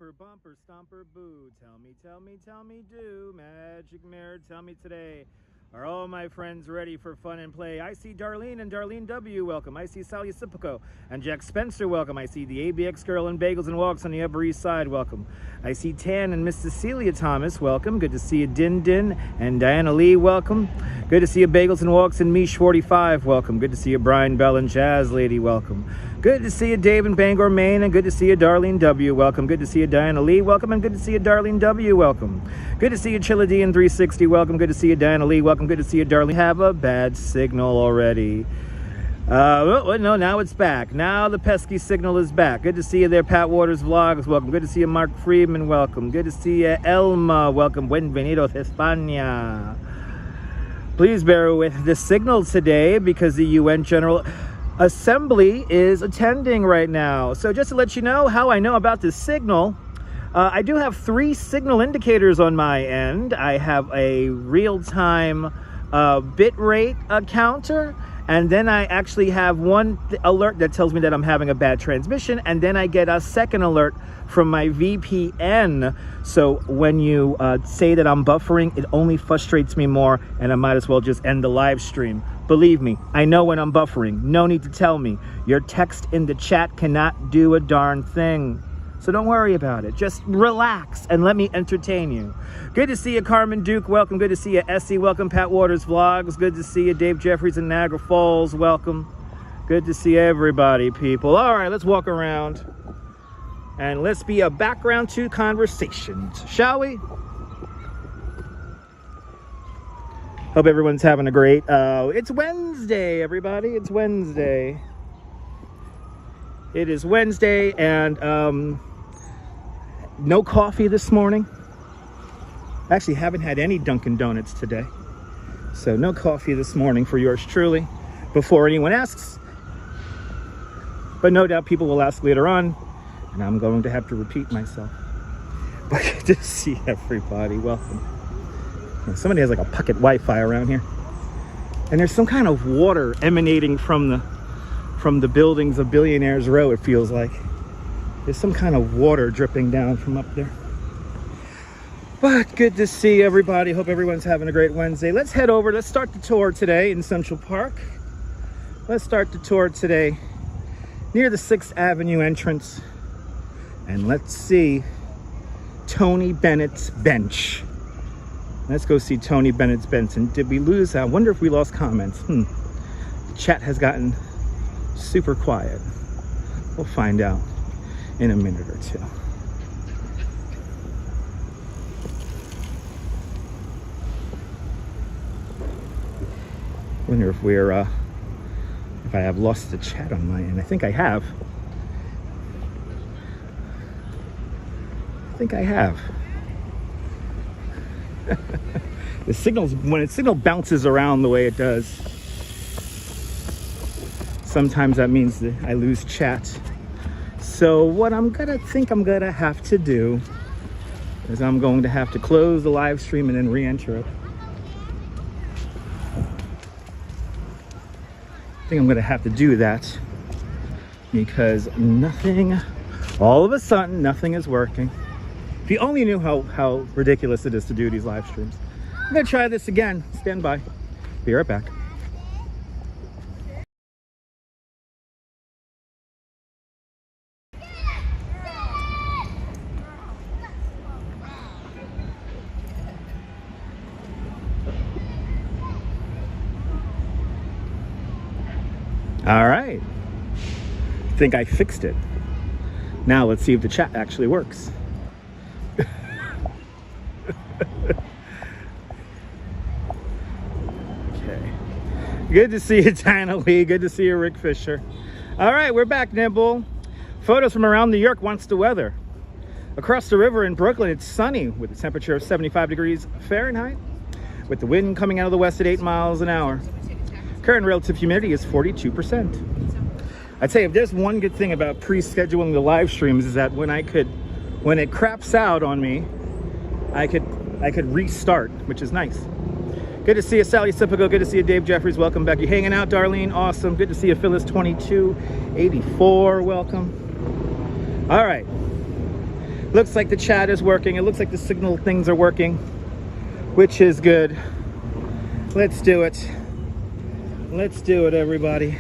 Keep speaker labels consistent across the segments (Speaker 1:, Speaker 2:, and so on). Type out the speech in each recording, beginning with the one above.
Speaker 1: bumper, bumper, stomper, boo. Tell me, do. Magic mirror, tell me today. Are all my friends ready for fun and play? I see Darlene and Darlene W. Welcome. I see Sally Sipico and Jack Spencer. Welcome. I see the ABX girl and Bagels and Walks on the Upper East Side. Welcome. I see Tan and Miss Cecilia Thomas. Welcome. Good to see you, Din Din and Diana Lee. Welcome. Good to see you, Bagels and Walks and Mish 45. Welcome. Good to see you, Brian Bell and Jazz Lady. Welcome. Good to see you, Dave in Bangor, Maine, and good to see you, Darlene W. Welcome. Good to see you, Diana Lee. Welcome, and good to see you, Darlene W. Welcome. Good to see you, Chilla D in 360. Welcome. Good to see you, Diana Lee. Welcome. Good to see you, Darlene. Have a bad signal already. No, now it's back. Now the pesky signal is back. Good to see you there, Pat Waters Vlogs. Welcome. Good to see you, Mark Friedman. Welcome. Good to see you, Elma. Welcome. Bienvenidos, España. Please bear with the signal today because the UN General Assembly is attending right now. So just to let you know how I know about this signal, I do have 3 signal indicators on my end. I have a real-time bit rate counter, and then I actually have one alert that tells me that I'm having a bad transmission, and then I get a second alert from my VPN. So when you say that I'm buffering, it only frustrates me more, and I might as well just end the live stream. Believe me, I know when I'm buffering. No need to tell me. Your text in the chat cannot do a darn thing. So don't worry about it. Just relax and let me entertain you. Good to see you, Carmen Duke. Welcome. Good to see you, Essie. Welcome, Pat Waters Vlogs. Good to see you, Dave Jeffries in Niagara Falls. Welcome. Good to see everybody, people. All right, let's walk around and let's be a background to conversations, shall we? Hope everyone's having a great, it's Wednesday, everybody. It's Wednesday. It is Wednesday, and no coffee this morning. Actually, haven't had any Dunkin' Donuts today. So no coffee this morning for yours truly, before anyone asks. But no doubt people will ask later on, and I'm going to have to repeat myself. But good to see everybody. Welcome. Somebody has like a pocket Wi-Fi around here, and there's some kind of water emanating from the buildings of Billionaires Row. It feels like there's some kind of water dripping down from up there. But good to see everybody. Hope everyone's having a great Wednesday. Let's head over. Let's start the tour today in Central Park. Let's start the tour today near the 6th Avenue entrance, and let's see Tony Bennett's bench. Let's go see Tony Bennett's bench. And did we lose? I wonder if we lost comments. The chat has gotten super quiet. We'll find out in a minute or two. Wonder if we're if I have lost the chat on my end. I think I have. The signals, when the signal bounces around the way it does, sometimes that means that I lose chat. So what I'm gonna have to do is I'm going to have to close the live stream and then re-enter it. I think I'm gonna have to do that because all of a sudden, nothing is working. If you only knew how ridiculous it is to do these live streams. I'm gonna try this again. Stand by. Be right back. All right. I think I fixed it. Now let's see if the chat actually works. Okay. Good to see you, Diana Lee. Good to see you, Rick Fisher. All right, we're back, Nimble. Photos from around New York wants the weather. Across the river in Brooklyn, it's sunny with a temperature of 75 degrees Fahrenheit, with the wind coming out of the west at 8 miles an hour. Current relative humidity is 42%. I'd say if there's one good thing about pre-scheduling the live streams is that when it craps out on me, I could restart, which is nice. Good to see you, Sally Sipico. Good to see you, Dave Jeffries. Welcome back. You hanging out, Darlene? Awesome. Good to see you, Phyllis 2284. Welcome. All right. Looks like the chat is working. It looks like the signal things are working, which is good. Let's do it. Let's do it, everybody.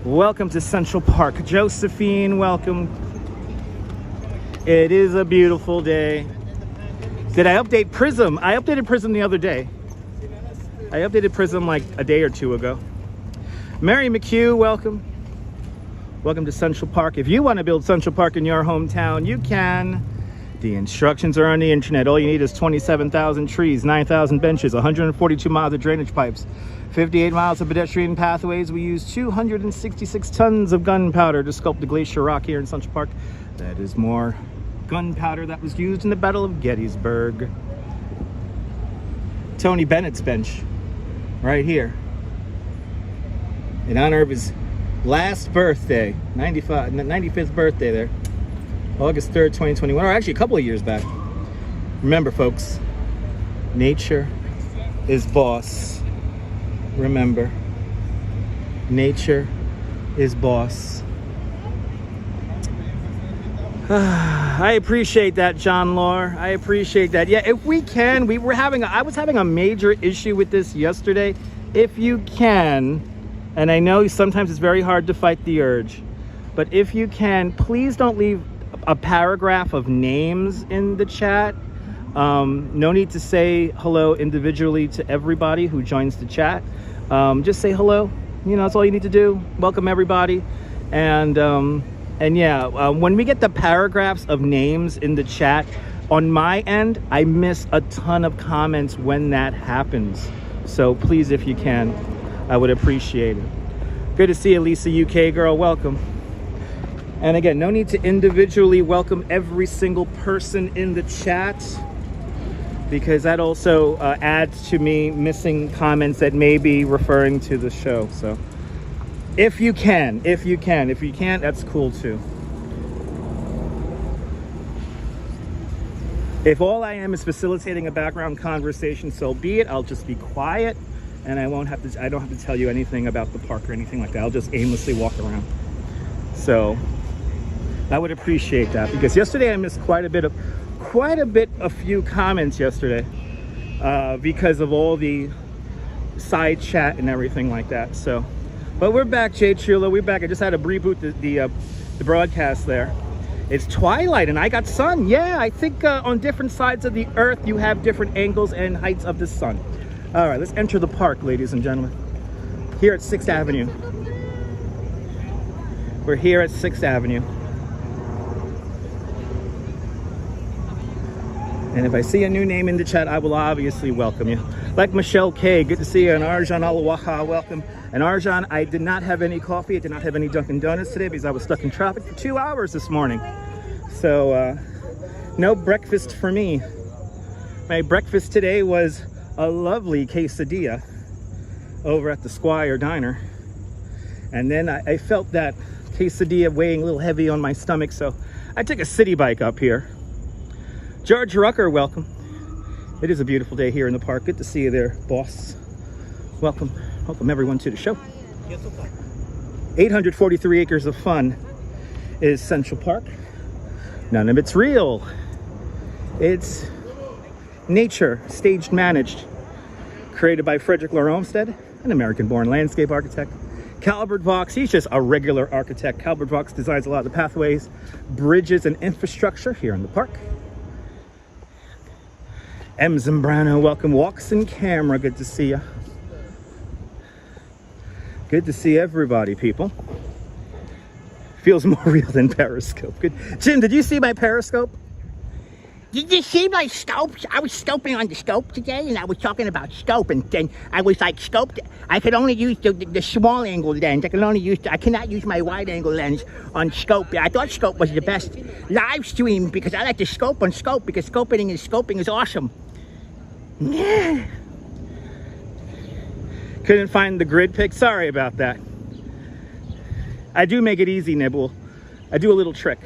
Speaker 1: Welcome to Central Park. Josephine, welcome. It is a beautiful day. Did I update Prism? I updated Prism the other day. I updated Prism like a day or two ago. Mary McHugh, welcome. Welcome to Central Park. If you want to build Central Park in your hometown, you can. The instructions are on the internet. All you need is 27,000 trees, 9,000 benches, 142 miles of drainage pipes, 58 miles of pedestrian pathways. We use 266 tons of gunpowder to sculpt the glacier rock here in Central Park. That is more gunpowder that was used in the Battle of Gettysburg. Tony Bennett's bench, right here, in honor of his last birthday, 95th birthday there, August 3rd, 2021, or actually a couple of years back. Remember, folks, nature is boss. Remember, nature is boss. I appreciate that, John Law. I appreciate that. Yeah, if we can, I was having a major issue with this yesterday. If you can, and I know sometimes it's very hard to fight the urge, but if you can, please don't leave a paragraph of names in the chat. No need to say hello individually to everybody who joins the chat. Just say hello. You know, that's all you need to do. Welcome everybody. And yeah, when we get the paragraphs of names in the chat, on my end, I miss a ton of comments when that happens. So please, if you can, I would appreciate it. Good to see you, Lisa UK girl. Welcome. And again, no need to individually welcome every single person in the chat, because that also adds to me missing comments that may be referring to the show. So if you can. If you can't, that's cool too. If all I am is facilitating a background conversation, so be it. I'll just be quiet, and I don't have to tell you anything about the park or anything like that. I'll just aimlessly walk around. So I would appreciate that, because yesterday I missed a few comments yesterday because of all the side chat and everything like that. So, but we're back, Jay Chulo. We're back. I just had to reboot the broadcast there. It's twilight and I got sun. Yeah, I think on different sides of the earth you have different angles and heights of the sun. All right, let's enter the park, ladies and gentlemen. Here at 6th Avenue. We're here at 6th Avenue. And if I see a new name in the chat, I will obviously welcome you. Like Michelle K, good to see you. And Arjan Alawaha, welcome. And Arjan, I did not have any coffee. I did not have any Dunkin' Donuts today because I was stuck in traffic for 2 hours this morning. So no breakfast for me. My breakfast today was a lovely quesadilla over at the Squire Diner. And then I felt that quesadilla weighing a little heavy on my stomach, so I took a city bike up here. George Rucker, welcome. It is a beautiful day here in the park. Good to see you there, boss. Welcome everyone to the show. 843 acres of fun is Central Park. None of it's real. It's nature, staged, managed. Created by Frederick Laure Olmsted, an American-born landscape architect. Calbert Vox, he's just a regular architect. Calbert Vox designs a lot of the pathways, bridges, and infrastructure here in the park. M. Zambrano, welcome. Walks in camera, good to see you. Good to see everybody, people. Feels more real than Periscope. Good. Jim, did you see my Periscope?
Speaker 2: Did you see my scopes? I was scoping on the scope today, and I was talking about scope, and then I was like, scoped. I could only use the small angle lens. I cannot use my wide angle lens on scope. I thought scope was the best live stream because I like to scope on scope because scoping is awesome. Yeah.
Speaker 1: Couldn't find the grid pick. Sorry about that. I do make it easy, Nibble. I do a little trick.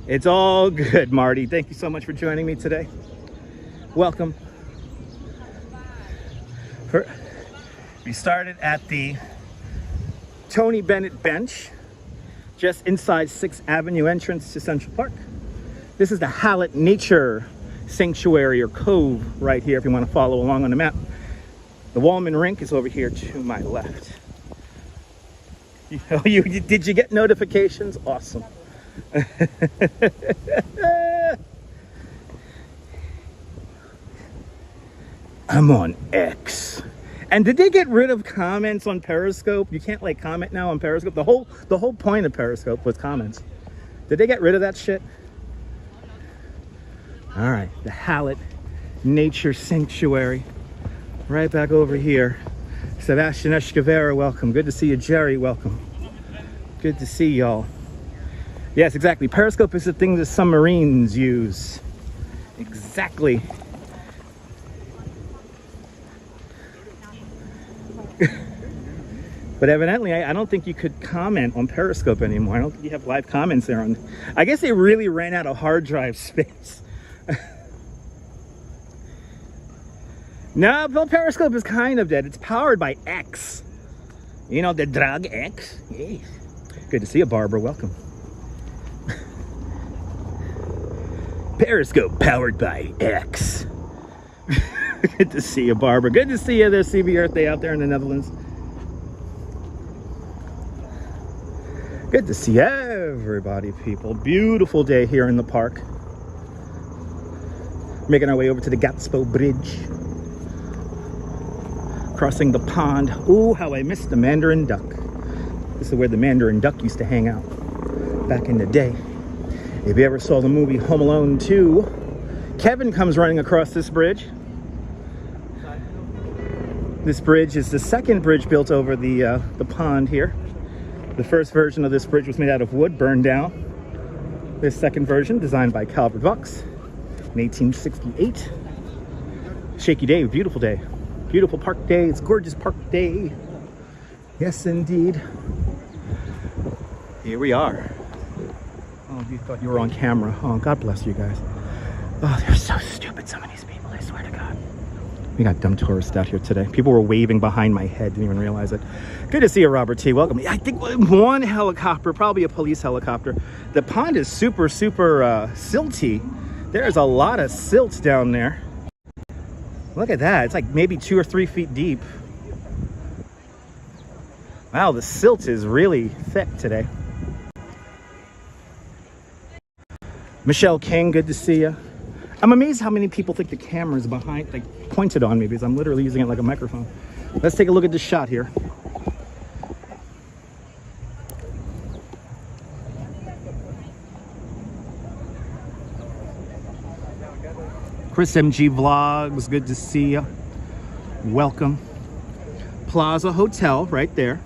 Speaker 1: It's all good, Marty. Thank you so much for joining me today. Welcome. We started at the Tony Bennett bench, just inside 6th Avenue entrance to Central Park. This is the Hewitt Nature Sanctuary or Cove right here if you want to follow along on the map. The Wollman Rink is over here to my left. Did you get notifications? Awesome. I'm on X. And did they get rid of comments on Periscope? You can't like comment now on Periscope. The whole point of Periscope was comments. Did they get rid of that shit? All right, the Hewitt Nature Sanctuary. Right back over here. Sebastian Escavera, welcome. Good to see you, Jerry, welcome. Good to see y'all. Yes, exactly. Periscope is the thing that submarines use. Exactly. But evidently, I don't think you could comment on Periscope anymore. I don't think you have live comments there. I guess they really ran out of hard drive space. No, well, Periscope is kind of dead. It's powered by X. You know, the drug X? Yes. Good to see you, Barbara. Welcome. Periscope powered by X. Good to see you, Barbara. Good to see you there, CB Earth Day out there in the Netherlands. Good to see everybody, people. Beautiful day here in the park. Making our way over to the Gatbsy Bridge. Crossing the pond. Ooh, how I missed the Mandarin duck. This is where the Mandarin duck used to hang out back in the day. If you ever saw the movie Home Alone 2, Kevin comes running across this bridge. This bridge is the second bridge built over the pond here. The first version of this bridge was made out of wood, burned down. This second version, designed by Calvert Vaux in 1868. Shaky day, beautiful day. Beautiful park day, it's gorgeous park day. Yes, indeed. Here we are. Oh, you thought you were on camera. Oh, God bless you guys. Oh, they're so stupid, some of these people, I swear to God. We got dumb tourists out here today. People were waving behind my head, didn't even realize it. Good to see you, Robert T. Welcome. I think one helicopter, probably a police helicopter. The pond is super, super silty. There's a lot of silt down there. Look at that. It's like maybe 2 or 3 feet deep. Wow, the silt is really thick today. Michelle King, good to see you. I'm amazed how many people think the camera's behind, like pointed on me, because I'm literally using it like a microphone. Let's take a look at this shot here. Chris MG Vlogs, good to see you. Welcome. Plaza Hotel right there.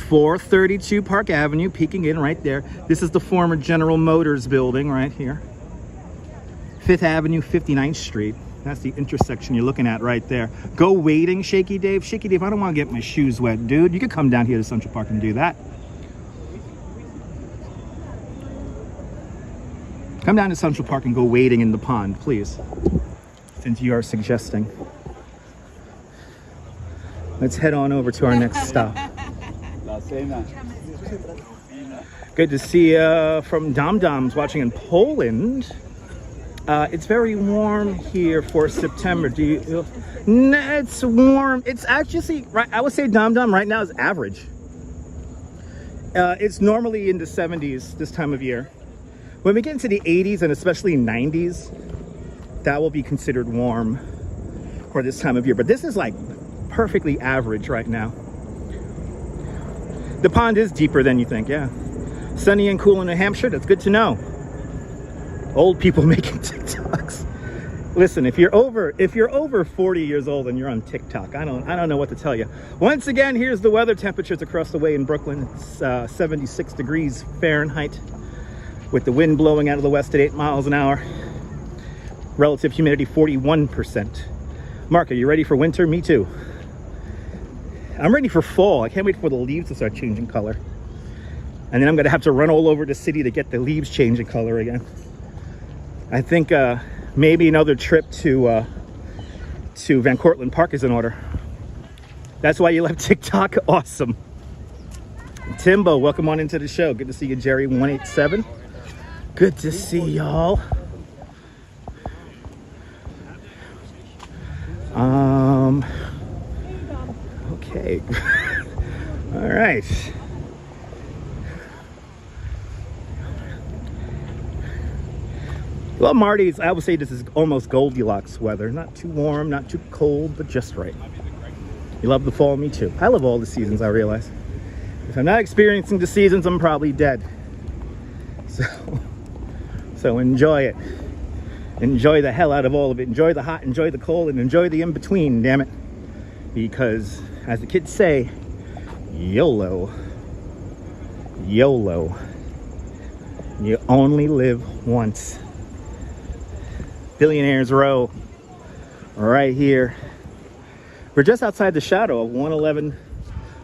Speaker 1: 432 Park Avenue, peeking in right there. This is the former General Motors building right here. 5th Avenue, 59th Street. That's the intersection you're looking at right there. Go wading, Shaky Dave. Shaky Dave, I don't want to get my shoes wet, dude. You could come down here to Central Park and do that. Come down to Central Park and go wading in the pond, please. Since you are suggesting. Let's head on over to our next stop. Good to see you from Dom Dom's watching in Poland. It's very warm here for September. No, it's warm. It's actually, right, I would say Dom Dom right now is average. It's normally in the 70s this time of year. When we get into the 80s and especially 90s, that will be considered warm for this time of year. But this is like perfectly average right now. The pond is deeper than you think, yeah. Sunny and cool in New Hampshire, that's good to know. Old people making TikToks. Listen, if you're over 40 years old and you're on TikTok, I don't know what to tell you. Once again, here's the weather temperatures across the way in Brooklyn. It's 76 degrees Fahrenheit with the wind blowing out of the west at 8 miles an hour. Relative humidity 41%. Mark, are you ready for winter? Me too. I'm ready for fall. I can't wait for the leaves to start changing color. And then I'm gonna have to run all over the city to get the leaves changing color again. I think maybe another trip to Van Cortlandt Park is in order. That's why you left TikTok? Awesome. Timbo, welcome on into the show. Good to see you, Jerry187. Good to see y'all. Okay. All right. Well, Marty's, I would say this is almost Goldilocks weather. Not too warm, not too cold, but just right. You love the fall, me too. I love all the seasons, I realize. If I'm not experiencing the seasons, I'm probably dead. So enjoy it. Enjoy the hell out of all of it. Enjoy the hot, enjoy the cold, and enjoy the in-between, damn it. Because, as the kids say, YOLO. YOLO. You only live once. Billionaires Row, right here. We're just outside the shadow of 111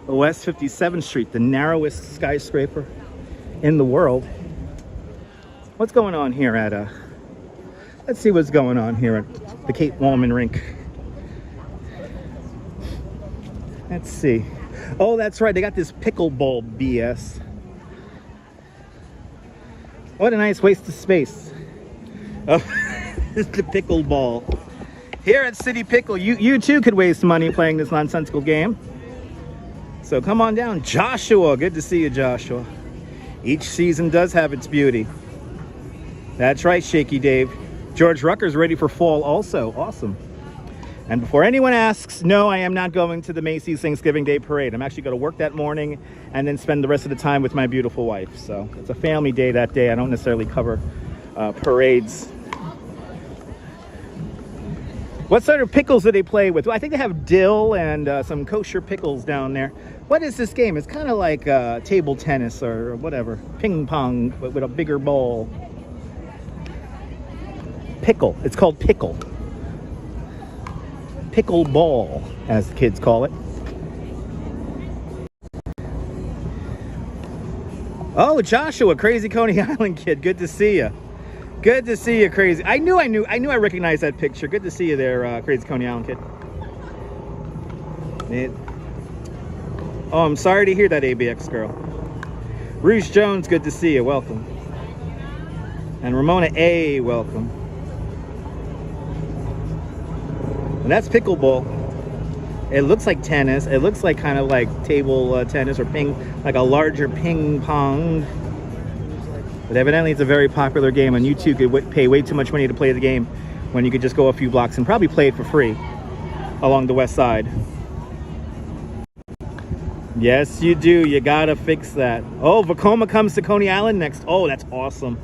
Speaker 1: West 57th Street, the narrowest skyscraper in the world. What's going on here at let's see what's going on here at the Cape Wollman Rink. Let's see. Oh, that's right, they got this pickleball BS. What a nice waste of space. Oh. This is the pickleball. Here at City Pickle, you too could waste money playing this nonsensical game. So come on down. Joshua, good to see you, Joshua. Each season does have its beauty. That's right, Shaky Dave. George Rucker's ready for fall also. Awesome. And before anyone asks, no, I am not going to the Macy's Thanksgiving Day Parade. I'm actually going to work that morning and then spend the rest of the time with my beautiful wife. So it's a family day that day. I don't necessarily cover parades. What sort of pickles do they play with? Well, I think they have dill and some kosher pickles down there. What is this game? It's kind of like table tennis or whatever. Ping pong, but with a bigger ball. Pickle. It's called pickle. Pickle ball, as the kids call it. Oh, Joshua, Crazy Coney Island kid. Good to see you. Good to see you, Crazy. I knew I recognized that picture. Good to see you there, Crazy Coney Island kid. Oh, I'm sorry to hear that, ABX girl. Rouge Jones, good to see you. Welcome. And Ramona A, welcome. And that's pickleball. It looks like tennis. It looks like kind of like table tennis or like a larger ping pong. But evidently it's a very popular game, and you two could pay way too much money to play the game when you could just go a few blocks and probably play it for free along the west side. Yes, you do. You gotta fix that. Oh, Vacoma comes to Coney Island next. Oh, that's awesome.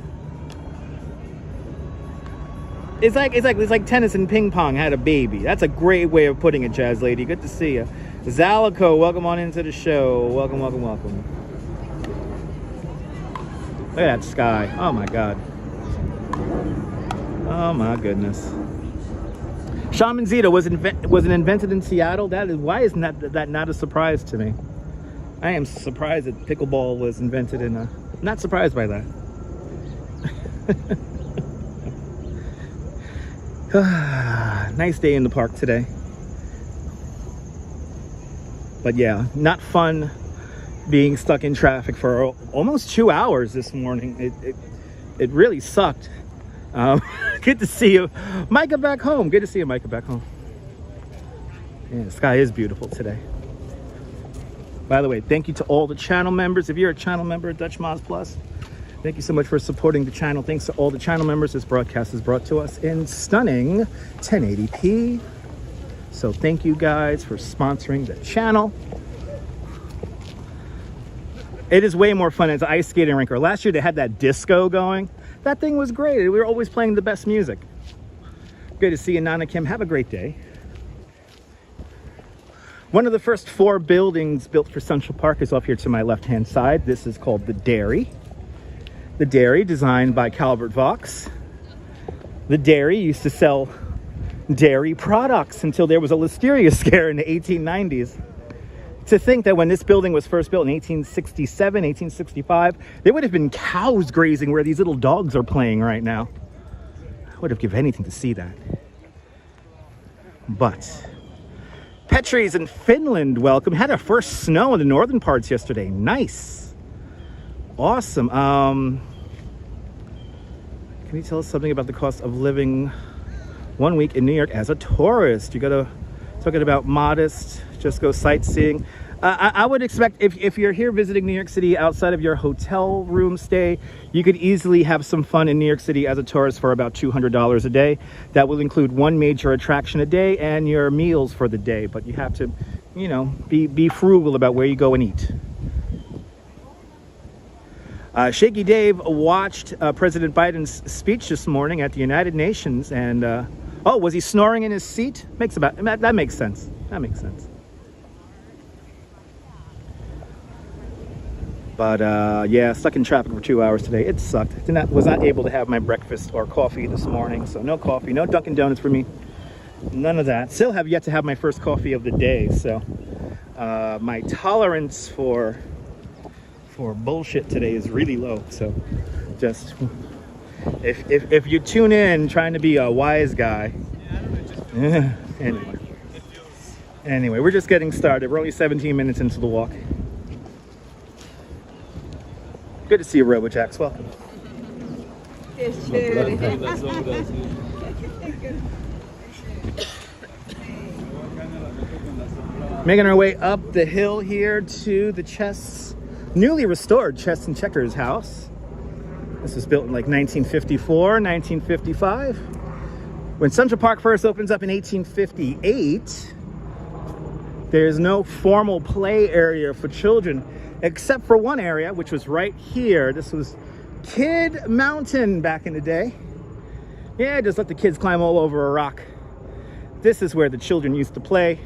Speaker 1: It's like tennis and ping pong had a baby. That's a great way of putting it, Jazz Lady. Good to see you. Zalico, welcome on into the show. Welcome, welcome, welcome. Look at that sky. Oh my God. Oh my goodness. Shaman Zeta was invented in Seattle. Why is that not a surprise to me? I am surprised that pickleball was invented in not surprised by that. Nice day in the park today. But yeah, not fun being stuck in traffic for almost 2 hours this morning. It really sucked. Good to see you, Micah, back home. Good to see you, Micah, back home. Yeah, the sky is beautiful today. By the way, thank you to all the channel members. If you're a channel member at Dutch Moz Plus, thank you so much for supporting the channel. Thanks to all the channel members. This broadcast is brought to us in stunning 1080p. So thank you guys for sponsoring the channel. It is way more fun as an ice skating rink. Last year they had that disco going. That thing was great. We were always playing the best music. Good to see you, Nana Kim. Have a great day. One of the first 4 buildings built for Central Park is off here to my left-hand side. This is called the Dairy. The Dairy, designed by Calvert Vaux. The Dairy used to sell dairy products until there was a listeria scare in the 1890s. To think that when this building was first built in 1867, 1865, there would have been cows grazing where these little dogs are playing right now. I would have given anything to see that. But Petri's in Finland, welcome. Had our first snow in the northern parts yesterday. Nice. Awesome. Can you tell us something about the cost of living 1 week in New York as a tourist? You gotta talking about modest, just go sightseeing. I would expect if you're here visiting New York City outside of your hotel room stay, you could easily have some fun in New York City as a tourist for about $200 a day. That will include one major attraction a day and your meals for the day. But you have to, you know, be frugal about where you go and eat. Shaky Dave watched President Biden's speech this morning at the United Nations, and oh, was he snoring in his seat? That makes sense. That makes sense. But yeah, stuck in traffic for 2 hours today. It sucked. Was not able to have my breakfast or coffee this morning, so no coffee, no Dunkin' Donuts for me. None of that. Still have yet to have my first coffee of the day, so my tolerance for bullshit today is really low. So just if you tune in trying to be a wise guy, anyway, we're just getting started. We're only 17 minutes into the walk. Good to see you, RoboJax. Welcome. Making our way up the hill here to the newly restored Chess and Checkers house. This was built in like 1954, 1955. When Central Park first opens up in 1858, there's no formal play area for children, except for one area, which was right here. This was Kid Mountain back in the day. Yeah, just let the kids climb all over a rock. This is where the children used to play.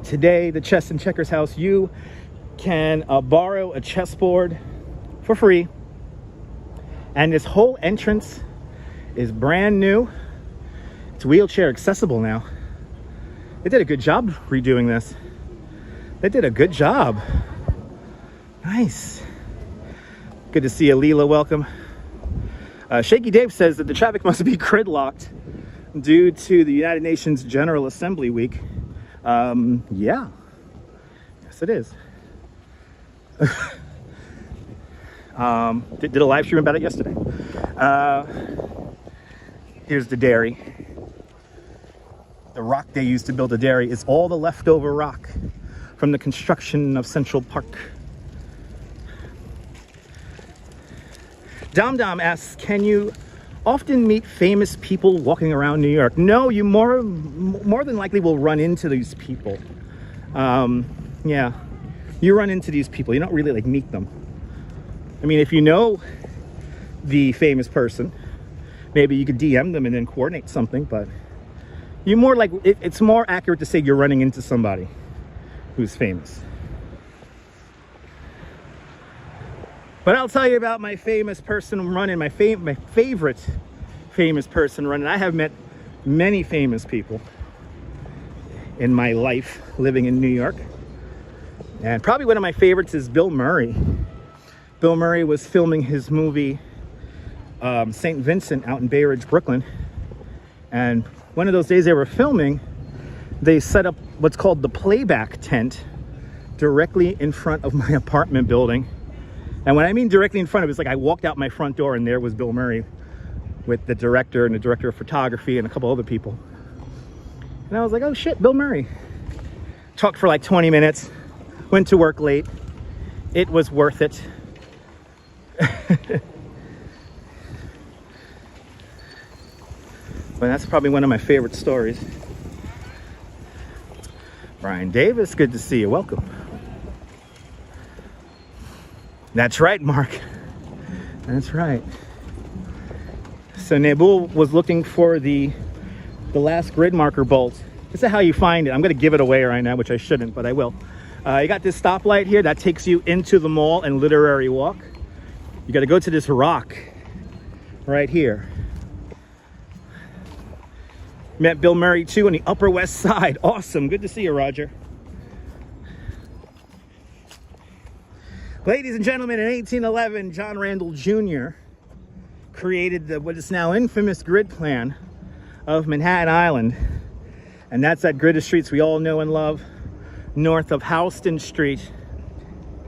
Speaker 1: Today, the Chess and Checkers house, you can borrow a chessboard for free. And this whole entrance is brand new. It's wheelchair accessible now. They did a good job redoing this. They did a good job. Nice. Good to see you, Leela. Welcome. Shaky Dave says that the traffic must be gridlocked due to the United Nations General Assembly Week. Yeah. Yes, it is. Did a live stream about it yesterday. Here's the dairy. The rock they used to build a dairy is all the leftover rock from the construction of Central Park. Dom Dom asks, can you often meet famous people walking around New York? No, you more than likely will run into these people. Yeah, you run into these people. You don't really like meet them. I mean, if you know the famous person, maybe you could DM them and then coordinate something, but you more like, it's more accurate to say you're running into somebody who's famous. But I'll tell you about my famous person running, my favorite famous person running. I have met many famous people in my life living in New York. And probably one of my favorites is Bill Murray. Bill Murray was filming his movie St. Vincent out in Bay Ridge, Brooklyn. And one of those days they were filming, they set up what's called the playback tent directly in front of my apartment building. And when I mean directly in front of it, it's like I walked out my front door and there was Bill Murray with the director and the director of photography and a couple other people. And I was like, oh shit, Bill Murray. Talked for like 20 minutes, went to work late. It was worth it. But that's probably one of my favorite stories. Brian Davis, good to see you. Welcome. That's right, Mark. That's right. So Nebul was looking for the last grid marker bolt. This is how you find it. I'm going to give it away right now, which I shouldn't, but I will. You got this stoplight here that takes you into the mall and Literary Walk. You got to go to this rock right here. Met Bill Murray too on the Upper West Side. Awesome. Good to see you, Roger. Ladies and gentlemen, in 1811, John Randall Jr. created what is now infamous grid plan of Manhattan Island. And that's that grid of streets we all know and love north of Houston Street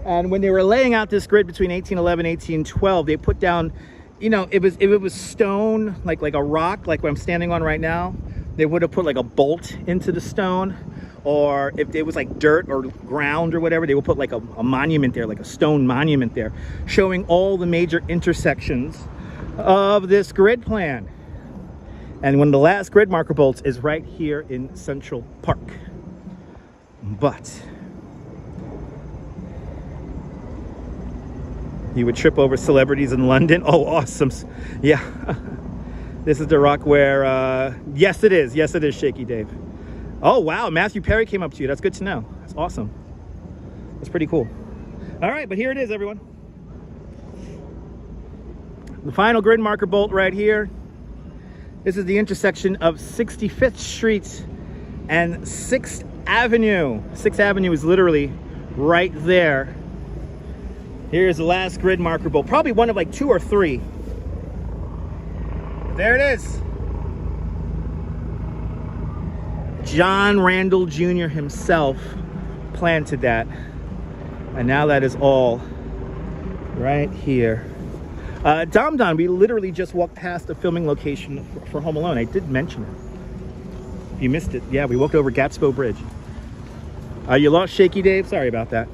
Speaker 1: And when they were laying out this grid between 1811 and 1812, they put down, you know, if it was stone, like a rock, like what I'm standing on right now, they would have put like a bolt into the stone. Or if it was like dirt or ground or whatever, they would put like a monument there, like a stone monument there, showing all the major intersections of this grid plan. And one of the last grid marker bolts is right here in Central Park. But you would trip over celebrities in London. Oh, awesome. Yeah. This is the rock where, yes it is, Shaky Dave. Oh, wow, Matthew Perry came up to you. That's good to know. That's awesome. That's pretty cool. All right, but here it is, everyone. The final grid marker bolt right here. This is the intersection of 65th Street and 6th Avenue. 6th Avenue is literally right there. Here's the last grid marker bolt. Probably one of like 2 or 3. There it is. John Randall Jr. himself planted that. And now that is all right here. Dom Don, we literally just walked past the filming location for Home Alone. I did mention it. If you missed it, yeah, we walked over Gatbsy Bridge. You lost Shaky Dave? Sorry about that.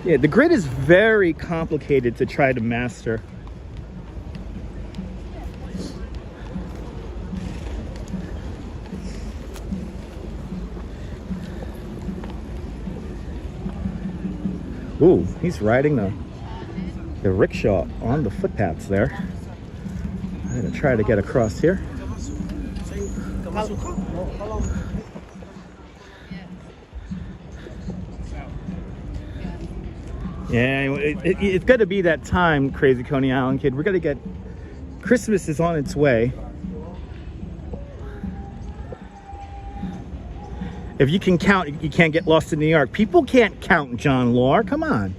Speaker 1: Yeah, the grid is very complicated to try to master. Ooh, he's riding the rickshaw on the footpaths there. I'm gonna try to get across here. Yeah, it's got to be that time, Crazy Coney Island kid. We're gonna get, Christmas is on its way. If you can count, you can't get lost in New York. People can't count, John Law. Come on.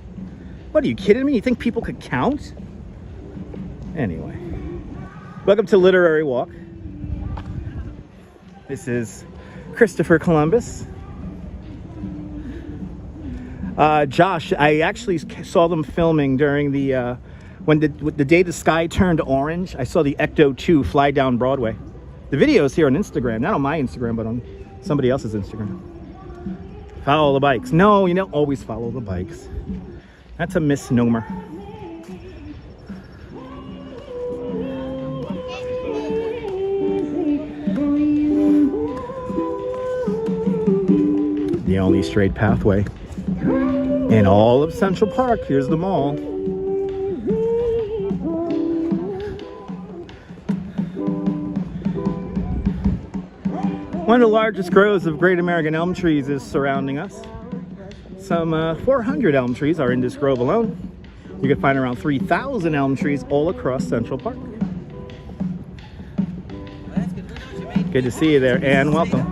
Speaker 1: What, are you kidding me? You think people could count? Anyway. Welcome to Literary Walk. This is Christopher Columbus. Josh, I actually saw them filming during the, when the day the sky turned orange. I saw the Ecto 2 fly down Broadway. The video is here on Instagram. Not on my Instagram, but on somebody else's Instagram. Follow the bikes. No, you don't always follow the bikes. That's a misnomer. The only straight pathway in all of Central Park. Here's the mall. One of the largest groves of great American elm trees is surrounding us. Some 400 elm trees are in this grove alone. You can find around 3,000 elm trees all across Central Park. Good to see you there, Ann. Welcome.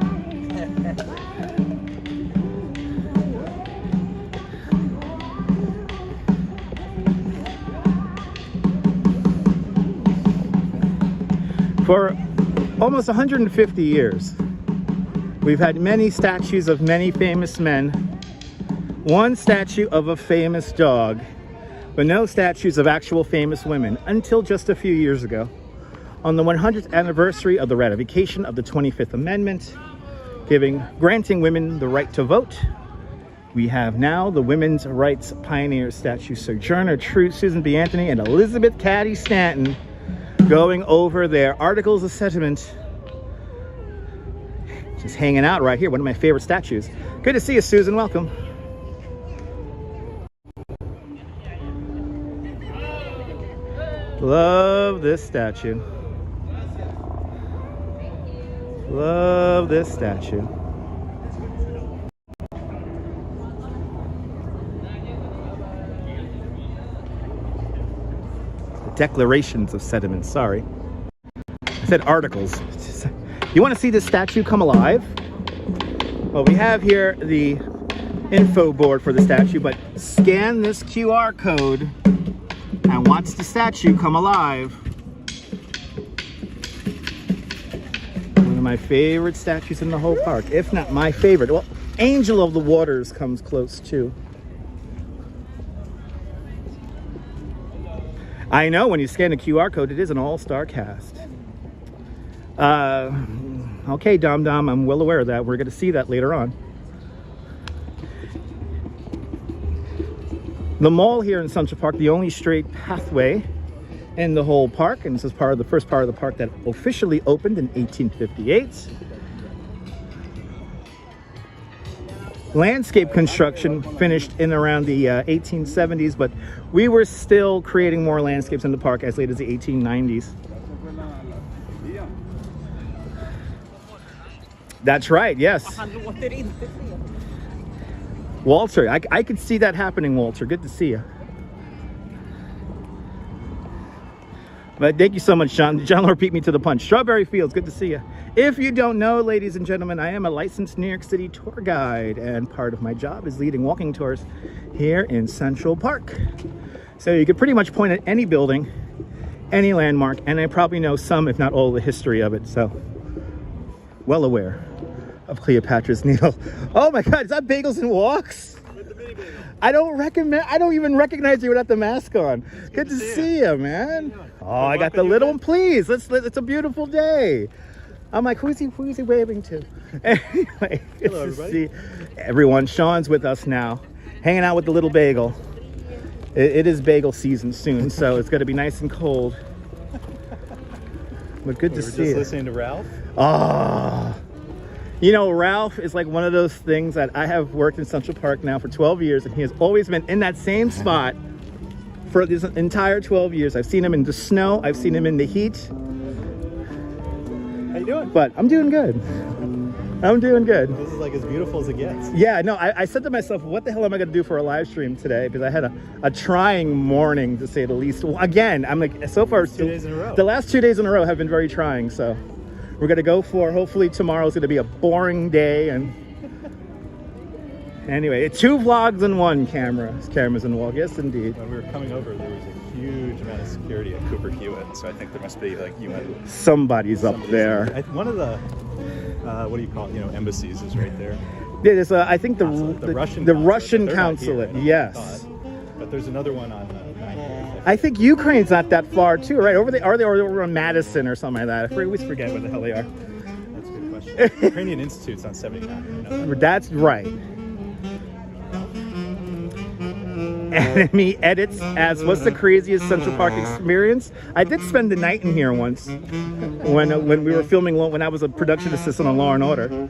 Speaker 1: For almost 150 years, we've had many statues of many famous men, one statue of a famous dog, but no statues of actual famous women until just a few years ago. On the 100th anniversary of the ratification of the 25th Amendment, granting women the right to vote, we have now the women's rights pioneer statue Sojourner Truth, Susan B. Anthony, and Elizabeth Cady Stanton going over their articles of sentiment. Just hanging out right here, one of my favorite statues. Good to see you, Susan. Welcome. Love this statue. Love this statue. The declarations of sentiments, sorry. I said articles. You want to see this statue come alive? Well, we have here the info board for the statue, but scan this QR code and watch the statue come alive. I'm of my favorite statues in the whole park, if not my favorite. Well, Angel of the Waters comes close too. I know, when you scan the QR code, it is an all-star cast. Okay, Dom Dom, I'm well aware of that. We're going to see that later on. The mall here in Central Park, the only straight pathway in the whole park, and this is part of the first part of the park that officially opened in 1858. Landscape construction finished in around the 1870s, but we were still creating more landscapes in the park as late as the 1890s. That's right, yes. Walter, I could see that happening, Walter. Good to see you. But thank you so much, John. John Lord beat me to the punch. Strawberry Fields, good to see you. If you don't know, ladies and gentlemen, I am a licensed New York City tour guide, and part of my job is leading walking tours here in Central Park. So you could pretty much point at any building, any landmark, and I probably know some, if not all, the history of it. So, well aware of Cleopatra's Needle. Oh my God, is that Bagels and Walks?
Speaker 3: With the mini bagel.
Speaker 1: I don't even recognize you without the mask on. Good to see you, man. Oh, I got the little one. Please, it's a beautiful day. I'm like, who's he waving to? Anyway,
Speaker 3: hello, everybody.
Speaker 1: See everyone. Sean's with us now, hanging out with the little bagel. It is bagel season soon, so it's going to be nice and cold. But good to see you.
Speaker 3: We were just listening to Ralph.
Speaker 1: Oh, you know, Ralph is like one of those things that I have worked in Central Park now for 12 years, and he has always been in that same spot for this entire 12 years. I've seen him in the snow. I've seen him in the heat.
Speaker 3: How you doing?
Speaker 1: But I'm doing good. I'm doing good.
Speaker 3: This is like as beautiful as it gets.
Speaker 1: Yeah, no, I said to myself, what the hell am I going to do for a live stream today? Because I had a trying morning, to say the least. Well, again, I'm like, so far,
Speaker 3: 2 days in a row.
Speaker 1: The last 2 days in a row have been very trying. So we're going to go for, hopefully tomorrow's going to be a boring day. And anyway, 2 vlogs in 1 cameras in wall. Yes, indeed.
Speaker 3: When we were coming over, there was a huge amount of security at Cooper Hewitt, so I think there must be like UN.
Speaker 1: Somebody's up there.
Speaker 3: One of the, what do you call it? You know, embassies is right there.
Speaker 1: Yeah, there's I think the Russian
Speaker 3: They're
Speaker 1: consulate.
Speaker 3: not here,
Speaker 1: Yes.
Speaker 3: But there's another one on 9th.
Speaker 1: I think Ukraine's not that far too, right? Are they over on Madison or something like that? I always forget where the hell they are.
Speaker 3: That's a good question. Ukrainian Institute's on 79. You know?
Speaker 1: That's right. Enemy edits as what's the craziest Central Park experience? I did spend the night in here once when we were filming, when I was a production assistant on Law and Order.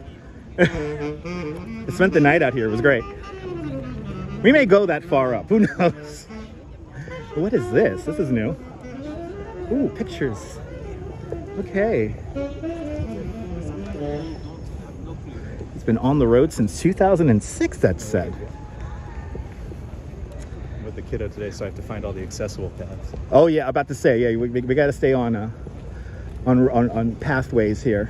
Speaker 1: I spent the night out here. It was great. We may go that far up. Who knows? What is this? This is new. Ooh, pictures. Okay. It's been on the road since 2006, that's said.
Speaker 3: With the kiddo today, so I have to find all the accessible paths.
Speaker 1: Oh yeah, about to say, yeah, we got to stay on pathways here.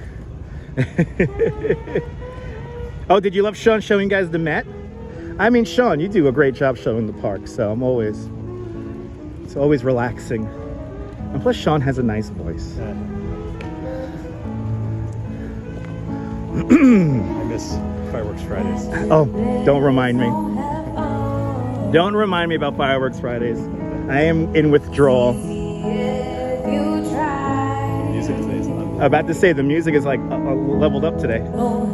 Speaker 1: Oh, did you love Sean showing you guys the Met? I mean, Sean, you do a great job showing the park, so it's always relaxing. And plus, Sean has a nice voice.
Speaker 3: I miss Fireworks Fridays.
Speaker 1: Oh, don't remind me. Don't remind me about Fireworks Fridays. I am in withdrawal.
Speaker 3: Music today is lovely.
Speaker 1: I'm about to say, the music is like leveled up today.
Speaker 3: I'll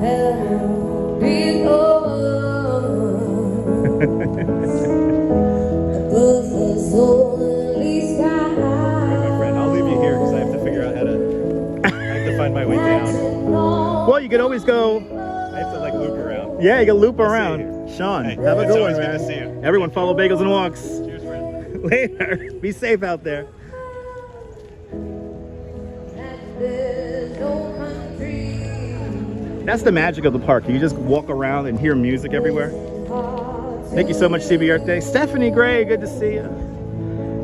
Speaker 3: leave you here because I have to figure out how to. I have to find my way down.
Speaker 1: Well, you could always go.
Speaker 3: I have to like loop around.
Speaker 1: Yeah, you can loop
Speaker 3: See you
Speaker 1: around.
Speaker 3: here.
Speaker 1: Sean,
Speaker 3: Hey,
Speaker 1: have a
Speaker 3: it's
Speaker 1: good
Speaker 3: always
Speaker 1: one,
Speaker 3: good
Speaker 1: man.
Speaker 3: to see you.
Speaker 1: Everyone follow Bagels and Walks.
Speaker 3: Cheers, friend.
Speaker 1: Later. Be safe out there. That's the magic of the park. You just walk around and hear music everywhere. Thank you so much, CB Earth. Stephanie Gray, good to see you.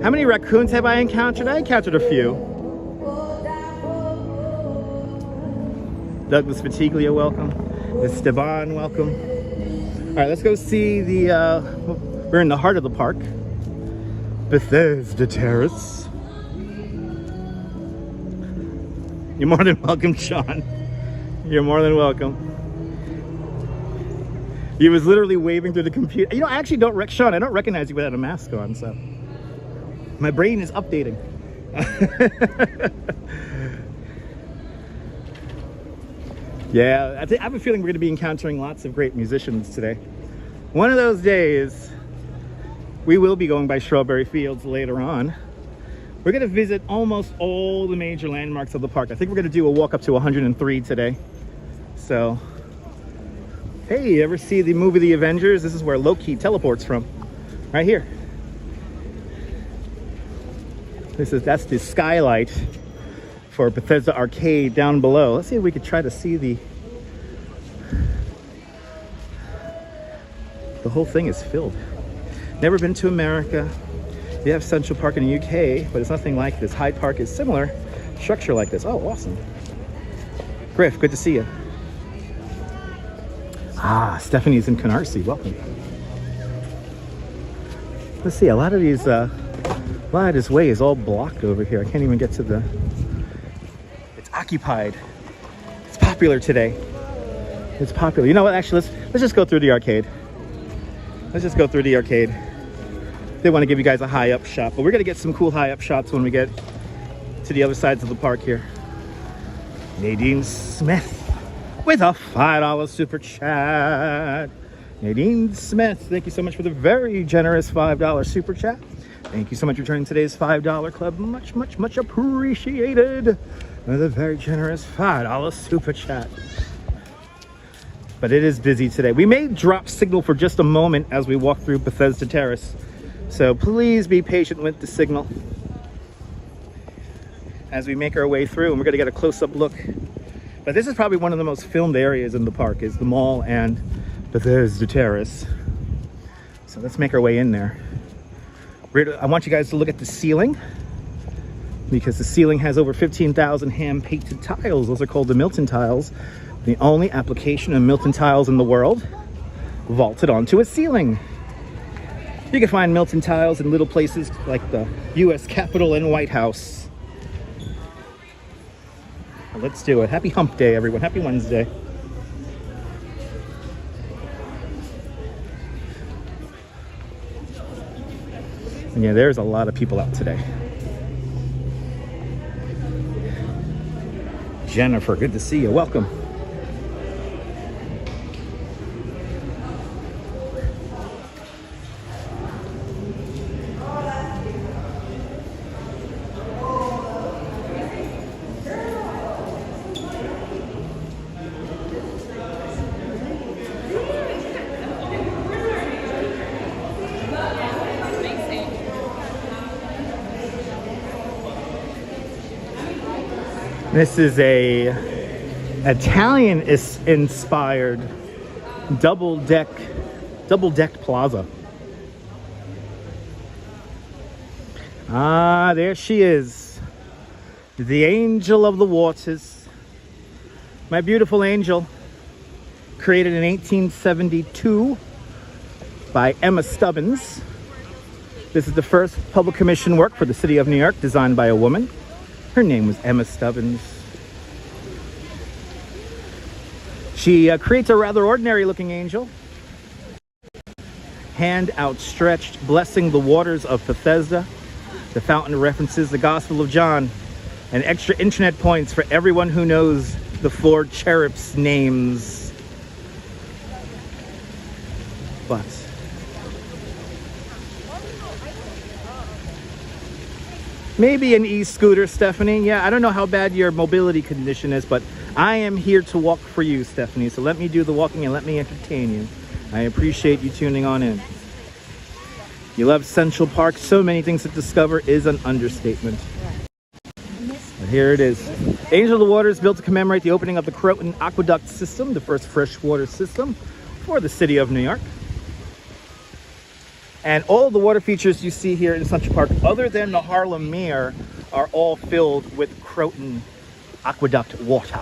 Speaker 1: How many raccoons have I encountered? I encountered a few. Douglas Fatiglia, welcome. Esteban, welcome. All right, let's go see the, we're in the heart of the park. Bethesda Terrace. You're more than welcome, Sean. You're more than welcome. He was literally waving through the computer. You know, I actually don't Sean, I don't recognize you without a mask on, so my brain is updating. Yeah, I have a feeling we're going to be encountering lots of great musicians today. One of those days, we will be going by Strawberry Fields later on. We're going to visit almost all the major landmarks of the park. I think we're going to do a walk up to 103 today. So, hey, you ever see the movie The Avengers? This is where Loki teleports from. Right here. That's the skylight for Bethesda Arcade down below. Let's see if we could try to see the whole thing is filled. Never been to America. We have Central Park in the UK, but it's nothing like this. Hyde Park is similar structure like this. Oh, awesome. Griff, good to see you. Ah, Stephanie's in Canarsie. Welcome. Let's see, a lot of this way is all blocked over here. I can't even get to the... It's occupied. It's popular today. It's popular. You know what? Actually, let's just go through the arcade. Let's just go through the arcade. They want to give you guys a high-up shot, but we're going to get some cool high-up shots when we get to the other sides of the park here. Nadine Smith with a $5 super chat. Nadine Smith, thank you so much for the very generous $5 super chat. Thank you so much for joining today's $5 club. Much, much, much appreciated. With a very generous $5 super chat. But it is busy today. We may drop signal for just a moment as we walk through Bethesda Terrace. So please be patient with the signal as we make our way through, and we're gonna get a close-up look. But this is probably one of the most filmed areas in the park, is the mall and Bethesda Terrace. So let's make our way in there. I want you guys to look at the ceiling, because the ceiling has over 15,000 hand-painted tiles. Those are called the Milton tiles. The only application of Milton tiles in the world vaulted onto a ceiling. You can find Milton tiles in little places like the U.S. Capitol and White House. Well, let's do it. Happy Hump Day, everyone. Happy Wednesday. And yeah, there's a lot of people out today. Jennifer, good to see you. Welcome. This is a Italian-inspired double-decked plaza. Ah, there she is, the angel of the waters, my beautiful angel, created in 1872 by Emma Stubbins. This is the first public commission work for the city of New York, designed by a woman. Her name was Emma Stubbins. She creates a rather ordinary looking angel, hand outstretched, blessing the waters of Bethesda. The fountain references the Gospel of John, and extra internet points for everyone who knows the 4 cherubs' names. But maybe an e-scooter, Stephanie. Yeah, I don't know how bad your mobility condition is, but I am here to walk for you, Stephanie. So let me do the walking and let me entertain you. I appreciate you tuning on in. You love Central Park. So many things to discover is an understatement. But here it is. Angel of the Water is built to commemorate the opening of the Croton Aqueduct System, the first freshwater system for the city of New York. And all of the water features you see here in Central Park, other than the Harlem Mere, are all filled with Croton Aqueduct water.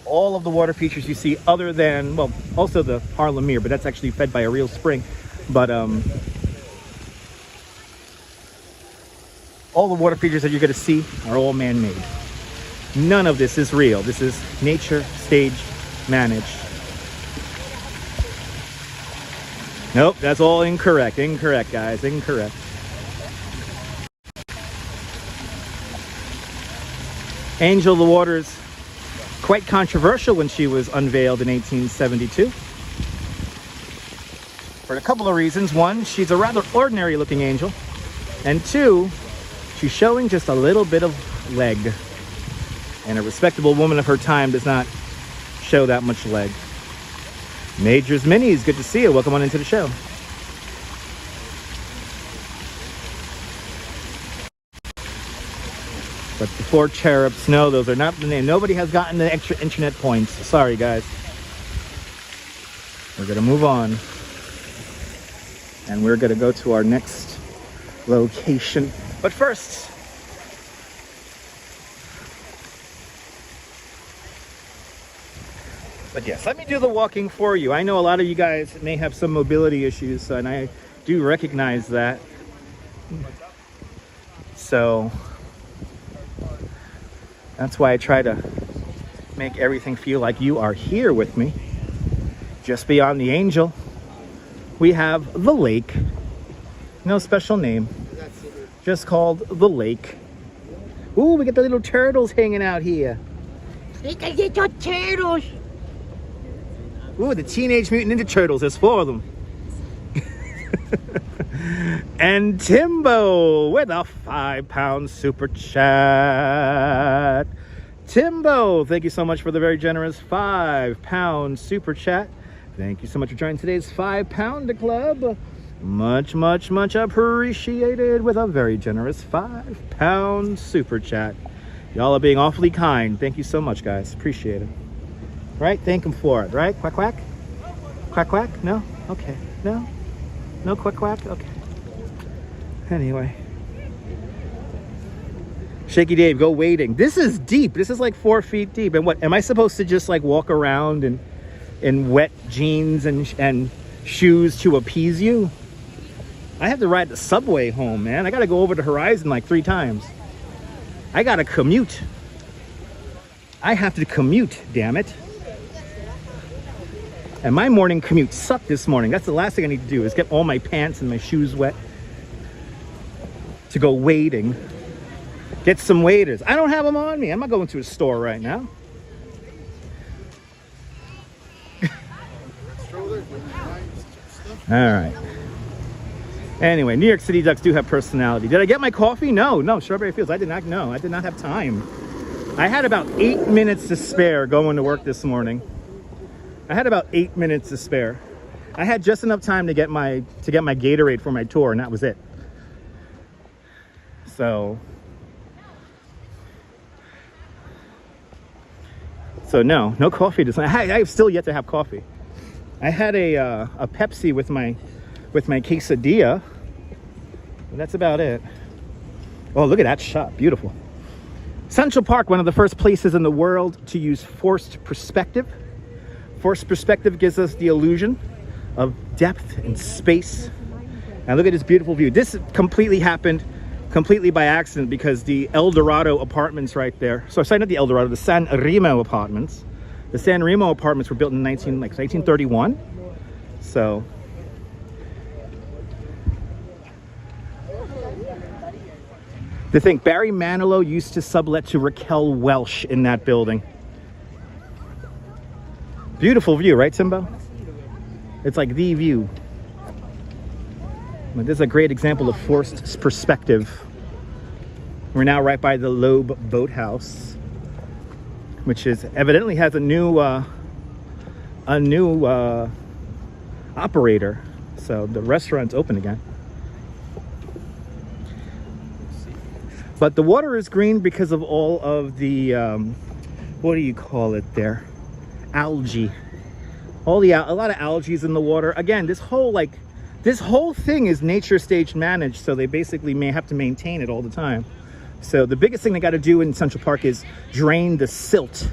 Speaker 1: All of the water features you see, other than, well, also the Harlem Mere, but that's actually fed by a real spring. But all the water features that you're going to see are all man-made. None of this is real. This is nature stage managed. Nope, that's all incorrect. Incorrect, guys. Incorrect. Angel of the Waters, quite controversial when she was unveiled in 1872. For a couple of reasons. One, she's a rather ordinary looking angel. And two, she's showing just a little bit of leg. And a respectable woman of her time does not show that much leg. Major's Minis, good to see you. Welcome on into the show. But the 4 cherubs, no, those are not the name. Nobody has gotten the extra internet points. Sorry, guys. We're going to move on. And we're going to go to our next location. But first, yes, let me do the walking for you. I know a lot of you guys may have some mobility issues, and I do recognize that. So that's why I try to make everything feel like you are here with me. Just beyond the Angel, we have the lake. No special name, just called the lake. Ooh, we got the little turtles hanging out here.
Speaker 2: Look at the little turtles.
Speaker 1: Ooh, the Teenage Mutant Ninja Turtles. There's 4 of them. And Timbo with a £5 super chat. Timbo, thank you so much for the very generous £5 super chat. Thank you so much for joining today's £5 club. Much, much, much appreciated with a very generous £5 super chat. Y'all are being awfully kind. Thank you so much, guys. Appreciate it. Right? Thank him for it, right? Quack, quack? Quack, quack? No? Okay. No? No quack, quack? Okay. Anyway. Shaky Dave, go wading. This is deep. This is like 4 feet deep. And what, am I supposed to just like walk around in wet jeans and shoes to appease you? I have to ride the subway home, man. I got to go over to Verizon like 3 times. I got to commute. I have to commute, damn it. And my morning commute sucked this morning. That's the last thing I need to do is get all my pants and my shoes wet to go wading. Get some waders. I don't have them on me. I'm not going to a store right now. All right. Anyway, New York City ducks do have personality. Did I get my coffee? No, Strawberry Fields. I did not know. I did not have time. I had about 8 minutes to spare going to work this morning. I had about 8 minutes to spare. I had just enough time to get my Gatorade for my tour, and that was it. So no coffee this morning. I have still yet to have coffee. I had a Pepsi with my quesadilla. And that's about it. Oh, look at that shot. Beautiful. Central Park, one of the first places in the world to use forced perspective. Forced perspective gives us the illusion of depth and space. And look at this beautiful view. This completely happened completely by accident because the El Dorado apartments right there. So sorry, not the El Dorado, the San Remo apartments. The San Remo apartments were built in 1931. So to think Barry Manilow used to sublet to Raquel Welch in that building. Beautiful view, right, Timbo? It's like the view. But this is a great example of forced perspective. We're now right by the Loeb Boathouse, which is evidently has a new operator. So the restaurant's open again. But the water is green because of all of the what do you call it there? Algae. A lot of algae is in the water. Again, this whole thing is nature stage managed, so they basically may have to maintain it all the time. So the biggest thing they got to do in Central Park is drain the silt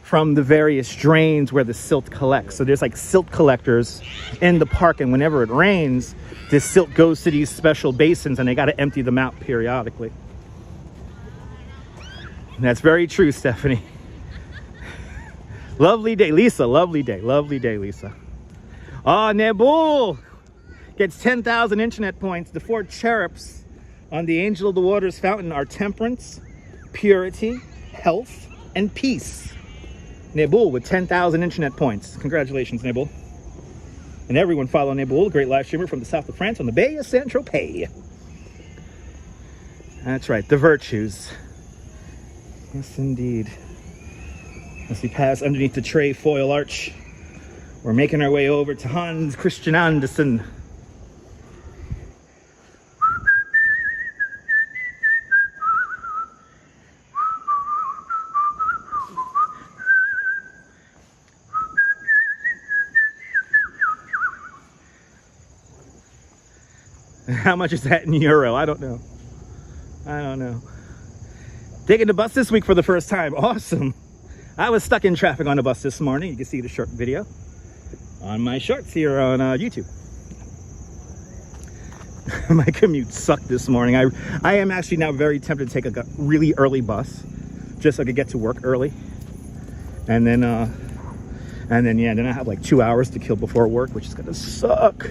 Speaker 1: from the various drains where the silt collects. So there's like silt collectors in the park, and whenever it rains, this silt goes to these special basins and they got to empty them out periodically. That's very true, Stephanie. Lovely day, Lisa. Lovely day, Lisa. Oh, Nebul gets 10,000 internet points. The 4 cherubs on the Angel of the Waters fountain are temperance, purity, health, and peace. Nebul with 10,000 internet points. Congratulations, Nebul. And everyone follow Nebul, a great live streamer from the south of France on the Bay of Saint-Tropez. That's right, the virtues. Yes, indeed. As we pass underneath the trefoil arch, we're making our way over to Hans Christian Andersen. How much is that in euro? I don't know. Taking the bus this week for the first time. Awesome. I was stuck in traffic on the bus this morning. You can see the short video on my shorts here on YouTube. My commute sucked this morning. I am actually now very tempted to take a really early bus just so I could get to work early. And then I have like 2 hours to kill before work, which is gonna suck.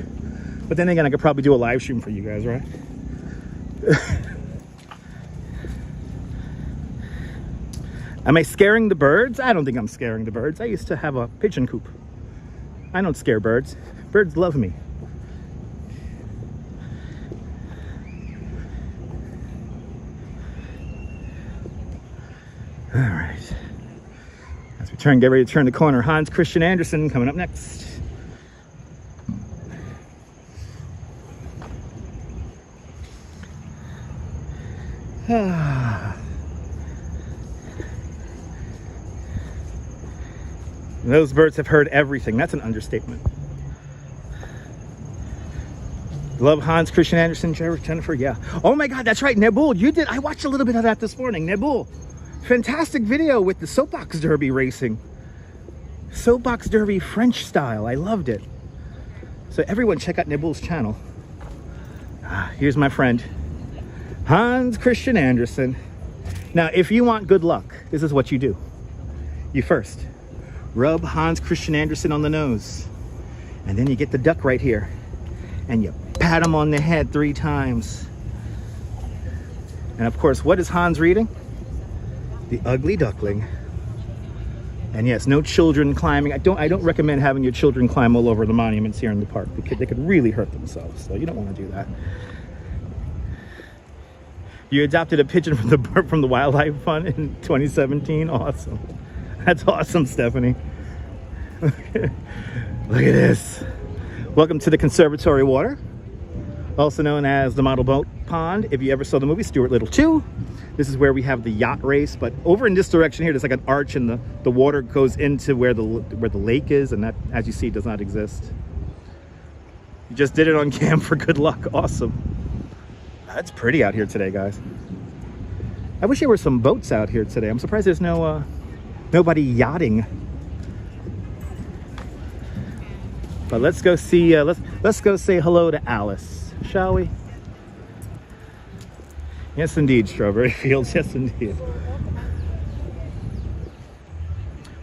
Speaker 1: But then again, I could probably do a live stream for you guys, right? Am I scaring the birds? I don't think I'm scaring the birds. I used to have a pigeon coop. I don't scare birds. Birds love me. All right. As we get ready to turn the corner, Hans Christian Andersen coming up next. Those birds have heard everything. That's an understatement. Love Hans Christian Andersen, Jennifer. Yeah. Oh my God, that's right. Nebul, you did. I watched a little bit of that this morning. Nebul, fantastic video with the soapbox derby racing. Soapbox derby French style. I loved it. So everyone check out Nebul's channel. Here's my friend, Hans Christian Andersen. Now, if you want good luck, this is what you do. You first rub Hans Christian Andersen on the nose, and then you get the duck right here, and you pat him on the head 3 times. And of course, what is Hans reading? The Ugly Duckling. And yes, no children climbing. I don't recommend having your children climb all over the monuments here in the park. They could really hurt themselves, so you don't want to do that. You adopted a pigeon from the Wildlife Fund in 2017. Awesome. That's awesome, Stephanie. Look at this. Welcome to the Conservatory Water, also known as the Model Boat Pond. If you ever saw the movie Stuart Little 2, this is where we have the yacht race. But over in this direction here, there's like an arch, and the water goes into where the lake is, and that, as you see, does not exist. You just did it on cam for good luck. Awesome. That's pretty out here today, guys. I wish there were some boats out here today. I'm surprised there's nobody yachting. But let's go see. Let's go say hello to Alice, shall we? Yes, indeed, Strawberry Fields. Yes, indeed.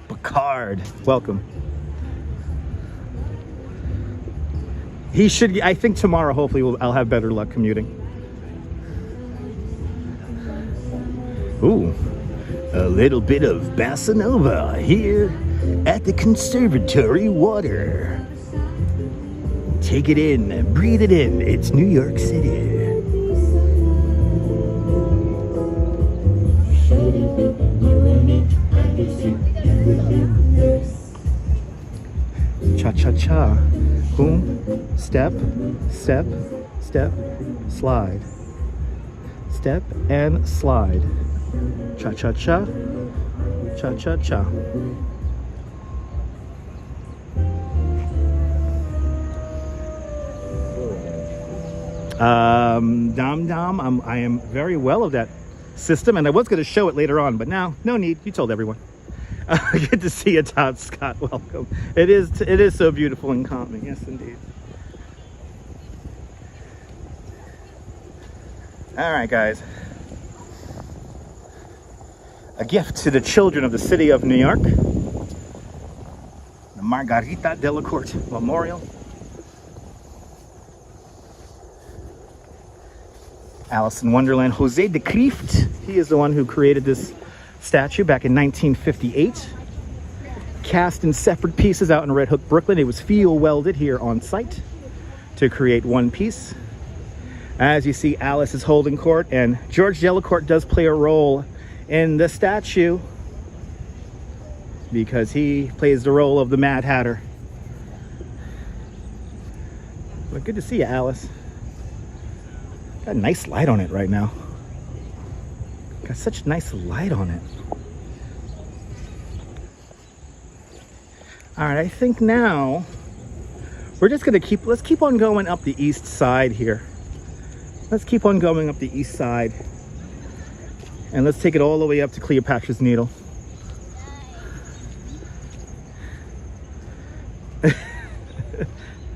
Speaker 1: Picard, welcome. He should. I think tomorrow, hopefully, I'll have better luck commuting. Ooh, a little bit of bossa nova here at the Conservatory Water. Take it in, breathe it in. It's New York City. Cha-cha-cha. Boom. Step, step, step, slide. Step and slide. Cha-cha-cha. Cha-cha-cha. Dom, I am very well of that system, and I was going to show it later on, but now, no need. You told everyone. Good to see you, Todd Scott. Welcome. It is so beautiful and calming. Yes, indeed. All right, guys. a gift to the children of the city of New York. The Margarita Delacourt Memorial. Alice in Wonderland, Jose de Kreeft. He is the one who created this statue back in 1958. Cast in separate pieces out in Red Hook, Brooklyn. It was field welded here on site to create one piece. As you see, Alice is holding court, and George Delacourt does play a role in the statue because he plays the role of the Mad Hatter. But good to see you, Alice. Got a nice light on it right now. Got such nice light on it. All right, I think now we're just gonna let's keep on going up the east side here. Let's keep on going up the east side. And let's take it all the way up to Cleopatra's Needle.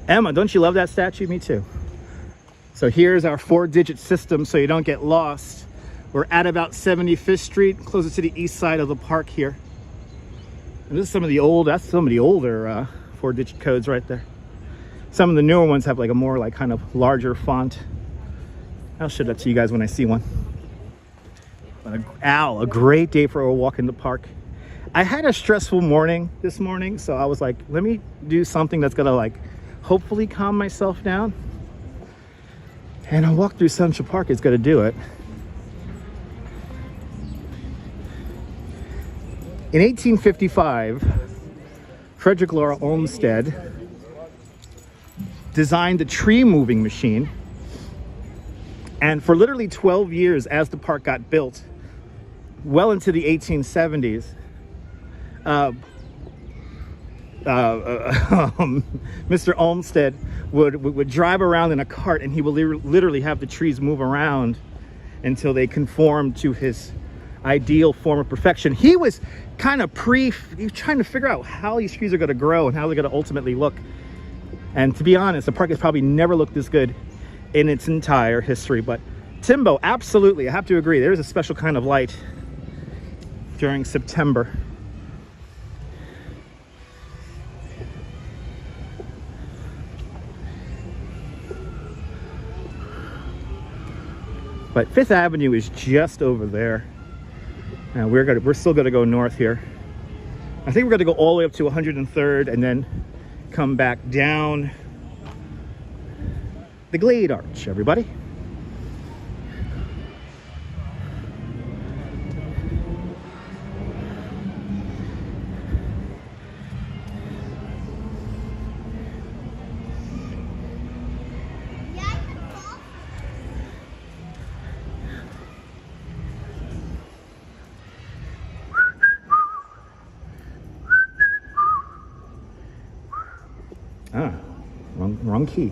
Speaker 1: Emma, don't you love that statue? Me too. So here's our 4-digit system so you don't get lost. We're at about 75th Street, closer to the east side of the park here. And this is some of the older 4-digit codes right there. Some of the newer ones have like a more like kind of larger font. I'll show that to you guys when I see one. But a great day for a walk in the park. I had a stressful morning this morning, so I was like, let me do something that's gonna like hopefully calm myself down. And a walk through Central Park is gonna do it. In 1855, Frederick Laura Olmsted designed the tree moving machine. And for literally 12 years, as the park got built, well into the 1870s, Mr. Olmsted would drive around in a cart, and he would literally have the trees move around until they conformed to his ideal form of perfection. He was kind of he was trying to figure out how these trees are going to grow and how they're going to ultimately look. And to be honest, the park has probably never looked this good in its entire history. But Timbo, absolutely, I have to agree, there's a special kind of light during September. But Fifth Avenue is just over there. Now we're still gonna go north here. I think we're gonna go all the way up to 103rd and then come back down the Glade Arch, everybody. Wrong key.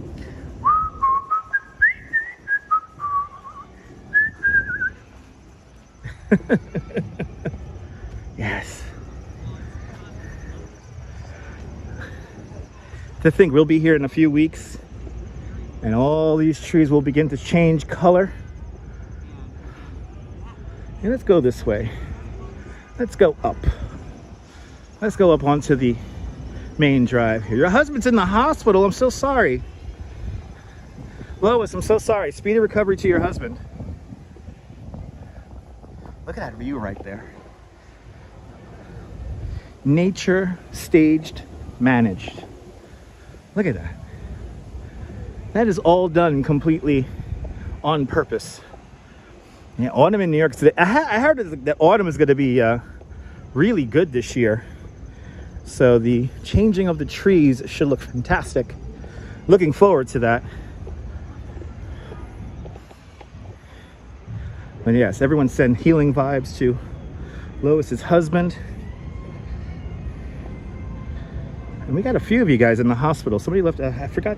Speaker 1: Yes. To think we'll be here in a few weeks and all these trees will begin to change color. And let's go this way. Let's go up. Let's go up onto the main drive here. Your husband's in the hospital. I'm so sorry. Lois, I'm so sorry. Speedy recovery to your husband. Look at that view right there. Nature, staged, managed. Look at that. That is all done completely on purpose. Yeah, autumn in New York City. I heard that autumn is going to be really good this year. So the changing of the trees should look fantastic. Looking forward to that. But yes, everyone send healing vibes to Lois's husband. And we got a few of you guys in the hospital. Somebody left, I forgot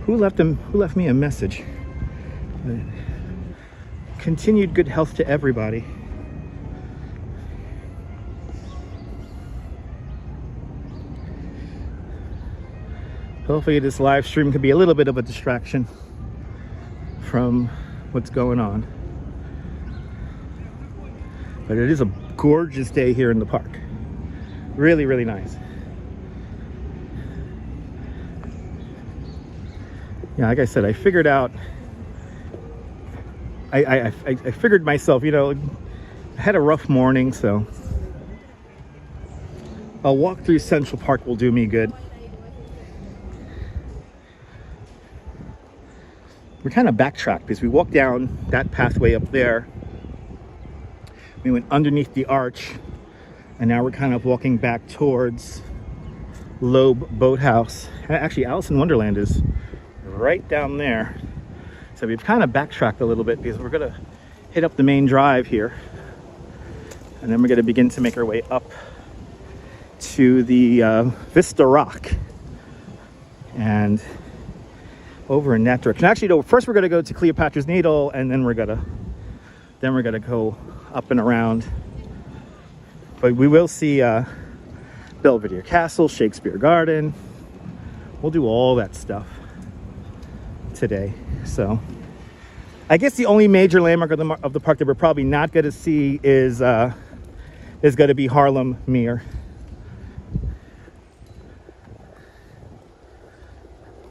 Speaker 1: who left me a message. Continued good health to everybody. Hopefully this live stream can be a little bit of a distraction from what's going on. But it is a gorgeous day here in the park. Really, really nice. Yeah, like I said, I figured out, I figured myself, you know, I had a rough morning, so a walk through Central Park will do me good. We kind of backtracked because we walked down that pathway up there. We went underneath the arch, and now we're kind of walking back towards Loeb Boathouse. Actually, Alice in Wonderland is right down there. So we've kind of backtracked a little bit because we're gonna hit up the main drive here, and then we're gonna begin to make our way up to the Vista Rock and over in that direction. Actually, no, first we're gonna go to Cleopatra's Needle, and then we're gonna go up and around. But we will see Belvedere Castle, Shakespeare Garden. We'll do all that stuff today. So I guess the only major landmark of the park that we're probably not going to see is going to be Harlem Mere.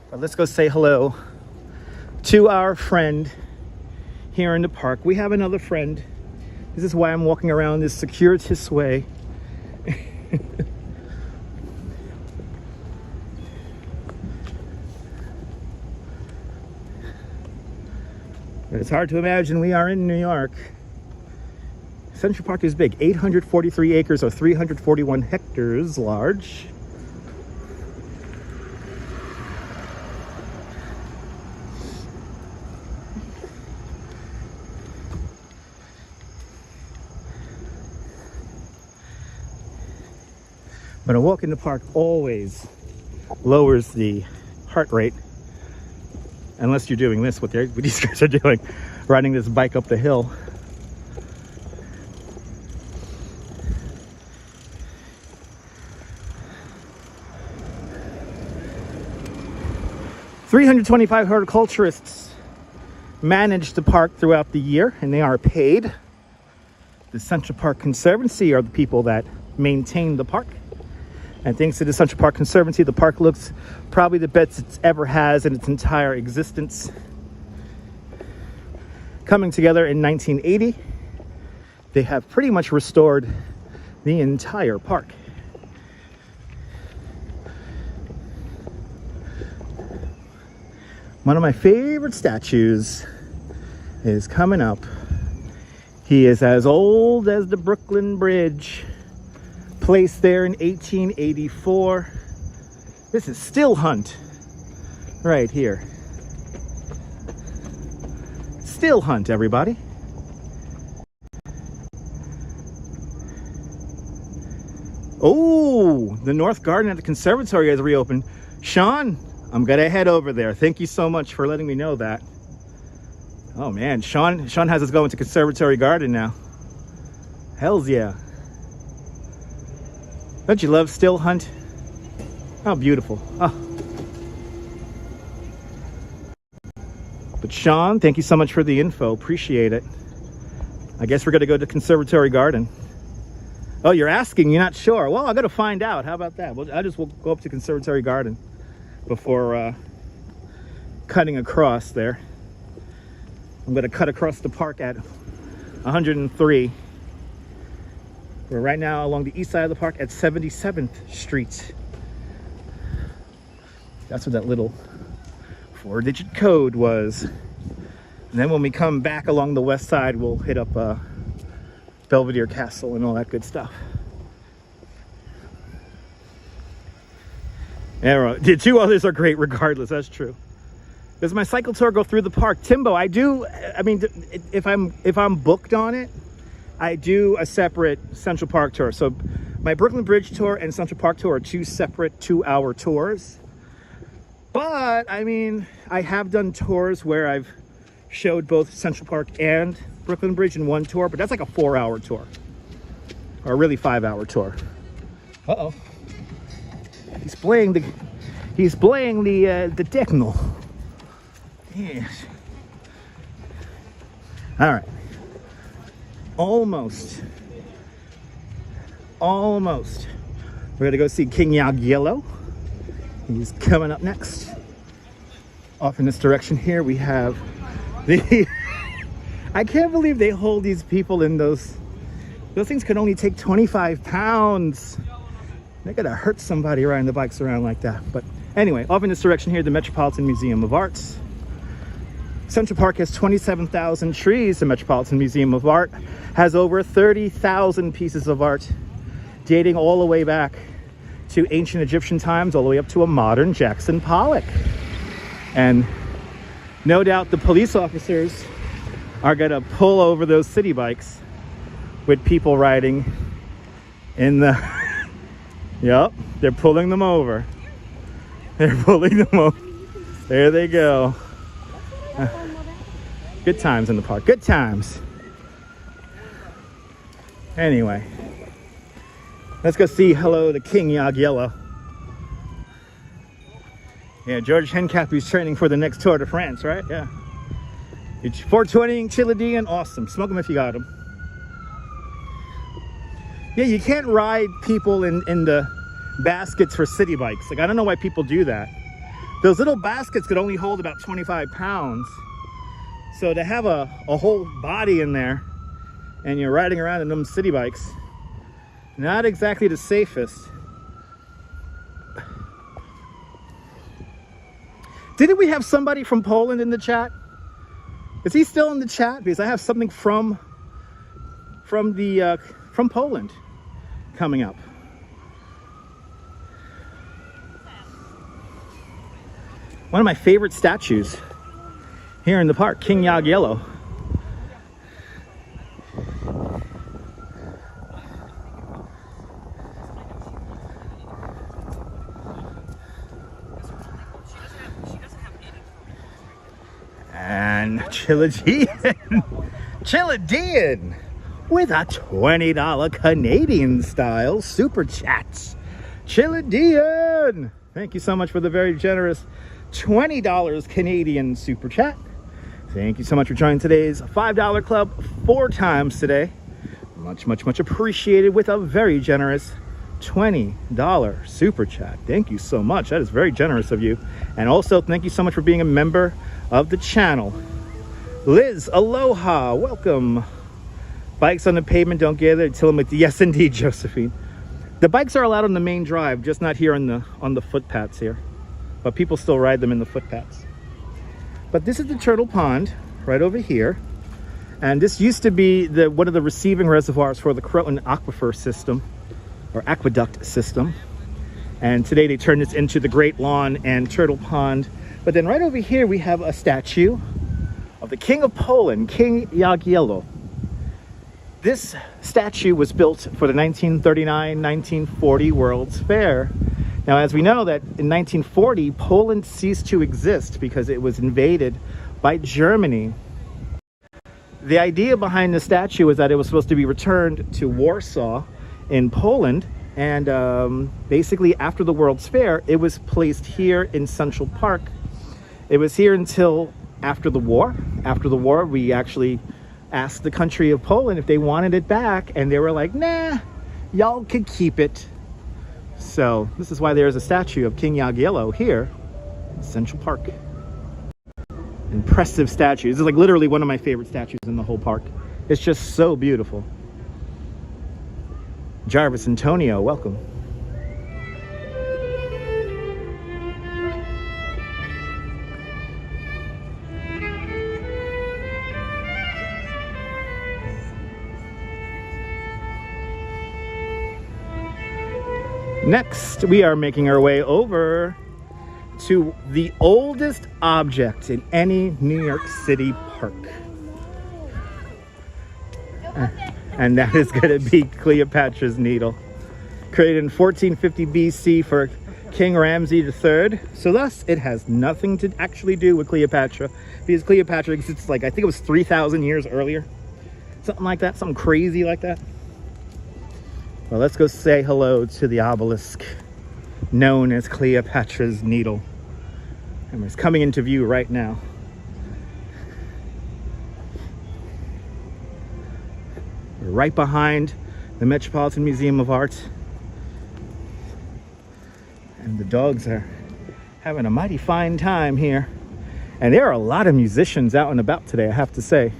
Speaker 1: But let's go say hello to our friend here in the park. We have another friend. This is why I'm walking around this circuitous way. It's hard to imagine we are in New York. Central Park is big, 843 acres or 341 hectares large. But a walk in the park always lowers the heart rate. Unless you're doing this, what these guys are doing, riding this bike up the hill. "325 horticulturists manage the park throughout the year, and they are paid. The Central Park Conservancy are the people that maintain the park. And thanks to the Central Park Conservancy, the park looks probably the best it's ever has in its entire existence. Coming together in 1980, they have pretty much restored the entire park. One of my favorite statues is coming up. He is as old as the Brooklyn Bridge, placed there in 1884. This is Still Hunt right here. Still Hunt, everybody. Oh, the North Garden at the Conservatory has reopened. Sean, I'm gonna head over there. Thank you so much for letting me know that. Oh man, Sean has us going to Conservatory Garden now. Hells yeah. Don't you love Still Hunt? How beautiful. Oh. But Sean, thank you so much for the info. Appreciate it. I guess we're going to go to Conservatory Garden. Oh, you're asking? You're not sure? Well, I'm going to find out. How about that? Well, we'll go up to Conservatory Garden before cutting across there. I'm going to cut across the park at 103. We're right now along the east side of the park at 77th Street. That's what that little 4-digit code was. And then when we come back along the west side, we'll hit up Belvedere Castle and all that good stuff. Yeah, the two others are great regardless, that's true. Does my cycle tour go through the park? Timbo, I do. I mean, if I'm booked on it, I do a separate Central Park tour. So my Brooklyn Bridge tour and Central Park tour are two separate 2-hour tours. But I mean, I have done tours where I've showed both Central Park and Brooklyn Bridge in one tour, but that's like a 4-hour tour, or a really 5-hour tour. Uh-oh. He's playing the techno. Yes. All right. Almost almost. We're gonna go see King Jagiello. He's coming up next. Off in this direction here, we have the... I can't believe they hold these people in those things could only take 25 pounds. They're gonna hurt somebody riding the bikes around like that. But anyway, off in this direction here, the Metropolitan Museum of Arts. Central Park has 27,000 trees. The Metropolitan Museum of Art has over 30,000 pieces of art dating all the way back to ancient Egyptian times, all the way up to a modern Jackson Pollock. And no doubt the police officers are gonna pull over those city bikes with people riding in the... Yep, they're pulling them over. They're pulling them over. There they go. Good times in the park, good times. Anyway, let's go see hello to King Jagiello. Yeah, George Hincapie's training for the next Tour de France, right? Yeah. It's 420 Chilean, awesome. Smoke them if you got them. Yeah, you can't ride people in the baskets for city bikes. Like, I don't know why people do that. Those little baskets could only hold about 25 pounds. So to have a whole body in there and you're riding around in them city bikes, not exactly the safest. Didn't we have somebody from Poland in the chat? Is he still in the chat? Because I have something from Poland coming up. One of my favorite statues here in the park, King Jagiello. And Chilean with a $20 Canadian style super chats. Chilean, thank you so much for the very generous $20 Canadian super chat. Thank you so much for joining today's $5 club 4 times today. Much, much, much appreciated with a very generous $20 super chat. Thank you so much. That is very generous of you. And also thank you so much for being a member of the channel. Liz, aloha, welcome. Bikes on the pavement don't get there until I'm with yes indeed, Josephine. The bikes are allowed on the main drive, just not here on the footpaths here. But people still ride them in the footpaths. But this is the Turtle Pond right over here. And this used to be one of the receiving reservoirs for the Croton Aquifer system, or aqueduct system. And today they turned this into the Great Lawn and Turtle Pond. But then right over here we have a statue of the King of Poland, King Jagiello. This statue was built for the 1939-1940 World's Fair. Now, as we know that in 1940, Poland ceased to exist because it was invaded by Germany. The idea behind the statue was that it was supposed to be returned to Warsaw in Poland. And basically after the World's Fair, it was placed here in Central Park. It was here until after the war. After the war, we actually asked the country of Poland if they wanted it back. And they were like, nah, y'all could keep it. So this is why there's a statue of King Jagiello here in Central Park. Impressive statue. This is like literally one of my favorite statues in the whole park. It's just so beautiful. Jarvis Antonio, welcome. Next, we are making our way over to the oldest object in any New York City park. And that is going to be Cleopatra's Needle. Created in 1450 BC for King Ramses III. So thus, it has nothing to actually do with Cleopatra. Because Cleopatra exists like, I think it was 3,000 years earlier. Something like that, something crazy like that. Well, let's go say hello to the obelisk known as Cleopatra's Needle. And it's coming into view right now. Right behind the Metropolitan Museum of Art. And the dogs are having a mighty fine time here. And there are a lot of musicians out and about today, I have to say.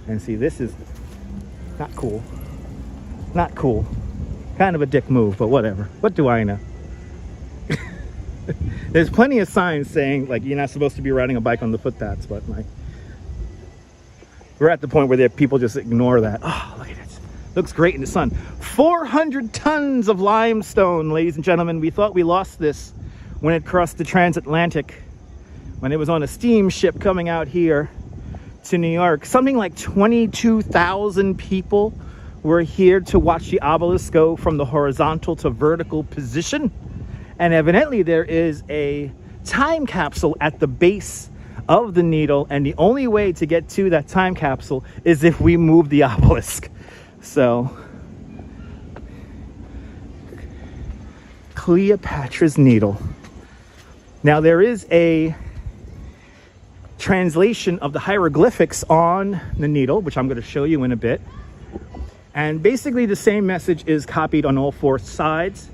Speaker 1: And see, this is not cool. Not cool. Kind of a dick move, but whatever. What do I know? There's plenty of signs saying, like, you're not supposed to be riding a bike on the footpaths, but like, we're at the point where people just ignore that. Oh, look at it. Looks great in the sun. 400 tons of limestone, ladies and gentlemen. We thought we lost this when it crossed the transatlantic, when it was on a steamship coming out here to New York. Something like 22,000 people were here to watch the obelisk go from the horizontal to vertical position. And evidently there is a time capsule at the base of the needle, and the only way to get to that time capsule is if we move the obelisk. So, Cleopatra's Needle. Now there is a translation of the hieroglyphics on the needle, which I'm going to show you in a bit. And basically the same message is copied on all four sides.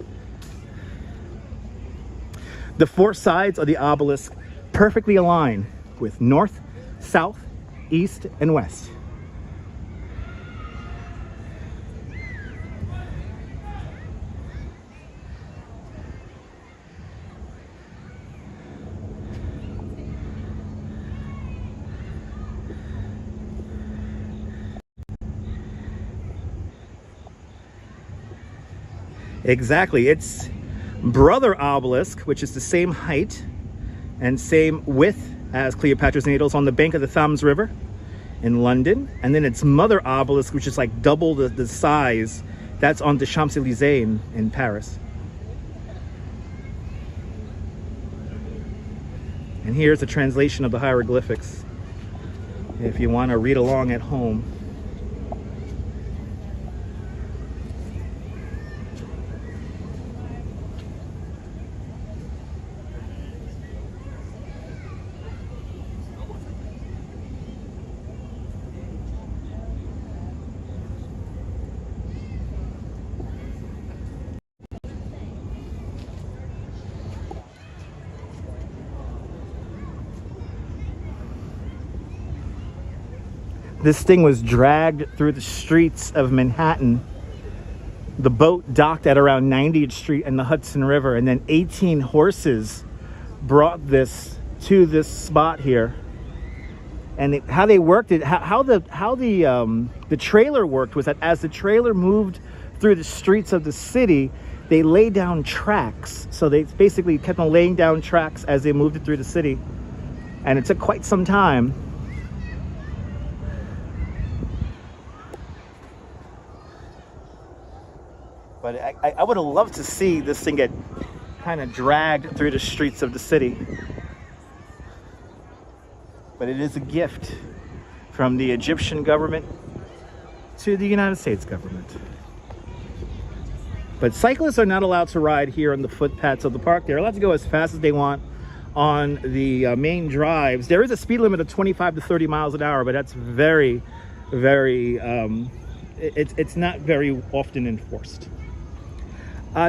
Speaker 1: The four sides of the obelisk perfectly align with north, south, east, and west. Exactly, it's brother obelisk, which is the same height and same width as Cleopatra's Needle, on the bank of the Thames River in London. And then its mother obelisk, which is like double the size, that's on the Champs-Élysées in Paris. And here's a translation of the hieroglyphics if you want to read along at home. This thing was dragged through the streets of Manhattan. The boat docked at around 90th Street and the Hudson River, and then 18 horses brought this to this spot here. And how they worked it, how the trailer worked was that as the trailer moved through the streets of the city, they laid down tracks. So they basically kept on laying down tracks as they moved it through the city, and it took quite some time. But I would have loved to see this thing get kind of dragged through the streets of the city. But it is a gift from the Egyptian government to the United States government. But cyclists are not allowed to ride here on the footpaths of the park. They're allowed to go as fast as they want on the main drives. There is a speed limit of 25 to 30 miles an hour, but that's very, very, it's not very often enforced.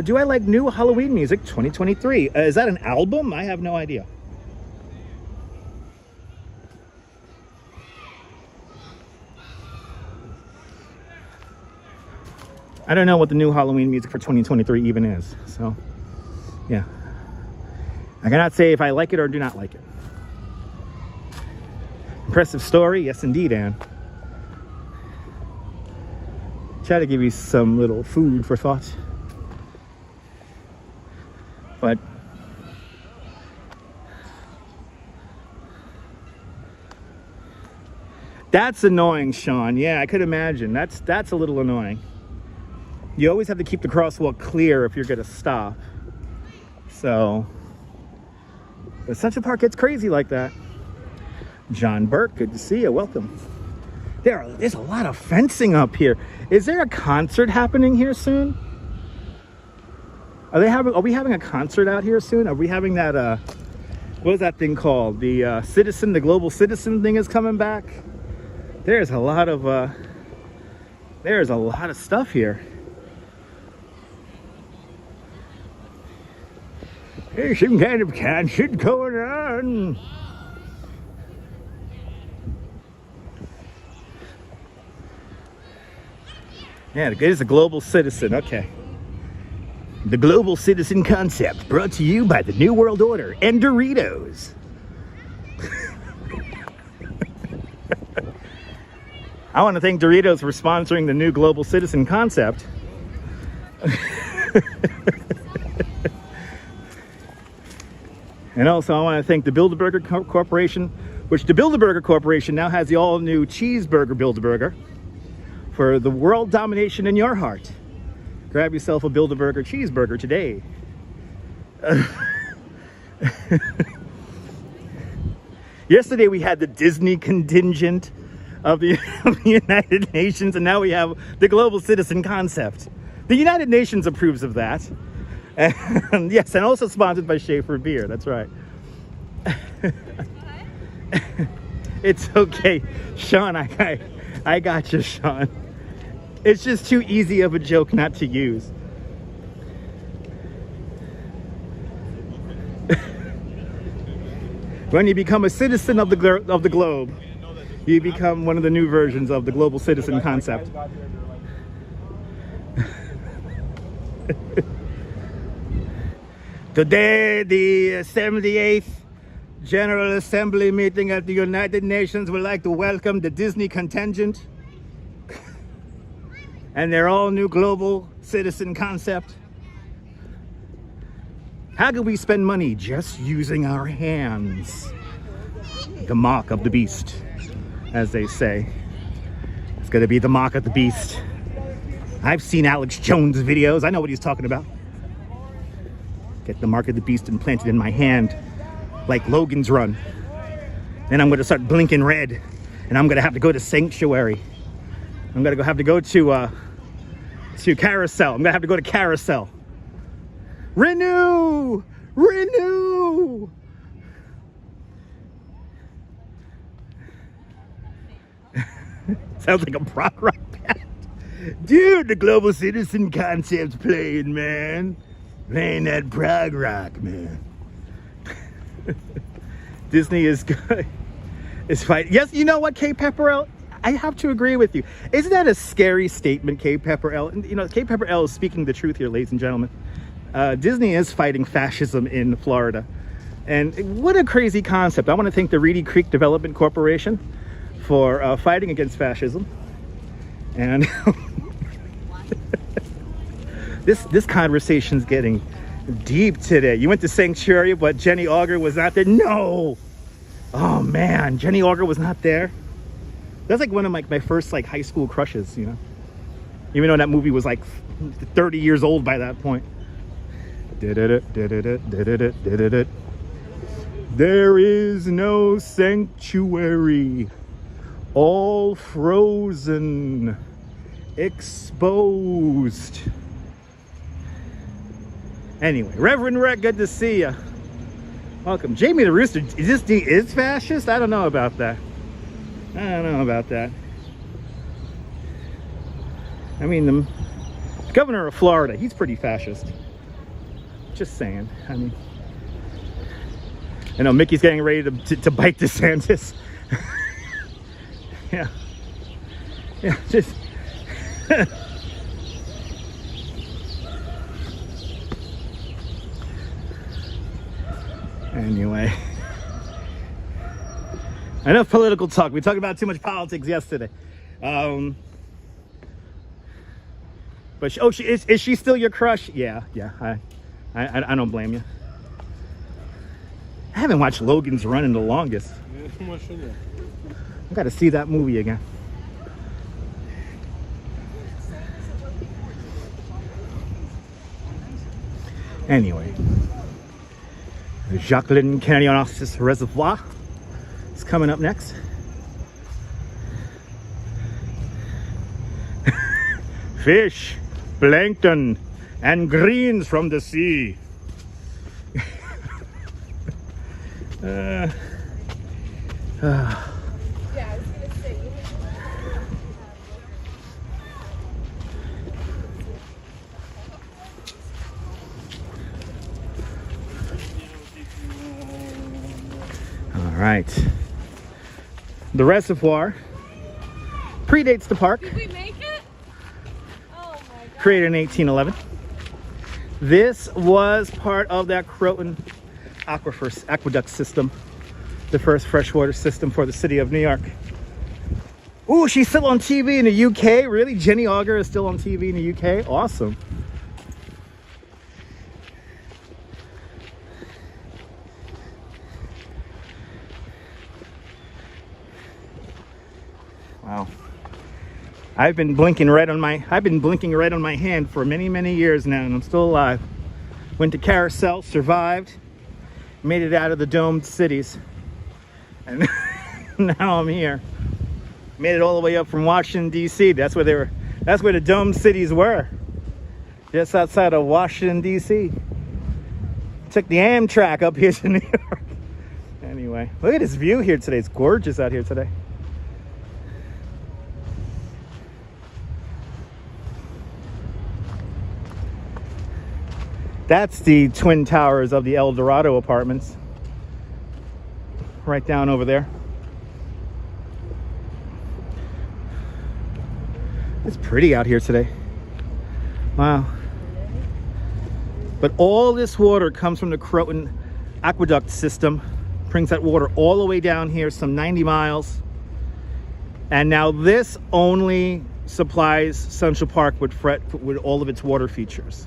Speaker 1: Do I like new Halloween music 2023? Is that an album? I have no idea. I don't know what the new Halloween music for 2023 even is. So, yeah. I cannot say if I like it or do not like it. Impressive story. Yes, indeed, Anne. Try to give you some little food for thought. But that's annoying, Sean. Yeah, I could imagine. That's a little annoying. You always have to keep the crosswalk clear if you're going to stop. So, but Central Park gets crazy like that. John Burke, good to see you. Welcome. There's a lot of fencing up here. Is there a concert happening here soon? Are we having a concert out here soon? Are we having that, what is that thing called? The the Global Citizen thing is coming back. There's a lot of There's a lot of stuff here. There's some kind of concert going on. Yeah, it's a global citizen. Okay. The global citizen concept brought to you by the New World Order and Doritos. I want to thank Doritos for sponsoring the new global citizen concept. And also I want to thank the Build-A-Burger Corporation, which the Build-A-Burger Corporation now has the all-new cheeseburger Build-A-Burger for the world domination in your heart. Grab yourself a Build-A-Burger cheeseburger today. Yesterday we had the Disney contingent of the United Nations, and now we have the global citizen concept. The United Nations approves of that. And yes, and also sponsored by Schaefer Beer. That's right. It's okay, Sean. I got you, Sean. It's just too easy of a joke not to use. When you become a citizen of the globe, you become one of the new versions of the global citizen concept. Today, the 78th General Assembly meeting at the United Nations would like to welcome the Disney contingent and their all-new global citizen concept. How can we spend money just using our hands? The mark of the beast, as they say. It's gonna be the mark of the beast. I've seen Alex Jones videos. I know what he's talking about. Get the mark of the beast implanted in my hand, like Logan's Run. Then I'm gonna start blinking red, and I'm gonna have to go to Sanctuary. I'm gonna have to go to Carousel. I'm gonna have to go to Carousel. Renew! Renew! Sounds like a prog rock band. Dude, the global citizen concept's playing, man. Playing that prog rock, man. Disney is good. Is fighting. Yes, you know what, K. Pepperell? I have to agree with you. Isn't that a scary statement, K. Pepperell? You know, K. Pepperell is speaking the truth here, ladies and gentlemen. Disney is fighting fascism in Florida. And what a crazy concept. I want to thank the Reedy Creek Development Corporation for fighting against fascism. And this conversation's getting deep today. You went to Sanctuary, but Jenny Auger was not there. No! Oh man, Jenny Auger was not there. That's like one of my first like high school crushes, you know? Even though that movie was like 30 years old by that point. There is no sanctuary. All frozen. Exposed. Anyway, Reverend Rec, good to see ya. Welcome. Jamie the Rooster, is fascist? I don't know about that. I don't know about that. I mean, the governor of Florida, he's pretty fascist. Just saying. I mean, I know Mickey's getting ready to bite DeSantis. Yeah. Yeah, just... Anyway, enough political talk. We talked about too much politics yesterday. But is she still your crush? Yeah. I don't blame you. I haven't watched Logan's Run in the longest. I got to see that movie again. Anyway. Jacqueline Canyonosis Reservoir is coming up next. Fish, plankton, and greens from the sea. right. The reservoir predates the park.
Speaker 4: Did we make it? Oh my God.
Speaker 1: Created in 1811. This was part of that Croton aqueduct system, the first freshwater system for the city of New York. Ooh, she's still on TV in the UK. Really? Jenny Auger is still on TV in the UK? Awesome. Wow. I've been blinking red on my hand for many, many years now, and I'm still alive. Went to Carousel, survived, made it out of the domed cities, and now I'm here. Made it all the way up from Washington, D.C. That's where the domed cities were. Just outside of Washington, D.C. Took the Amtrak up here to New York. Anyway, look at this view here today. It's gorgeous out here today. That's the twin towers of the El Dorado apartments. Right down over there. It's pretty out here today. Wow. But all this water comes from the Croton aqueduct system. Brings that water all the way down here, some 90 miles. And now this only supplies Central Park with all of its water features.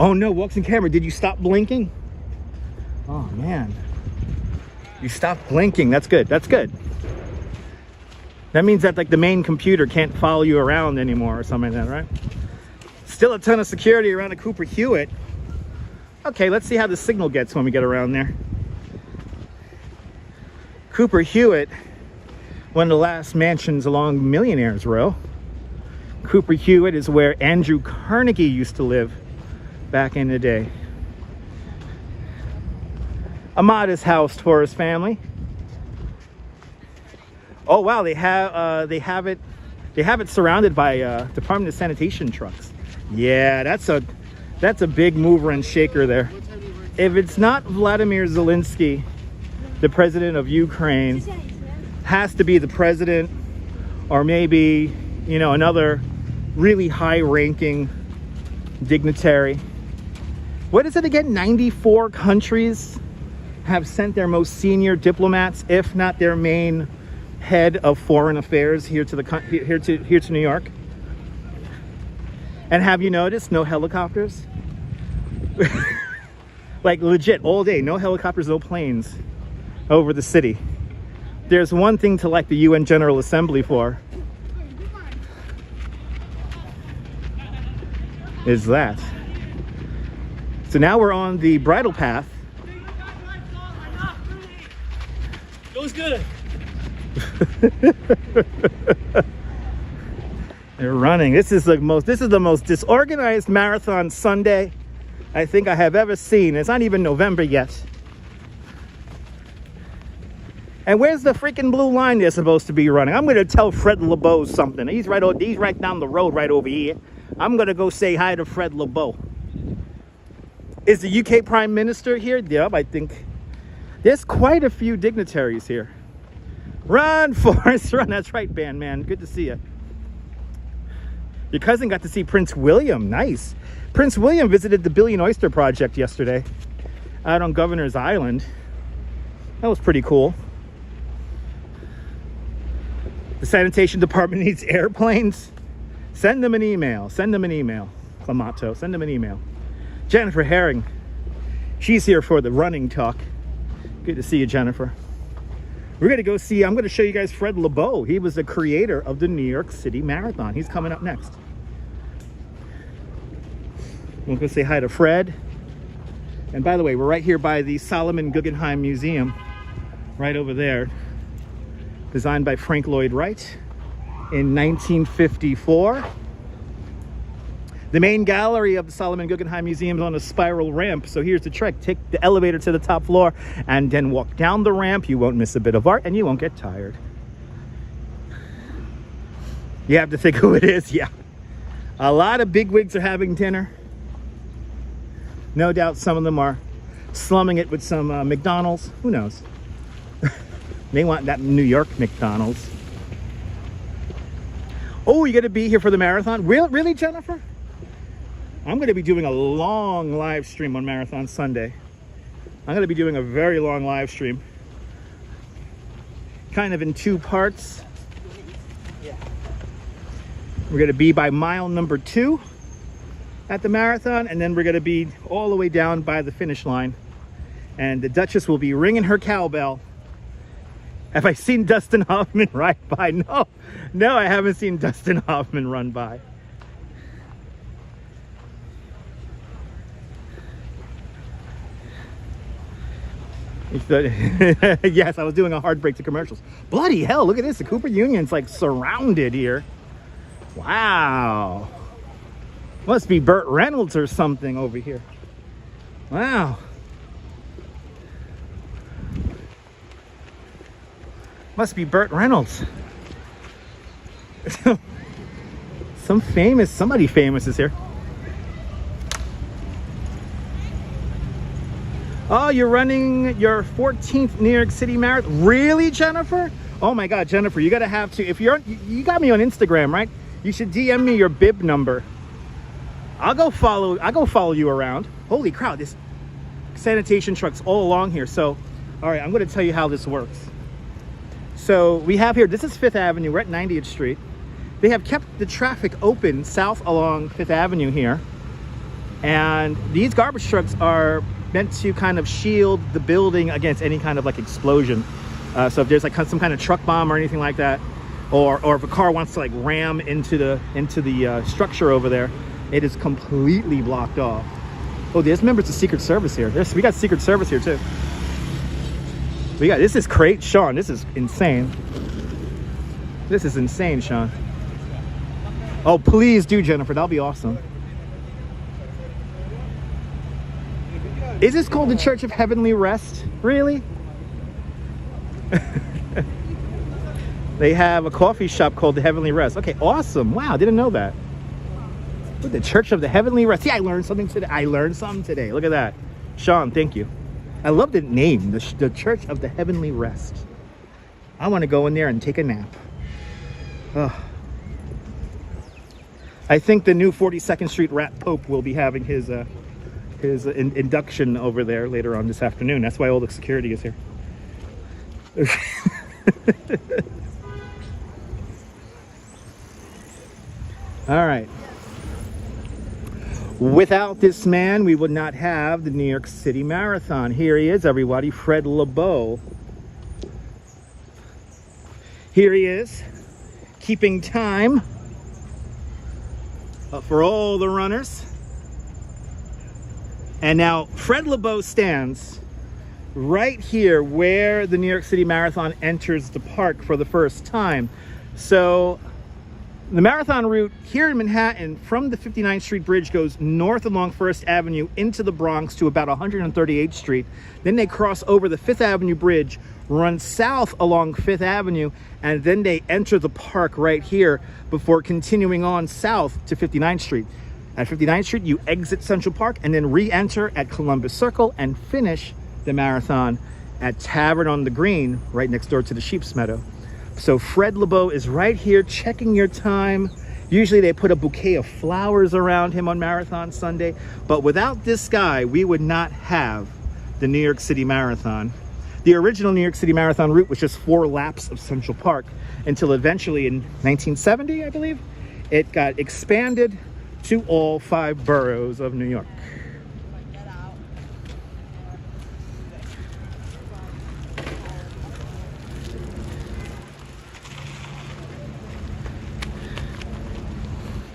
Speaker 1: Oh no, walks in camera. Did you stop blinking? Oh man. You stopped blinking. That's good. That's good. That means that like the main computer can't follow you around anymore or something like that, right? Still a ton of security around the Cooper Hewitt. Okay, let's see how the signal gets when we get around there. Cooper Hewitt, one of the last mansions along Millionaires Row. Cooper Hewitt is where Andrew Carnegie used to live back in the day. A modest house for his family. Oh wow, they have it surrounded by Department of Sanitation trucks. Yeah, that's a big mover and shaker there. If it's not Vladimir Zelensky, the president of Ukraine, has to be the president, or maybe, you know, another really high-ranking dignitary. What is it again? 94 countries have sent their most senior diplomats, if not their main head of foreign affairs, here to New York. And have you noticed no helicopters? Like legit all day, no helicopters, no planes over the city. There's one thing to like the UN General Assembly for, is that. So now we're on the bridle path.
Speaker 5: It was good.
Speaker 1: They're running. This is the most disorganized marathon Sunday I think I have ever seen. It's not even November yet. And where's the freaking blue line they're supposed to be running? I'm going to tell Fred LeBeau something. He's right down the road right over here. I'm going to go say hi to Fred LeBeau. Is the UK Prime Minister here? Yep, I think. There's quite a few dignitaries here. Run, Forrest, run. That's right, man. Good to see you. Your cousin got to see Prince William. Nice. Prince William visited the Billion Oyster Project yesterday out on Governor's Island. That was pretty cool. The sanitation department needs airplanes. Send them an email. Clamato, send them an email. Jennifer Herring, she's here for the running talk. Good to see you, Jennifer. We're gonna go see, I'm gonna show you guys Fred LeBeau. He was the creator of the New York City Marathon. He's coming up next. We'll go say hi to Fred. And by the way, we're right here by the Solomon Guggenheim Museum, right over there. Designed by Frank Lloyd Wright in 1954. The main gallery of the Solomon Guggenheim Museum is on a spiral ramp. So here's the trick. Take the elevator to the top floor and then walk down the ramp. You won't miss a bit of art and you won't get tired. You have to think who it is. Yeah. A lot of bigwigs are having dinner. No doubt some of them are slumming it with some McDonald's. Who knows? They want that New York McDonald's. Oh, you got to be here for the marathon? Really, Jennifer? I'm going to be doing a long live stream on Marathon Sunday. I'm going to be doing a very long live stream, kind of in 2 parts. We're going to be by mile number 2 at the marathon, and then we're going to be all the way down by the finish line. And the Duchess will be ringing her cowbell. Have I seen Dustin Hoffman ride by? No, I haven't seen Dustin Hoffman run by. Yes, I was doing a hard break to commercials. Bloody hell, look at this. The Cooper Union's like surrounded here. Wow. Must be Burt Reynolds or something over here. Wow. Must be Burt Reynolds. Somebody famous is here. Oh, you're running your 14th New York City Marathon? Really, Jennifer? Oh my God, Jennifer, you gotta have to, if you got me on Instagram, right? You should DM me your bib number. I'll go follow you around. Holy crap, there's sanitation trucks all along here. So, all right, I'm gonna tell you how this works. So we have here, this is 5th Avenue, we're at 90th Street. They have kept the traffic open south along 5th Avenue here. And these garbage trucks are meant to kind of shield the building against any kind of like explosion. So if there's like some kind of truck bomb or anything like that, or if a car wants to like ram into the structure over there, it is completely blocked off. Oh, there's members of Secret Service here. We got Secret Service here too. This is great, Sean. This is insane. This is insane, Sean. Oh, please do, Jennifer. That'll be awesome. Is this called the Church of Heavenly Rest? Really? They have a coffee shop called the Heavenly Rest. Okay, awesome. Wow, didn't know that. The Church of the Heavenly Rest. See, I learned something today. Look at that. Sean, thank you. I love the name, the Church of the Heavenly Rest. I want to go in there and take a nap. Ugh. I think the new 42nd Street Rat Pope will be having his induction over there later on this afternoon. That's why all the security is here. All right. Without this man, we would not have the New York City Marathon. Here he is, everybody, Fred Lebow. Here he is, keeping time for all the runners. And now Fred Lebow stands right here where the New York City Marathon enters the park for the first time. So the marathon route here in Manhattan from the 59th Street Bridge goes north along 1st Avenue into the Bronx to about 138th Street. Then they cross over the 5th Avenue Bridge, run south along 5th Avenue, and then they enter the park right here before continuing on south to 59th Street. At 59th Street, you exit Central Park and then re-enter at Columbus Circle and finish the marathon at Tavern on the Green, right next door to the Sheep's Meadow. So Fred Lebow is right here checking your time. Usually they put a bouquet of flowers around him on Marathon Sunday, but without this guy, we would not have the New York City Marathon. The original New York City Marathon route was just 4 laps of Central Park until eventually in 1970, I believe, it got expanded to all 5 boroughs of New York.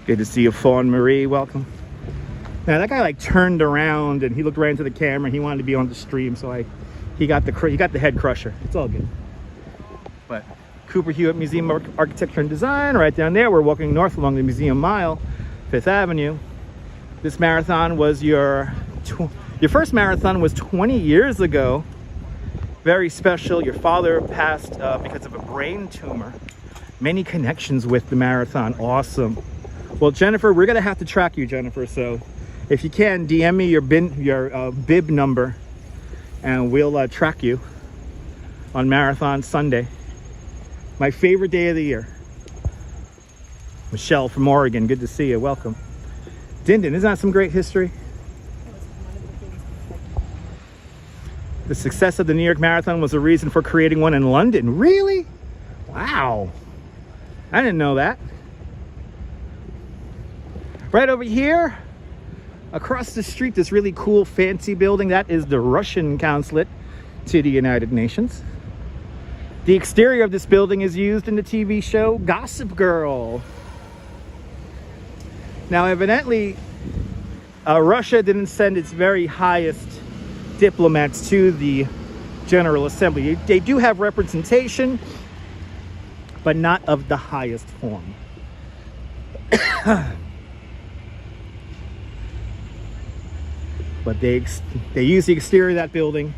Speaker 1: Good to see you, Fawn Marie. Welcome. Now that guy like turned around and he looked right into the camera. He wanted to be on the stream, so he got the head crusher. It's all good. But Cooper Hewitt Museum of Architecture and Design, right down there. We're walking north along the Museum Mile, 5th Avenue. This marathon was your first marathon was 20 years ago. Very special. Your father passed because of a brain tumor. Many connections with the marathon. Awesome. Well, Jennifer, we're gonna have to track you, Jennifer. So if you can, DM me your bib number, and we'll track you on Marathon Sunday. My favorite day of the year. Michelle from Oregon, good to see you. Welcome. Dindon, isn't that some great history? The success of the New York Marathon was a reason for creating one in London. Really? Wow. I didn't know that. Right over here, across the street, this really cool fancy building, that is the Russian consulate to the United Nations. The exterior of this building is used in the TV show Gossip Girl. Now, evidently, Russia didn't send its very highest diplomats to the General Assembly. They do have representation, but not of the highest form. But they use the exterior of that building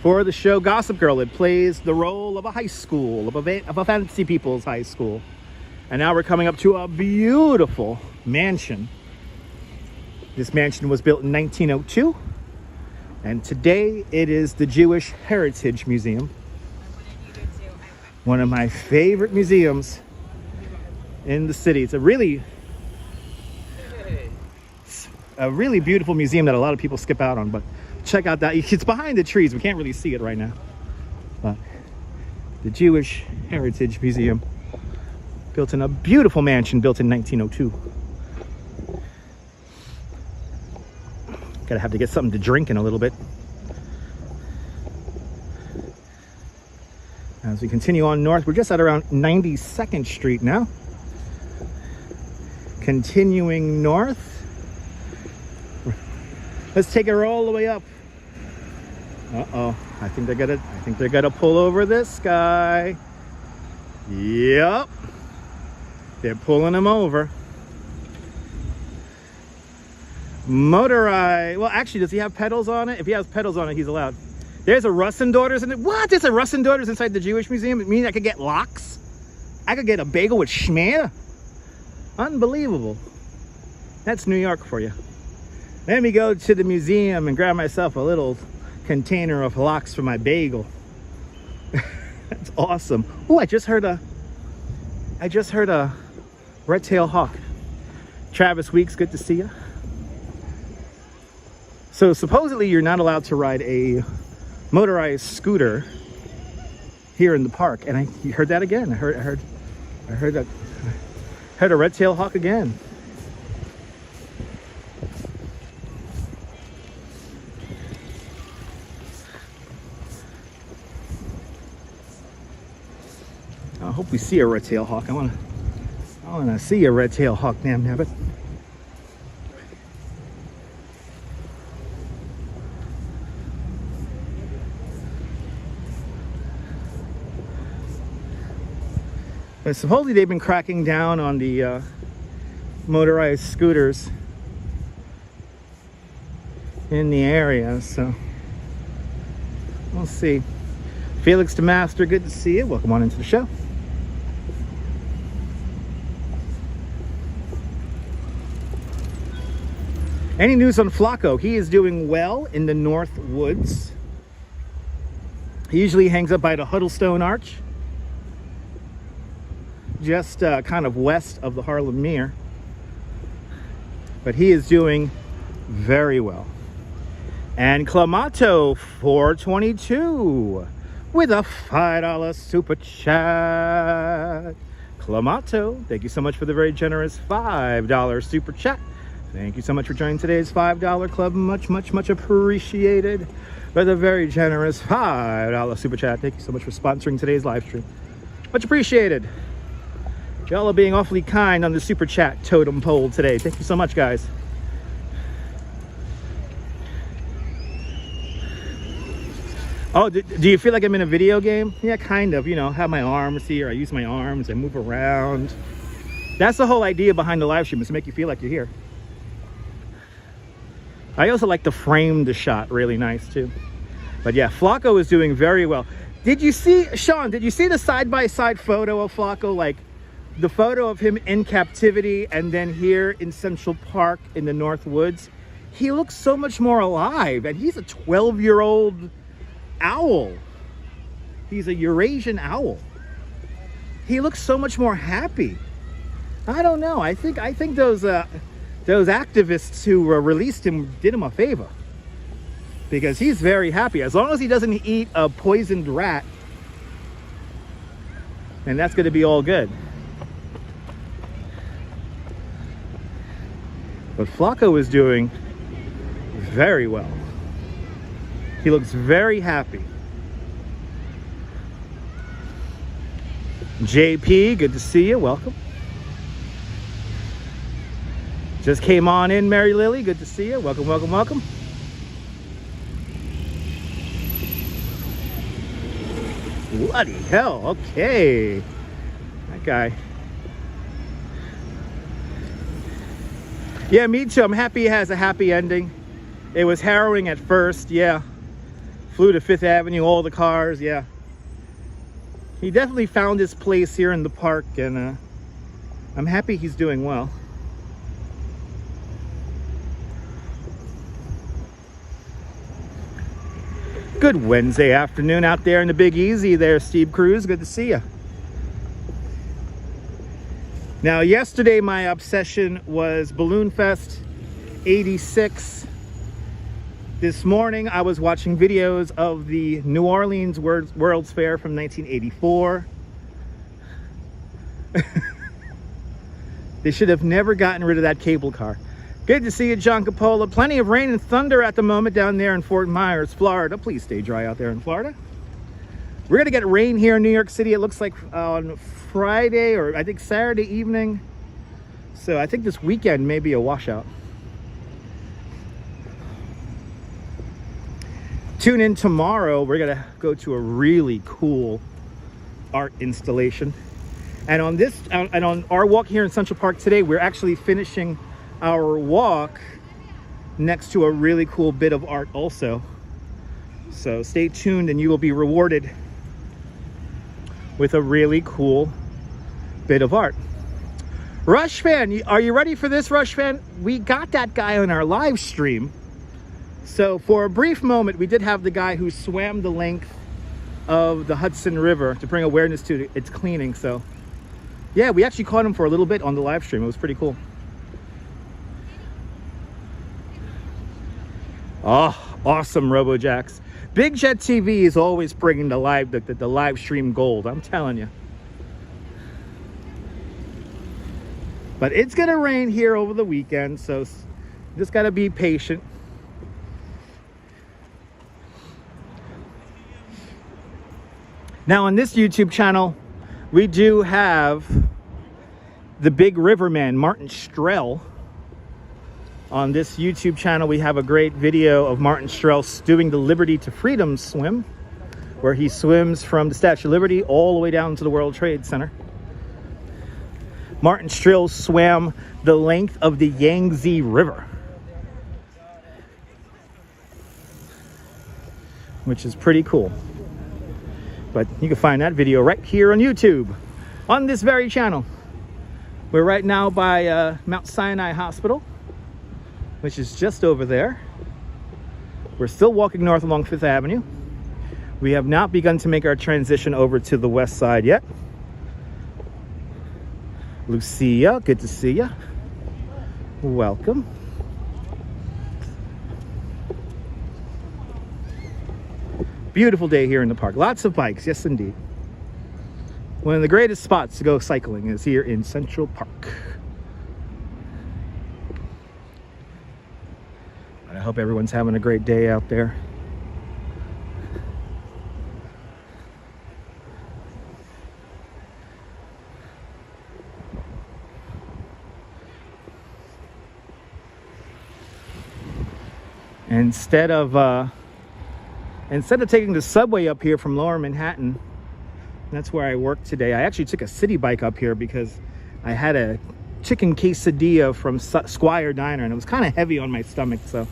Speaker 1: for the show Gossip Girl. It plays the role of a high school, of a fancy people's high school. And now we're coming up to a beautiful mansion. This mansion was built in 1902. And today it is the Jewish Heritage Museum. One of my favorite museums in the city. It's a really beautiful museum that a lot of people skip out on, but check out that. It's behind the trees. We can't really see it right now. But the Jewish Heritage Museum, built in a beautiful mansion built in 1902. Gotta have to get something to drink in a little bit. As we continue on north, we're just at around 92nd Street now. Continuing north. Let's take her all the way up. Uh-oh. I think they're gonna pull over this guy. Yep. They're pulling him over. Motorized. Well, actually, does he have pedals on it? If he has pedals on it, he's allowed. There's a Russin Daughters in it. What? There's a Russin Daughters inside the Jewish Museum? It means I could get lox? I could get a bagel with schmear? Unbelievable. That's New York for you. Let me go to the museum and grab myself a little container of lox for my bagel. That's awesome. Oh, I just heard a red-tailed hawk. Travis Weeks, good to see you. So supposedly you're not allowed to ride a motorized scooter here in the park, and I heard that again. I heard a red-tailed hawk again. I hope we see a red-tailed hawk. I wanna see a red-tailed hawk, damn nabbit. But supposedly they've been cracking down on the motorized scooters in the area, so we'll see. Felix DeMaster, good to see you. Welcome on into the show. Any news on Flacco? He is doing well in the North Woods. He usually hangs up by the Huddlestone Arch, just kind of west of the Harlem Mere. But he is doing very well. And Clamato 422 with a $5 super chat. Clamato, thank you so much for the very generous $5 super chat. Thank you so much for joining today's $5 club. Much, much, much appreciated. For the very generous $5 super chat. Thank you so much for sponsoring today's live stream. Much appreciated. Y'all are being awfully kind on the super chat totem pole today. Thank you so much, guys. Oh, do you feel like I'm in a video game? Yeah, kind of. You know, have my arms here. I use my arms. I move around. That's the whole idea behind the live stream, is to make you feel like you're here. I also like to frame the shot really nice too. But yeah, Flacco is doing very well. Did you see, Sean, did you see the side-by-side photo of Flacco? Like the photo of him in captivity and then here in Central Park in the North Woods. he looks so much more alive, and he's a 12-year-old owl. He's a Eurasian owl. He looks so much more happy. I don't know. I think those activists who released him did him a favor, because he's very happy. As long as he doesn't eat a poisoned rat, and that's going to be all good. But Flacco is doing very well. He looks very happy. JP, good to see you. Welcome. Just came on in, Mary Lily. Good to see you. Welcome, welcome, welcome. Bloody hell. Okay. That guy. Yeah, me too. I'm happy he has a happy ending. It was harrowing at first, yeah. Flew to Fifth Avenue, all the cars, yeah. He definitely found his place here in the park, and I'm happy he's doing well. Good Wednesday afternoon out there in the Big Easy there, Steve Cruz. Good to see you. Now, yesterday my obsession was Balloon Fest 86. This morning I was watching videos of the New Orleans World's Fair from 1984. They should have never gotten rid of that cable car. Good to see you, John Capola. Plenty of rain and thunder at the moment down there in Fort Myers, Florida. Please stay dry out there in Florida. We're going to get rain here in New York City, it looks like on Friday or I think Saturday evening. So I think this weekend may be a washout. Tune in tomorrow. We're going to go to a really cool art installation. And on our walk here in Central Park today, we're actually finishing our walk next to a really cool bit of art also. So stay tuned and you will be rewarded with a really cool bit of art. Rush fan, are you ready for this, Rush fan? We got that guy on our live stream. So for a brief moment, we did have the guy who swam the length of the Hudson River to bring awareness to its cleaning. So yeah, we actually caught him for a little bit on the live stream. It was pretty cool. Oh, awesome, RoboJax. Big Jet TV is always bringing the live stream gold, I'm telling you. But it's gonna rain here over the weekend, so just gotta be patient. Now on this YouTube channel, we do have the big riverman, Martin Strel. On this YouTube channel, we have a great video of Martin Strel doing the Liberty to Freedom swim, where he swims from the Statue of Liberty all the way down to the World Trade Center. Martin Strel swam the length of the Yangtze River, which is pretty cool. But you can find that video right here on YouTube, on this very channel. We're right now by Mount Sinai Hospital, which is just over there. We're still walking north along Fifth Avenue. We have not begun to make our transition over to the west side yet. Lucia, good to see you. Welcome. Beautiful day here in the park. Lots of bikes, yes indeed. One of the greatest spots to go cycling is here in Central Park. I hope everyone's having a great day out there. Instead of taking the subway up here from Lower Manhattan, that's where I work today. I actually took a city bike up here because I had a chicken quesadilla from Squire Diner and it was kind of heavy on my stomach, so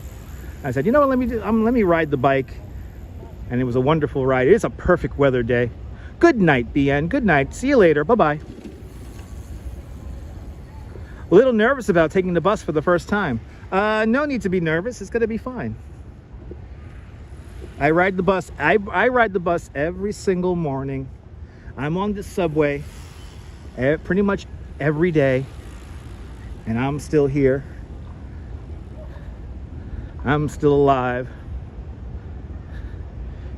Speaker 1: I said, you know what, let me ride the bike. And it was a wonderful ride. It is a perfect weather day. Good night, BN. Good night. See you later. Bye-bye. A little nervous about taking the bus for the first time. No need to be nervous. It's going to be fine. I ride the bus. I ride the bus every single morning. I'm on the subway pretty much every day. And I'm still here. I'm still alive.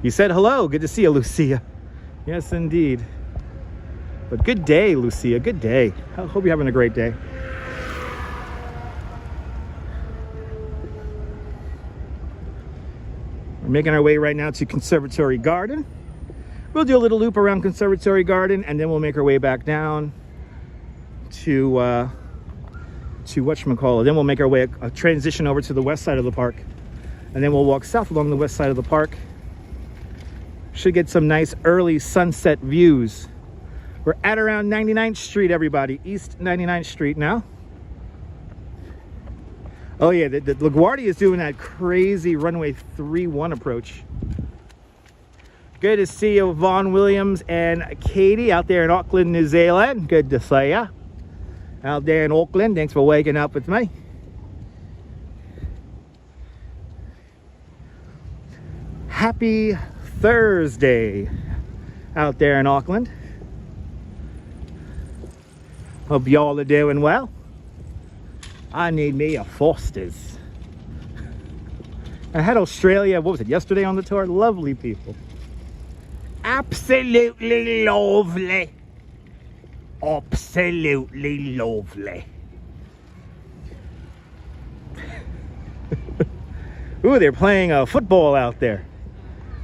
Speaker 1: You said hello. Good to see you, Lucia. Yes, indeed. But good day, Lucia. Good day. I hope you're having a great day. We're making our way right now to Conservatory Garden. We'll do a little loop around Conservatory Garden, and then we'll make our way back down to whatchamacallit. Then we'll make our way a transition over to the west side of the park, and then we'll walk south along the west side of the park. Should get some nice early sunset views. We're at around 99th Street, everybody. East 99th Street now. Oh yeah, the LaGuardia is doing that crazy runway 3-1 approach. Good to see you, Vaughn Williams and Katie out there in Auckland, New Zealand. Good to see ya. Out there in Auckland, thanks for waking up with me. Happy Thursday out there in Auckland. Hope y'all are doing well. I need me a Foster's. I had Australia, what was it, yesterday on the tour? Lovely people. Absolutely lovely. Absolutely lovely. Ooh, they're playing football out there.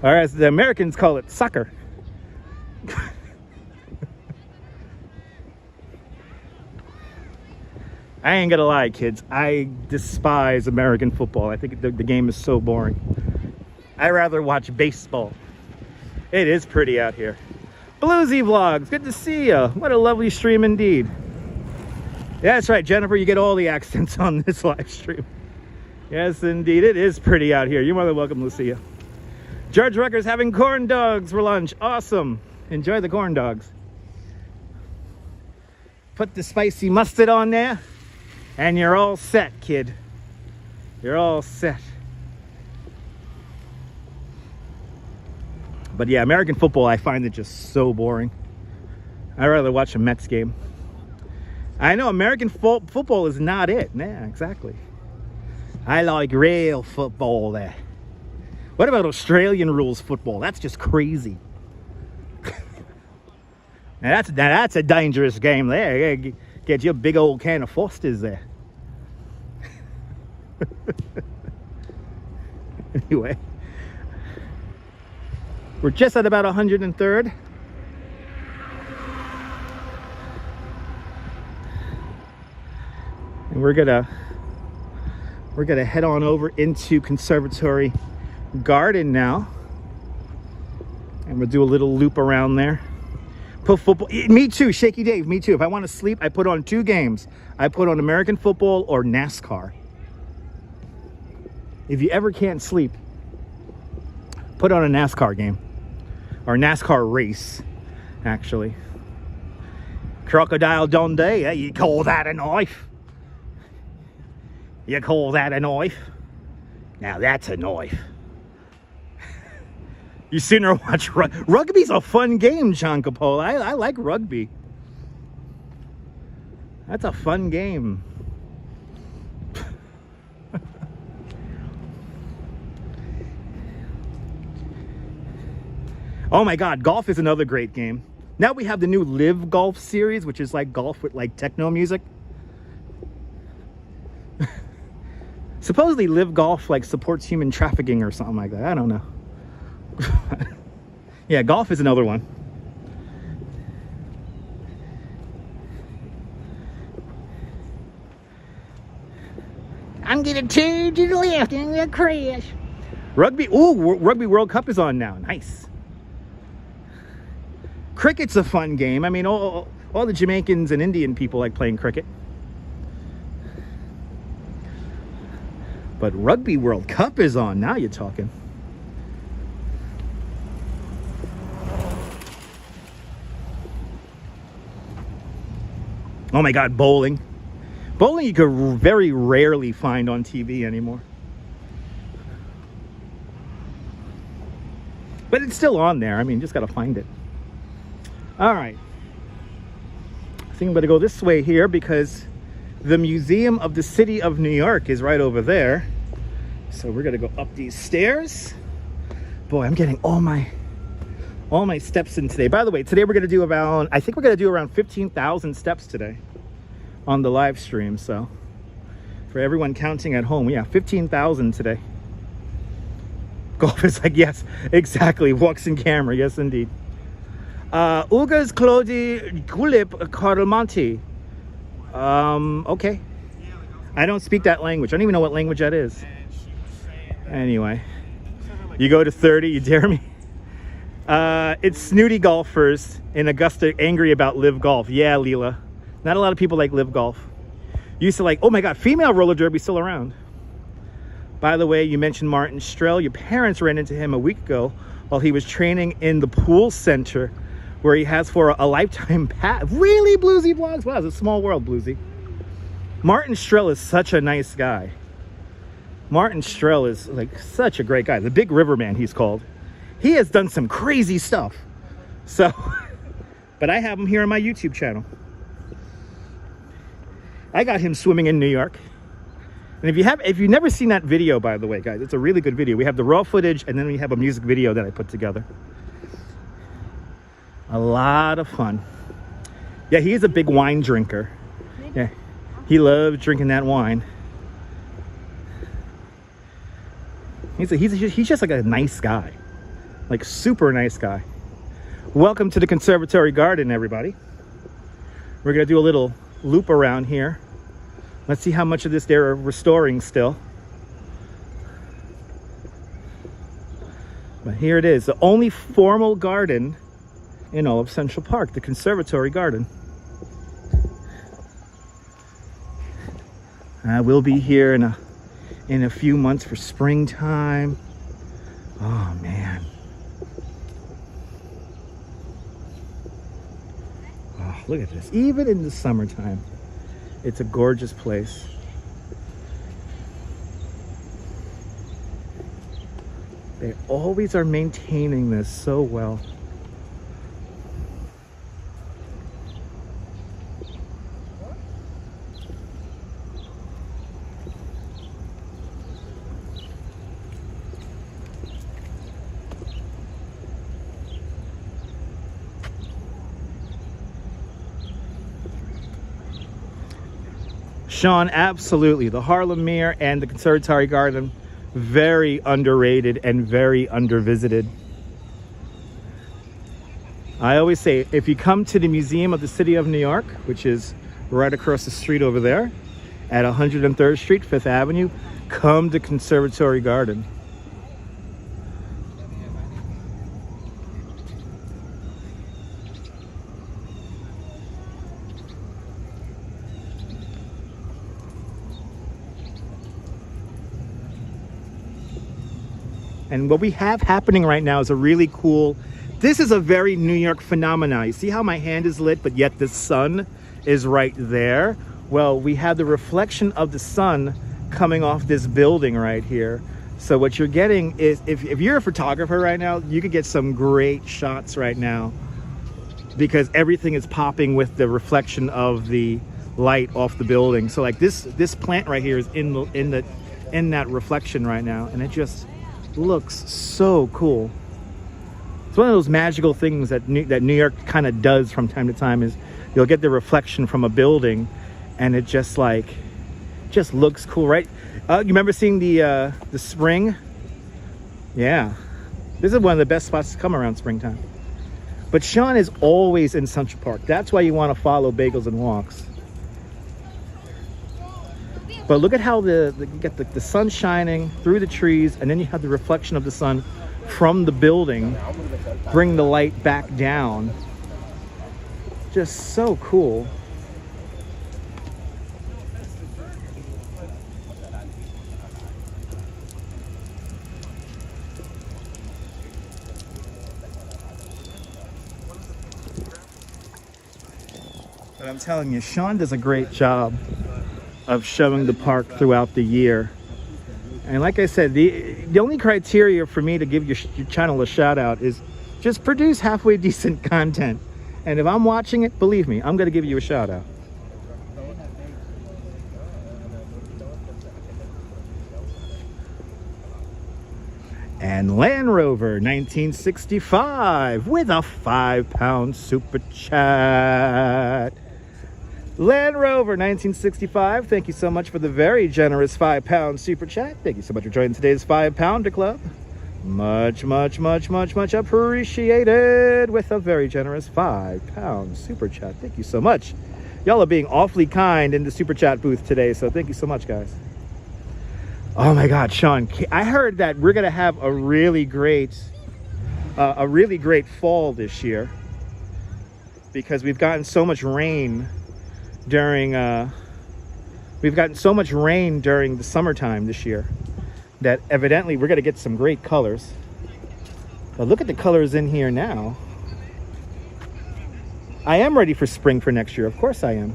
Speaker 1: Or as the Americans call it, soccer. I ain't gonna lie, kids. I despise American football. I think the game is so boring. I rather watch baseball. It is pretty out here. Bluesy Vlogs, good to see you. What a lovely stream indeed. Yeah, that's right, Jennifer. You get all the accents on this live stream. Yes, indeed. It is pretty out here. You're more than welcome, Lucia. George Rucker's having corn dogs for lunch. Awesome. Enjoy the corn dogs. Put the spicy mustard on there. And you're all set, kid. You're all set. But yeah, American football, I find it just so boring. I'd rather watch a Mets game. I know American football is not it. Yeah, exactly. I like real football there. What about Australian rules football? That's just crazy. Now that's a dangerous game there. Get you a big old can of Foster's there. Anyway, we're just at about 103rd. And we're gonna head on over into Conservatory Garden now. And we'll do a little loop around there. Put football. Me too, Shaky Dave. Me too. If I want to sleep, I put on 2 games. I put on American football or NASCAR. If you ever can't sleep, put on a NASCAR game or NASCAR race. Actually, Crocodile Dundee. You call that a knife? You call that a knife? Now that's a knife. You sooner watch rugby's a fun game, John Capola. I like rugby. That's a fun game. Oh my God, golf is another great game. Now we have the new Live Golf series, which is like golf with like techno music. Supposedly Live Golf like supports human trafficking or something like that. I don't know. Yeah, golf is another one.
Speaker 2: I'm gonna turn to the left and we'll crash.
Speaker 1: Rugby, ooh, Rugby World Cup is on now. Nice. Cricket's a fun game. I mean, all the Jamaicans and Indian people like playing cricket. But Rugby World Cup is on. Now you're talking. Oh my God, bowling. Bowling you could very rarely find on TV anymore. But it's still on there. I mean, just got to find it. All right. I think I'm going to go this way here because the Museum of the City of New York is right over there. So we're going to go up these stairs. Boy, I'm getting all my steps in today. By the way, today we're going to do around, I think we're going to do around 15,000 steps today on the live stream. So for everyone counting at home, yeah, 15,000 today. Golf is like, yes, exactly. Walks in camera. Yes, indeed. Ugas Claudi Gulip Carlmonti. Okay. I don't speak that language. I don't even know what language that is. Anyway, you go to 30, you dare me? It's snooty golfers in Augusta angry about live golf. Yeah, Leela. Not a lot of people like live golf. Used to like, oh my God, female roller derby still around. By the way, you mentioned Martin Strel. Your parents ran into him a week ago while he was training in the pool center where he has for a lifetime pass. Really, Bluesy Vlogs? Wow, it's a small world, Bluesy. Martin Strel is such a nice guy. Martin Strel is like such a great guy. The Big River Man, he's called. He has done some crazy stuff. So, but I have him here on my YouTube channel. I got him swimming in New York. And if you've never seen that video, by the way, guys, it's a really good video. We have the raw footage and then we have a music video that I put together. A lot of fun. Yeah, he is a big wine drinker. Yeah, he loves drinking that wine. He's just like a nice guy. Like super nice guy. Welcome to the Conservatory Garden, everybody. We're gonna do a little loop around here. Let's see how much of this they're restoring still. But here it is, the only formal garden in all of Central Park, the Conservatory Garden. We'll be here in a few months for springtime. Oh man. Oh, look at this. Even in the summertime, it's a gorgeous place. They always are maintaining this so well. Sean, absolutely. The Harlem Mirror and the Conservatory Garden, very underrated and very undervisited. I always say, if you come to the Museum of the City of New York, which is right across the street over there at 103rd Street, 5th Avenue, come to Conservatory Garden. And what we have happening right now is a really cool, this is a very New York phenomenon. You see how my hand is lit, but yet the sun is right there? Well, we have the reflection of the sun coming off this building right here. So what you're getting is, if you're a photographer right now, you could get some great shots right now because everything is popping with the reflection of the light off the building. So like this plant right here is in that reflection right now, and it just looks so cool. It's one of those magical things that New York kind of does from time to time, is you'll get the reflection from a building and it just looks cool, right? You remember seeing the spring? Yeah, this is one of the best spots to come around springtime. But Sean is always in Central Park. That's why you want to follow Bagels and Walks. But look at how you get the sun shining through the trees, and then you have the reflection of the sun from the building bring the light back down. Just so cool. But I'm telling you, Sean does a great job of showing the park throughout the year. And like I said, the only criteria for me to give your channel a shout out is just produce halfway decent content. And if I'm watching it, believe me, I'm going to give you a shout out. And Land Rover 1965 with a £5 super chat. Land Rover 1965, thank you so much for the very generous £5 super chat. Thank you so much for joining today's 5-pounder club. Much, much, much, much, much appreciated with a very generous £5 super chat. Thank you so much. Y'all are being awfully kind in the super chat booth today, so thank you so much, guys. Oh my God, Sean, I heard that we're gonna have a really great fall this year because we've gotten so much rain during the summertime this year that evidently we're gonna get some great colors. But look at the colors in here now. I am ready for spring for next year. Of course I am.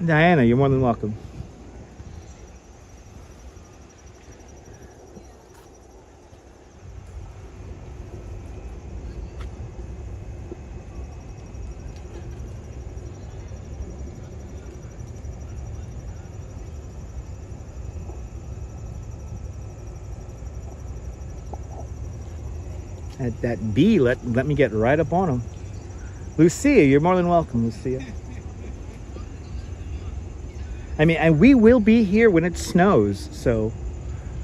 Speaker 1: Diana, you're more than welcome. At that B, let me get right up on him. Lucia, you're more than welcome, Lucia. I mean, and we will be here when it snows, so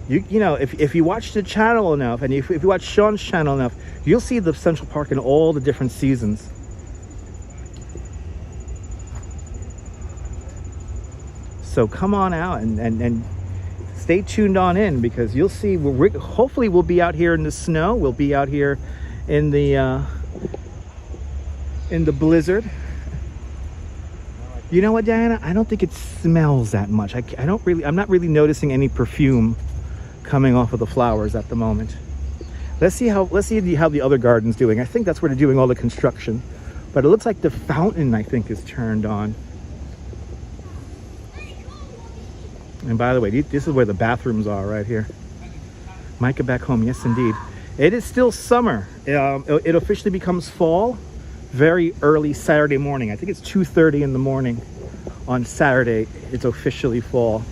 Speaker 1: you know, if you watch the channel enough, and if you watch Sean's channel enough, you'll see the Central Park in all the different seasons. So come on out and stay tuned on in, because you'll see, hopefully we'll be out here in the snow, we'll be out here in the blizzard. You know what, Diana? I don't think it smells that much. I'm not really noticing any perfume coming off of the flowers at the moment. Let's see how the other garden's doing. I think that's where they're doing all the construction. But it looks like the fountain, I think, is turned on. And by the way, this is where the bathrooms are, right here. Micah back home, yes indeed. It is still summer. It officially becomes fall very early Saturday morning. I think it's 2:30 in the morning on Saturday. It's officially fall.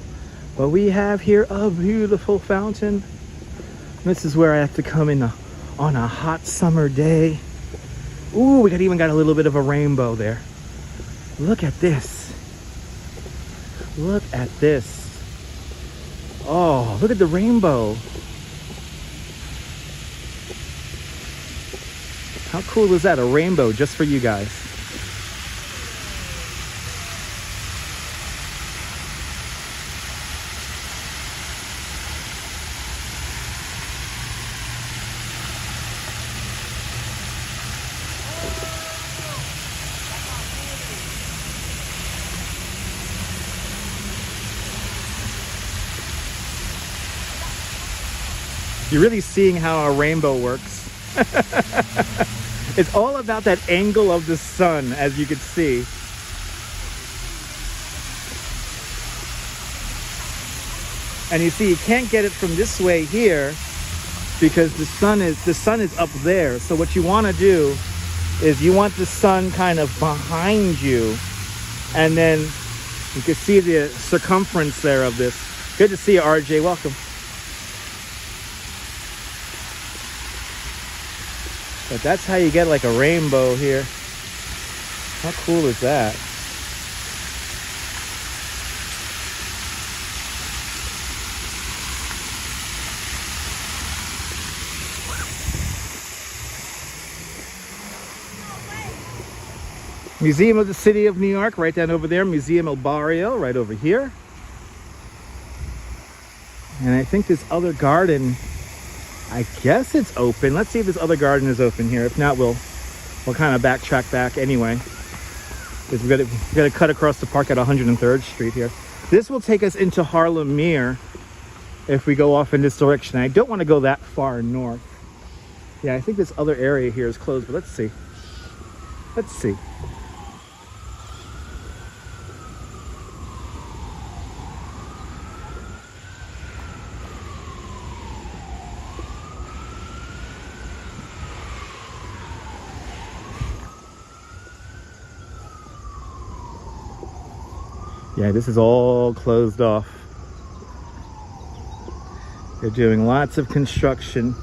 Speaker 1: But we have here a beautiful fountain. This is where I have to come in on a hot summer day. Ooh, we even got a little bit of a rainbow there. Look at this. Look at this. Oh, look at the rainbow. How cool is that? A rainbow just for you guys. You're really seeing how a rainbow works. It's all about that angle of the sun, as you can see. And you see, you can't get it from this way here because the sun is up there. So what you want to do is you want the sun kind of behind you, and then you can see the circumference there of this. Good to see you, RJ. Welcome. But that's how you get like a rainbow here. How cool is that? Museum of the City of New York, right down over there. Museum El Barrio, right over here. And I think this other garden, I guess it's open. Let's see if this other garden is open here. If not, we'll kind of backtrack back anyway. Because we got to cut across the park at 103rd Street here. This will take us into Harlem Mere if we go off in this direction. I don't want to go that far north. Yeah, I think this other area here is closed, but let's see. Let's see. Yeah, this is all closed off. They're doing lots of construction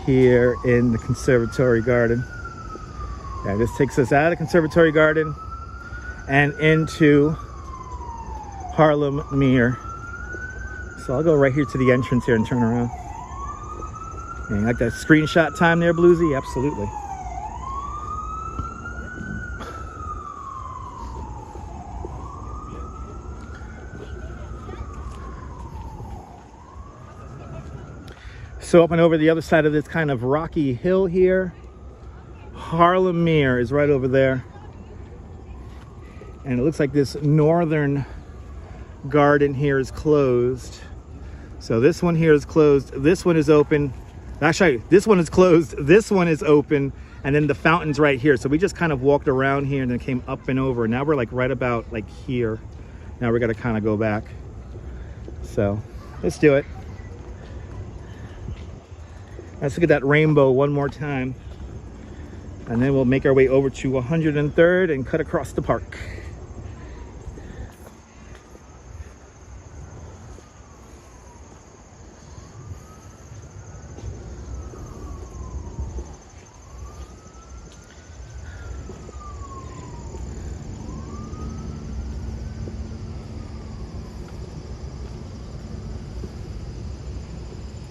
Speaker 1: here in the Conservatory Garden. Yeah, this takes us out of Conservatory Garden and into Harlem Mere. So I'll go right here to the entrance here and turn around. And you like that screenshot time there, Bluesy? Absolutely. So up and over the other side of this kind of rocky hill here, Harlem Mere is right over there. And it looks like this northern garden here is closed. So this one here is closed. This one is open. Actually, this one is closed. This one is open. And then the fountain's right here. So we just kind of walked around here and then came up and over. Now we're like right about like here. Now we're gonna kind of go back. So let's do it. Let's look at that rainbow one more time. And then we'll make our way over to 103rd and cut across the park.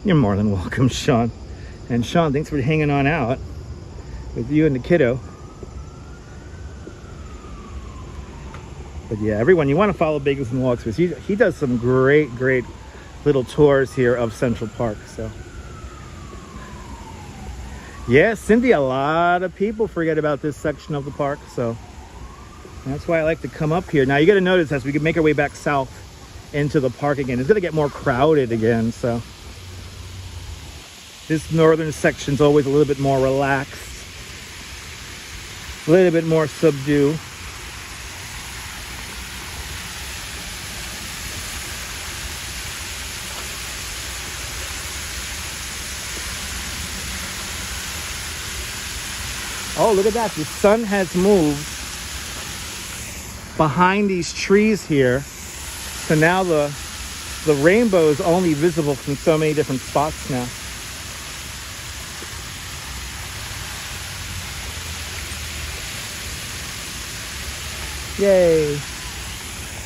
Speaker 1: You're more than welcome, Sean. And Sean, thanks for hanging on out with you and the kiddo. But yeah, everyone, you want to follow Bagels and Walks because he does some great little tours here of Central Park. So yeah, Cindy, a lot of people forget about this section of the park, so that's why I like to come up here. Now you got to notice as we can make our way back south into the park again, it's going to get more crowded again. So this northern section's always a little bit more relaxed, a little bit more subdued. Oh, look at that. The sun has moved behind these trees here. So now the rainbow is only visible from so many different spots now. Yay.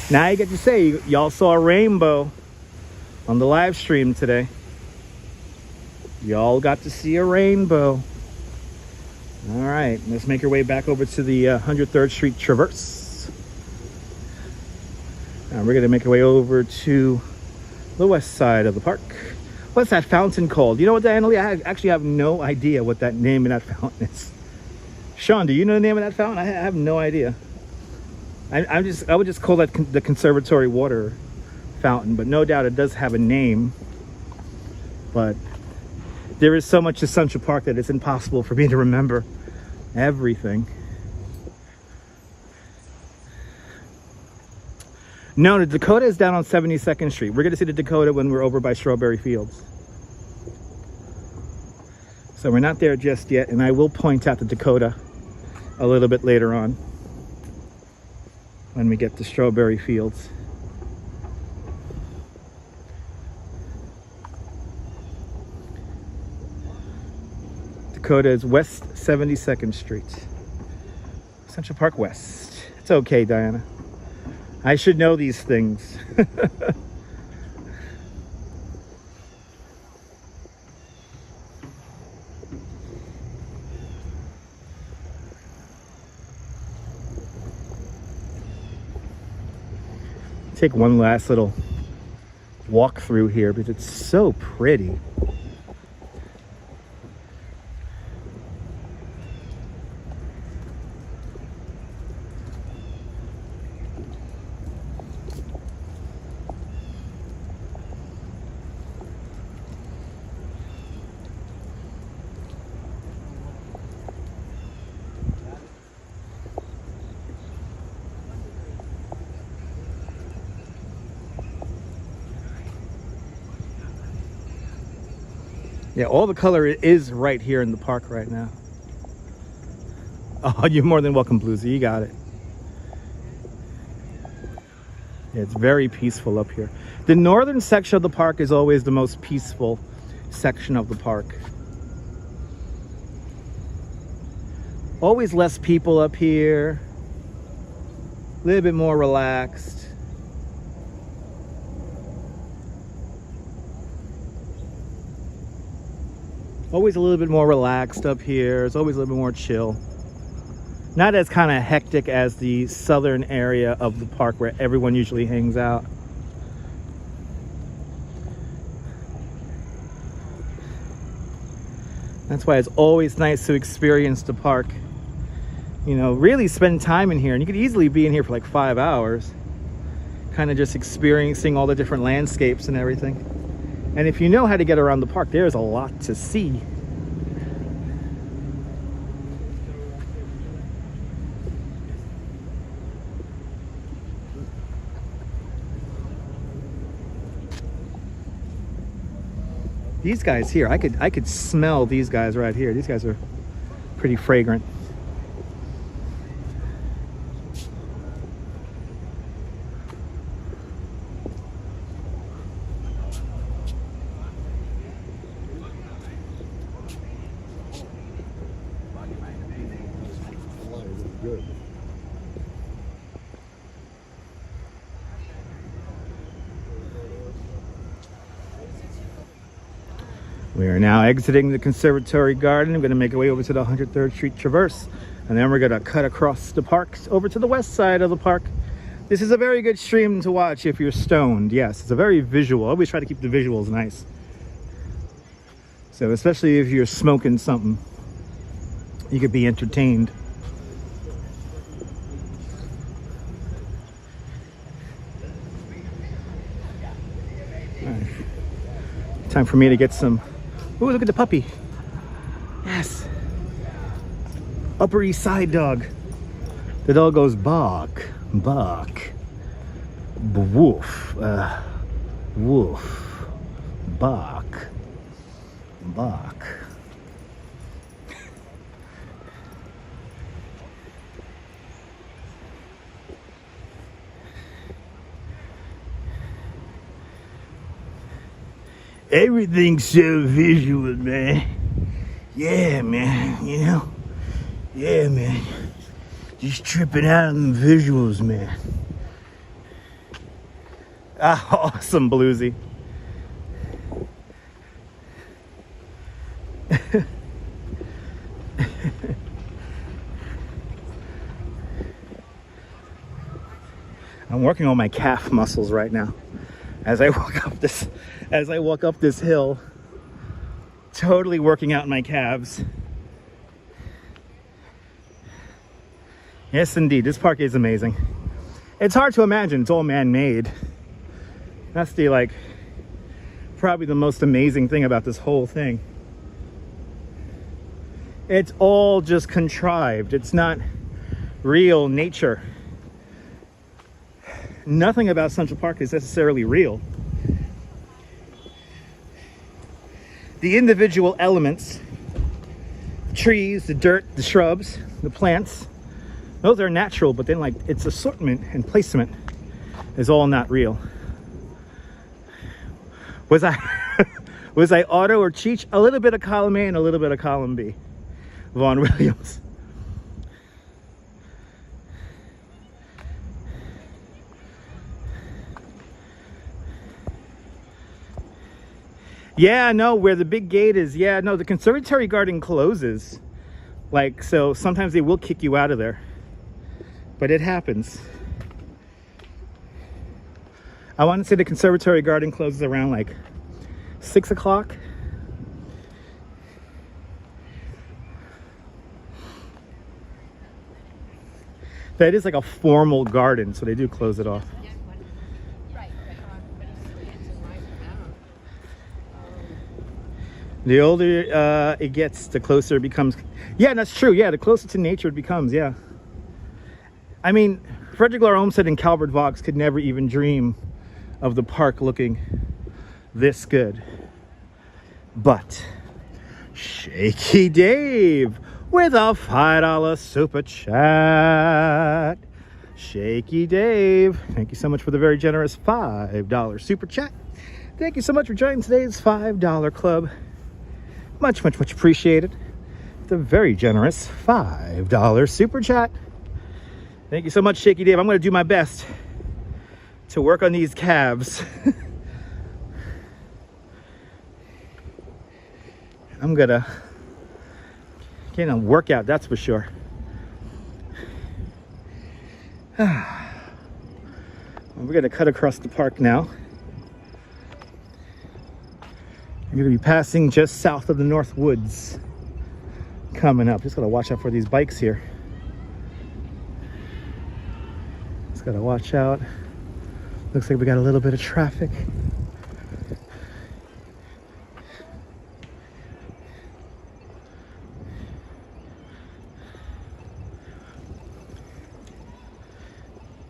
Speaker 1: Now you get to say y'all saw a rainbow on the live stream today. Y'all got to see a rainbow. All right, let's make our way back over to the 103rd Street Traverse. And we're gonna make our way over to the west side of the park. What's that fountain called? You know what, Diana Lee? I actually have no idea what that name of that fountain is. Sean, do you know the name of that fountain? I have no idea. I would just call that the Conservatory Water fountain, but no doubt it does have a name. But there is so much to Central Park that it's impossible for me to remember everything. No, the Dakota is down on 72nd Street. We're going to see the Dakota when we're over by Strawberry Fields. So we're not there just yet, and I will point out the Dakota a little bit later on when we get to Strawberry Fields. Dakota is West 72nd Street. Central Park West. It's okay, Diana. I should know these things. Take one last little walk through here because it's so pretty. Yeah, all the color is right here in the park right now. Oh, you're more than welcome, Bluesy. You got it. Yeah, it's very peaceful up here. The northern section of the park is always the most peaceful section of the park. Always less people up here. A little bit more relaxed. Always a little bit more relaxed up here. It's always a little bit more chill. Not as kind of hectic as the southern area of the park where everyone usually hangs out. That's why it's always nice to experience the park. You know, really spend time in here. And you could easily be in here for like 5 hours. Kind of just experiencing all the different landscapes and everything. And if you know how to get around the park, there's a lot to see. These guys here, I could smell these guys right here. These guys are pretty fragrant. We are now exiting the Conservatory Garden. I'm going to make our way over to the 103rd Street Traverse. And then we're going to cut across the park over to the west side of the park. This is a very good stream to watch if you're stoned. Yes, it's a very visual. I always try to keep the visuals nice. So especially if you're smoking something, you could be entertained. All right. Time for me to get some... Ooh, look at the puppy. Yes. Upper East Side dog. The dog goes bark, bark, woof, woof, bark, bark. Everything's so visual, man. Yeah, man, you know? Yeah, man. Just tripping out on the visuals, man. Ah, awesome, Bluesy. I'm working on my calf muscles right now. As I walk up this hill, totally working out my calves. Yes, indeed, this park is amazing. It's hard to imagine it's all man-made. That's the probably the most amazing thing about this whole thing. It's all just contrived. It's not real nature. Nothing about Central Park is necessarily real. The individual elements, the trees, the dirt, the shrubs, the plants, those are natural, but then its assortment and placement is all not real. Was I Otto or Cheech? A little bit of column A and a little bit of column B. Vaughn Williams. Yeah, no, where the big gate is. Yeah, no, the Conservatory Garden closes. So sometimes they will kick you out of there. But it happens. I want to say the Conservatory Garden closes around 6 o'clock. That is like a formal garden, so they do close it off. The older it gets, the closer it becomes. Yeah, that's true. Yeah, the closer to nature it becomes, yeah. I mean, Frederick Lahr Olmsted and Calvert Vaux could never even dream of the park looking this good. But Shaky Dave with a $5 super chat. Shaky Dave, thank you so much for the very generous $5 super chat. Thank you so much for joining today's $5 club. Much, much, much appreciated. The very generous $5 super chat. Thank you so much, Shaky Dave. I'm going to do my best to work on these calves. I'm gonna get a workout, that's for sure. We're gonna cut across the park now. We're gonna be passing just south of the North Woods coming up. Just gotta watch out for these bikes here. Just gotta watch out. Looks like we got a little bit of traffic.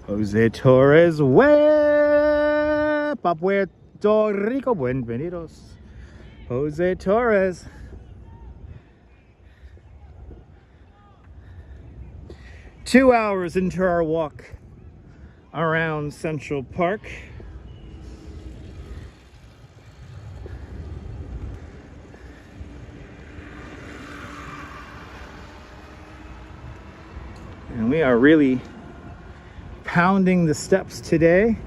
Speaker 1: Jose Torres, pa Puerto Rico, bienvenidos. Jose Torres. Two hours into our walk around Central Park. And we are really pounding the steps today.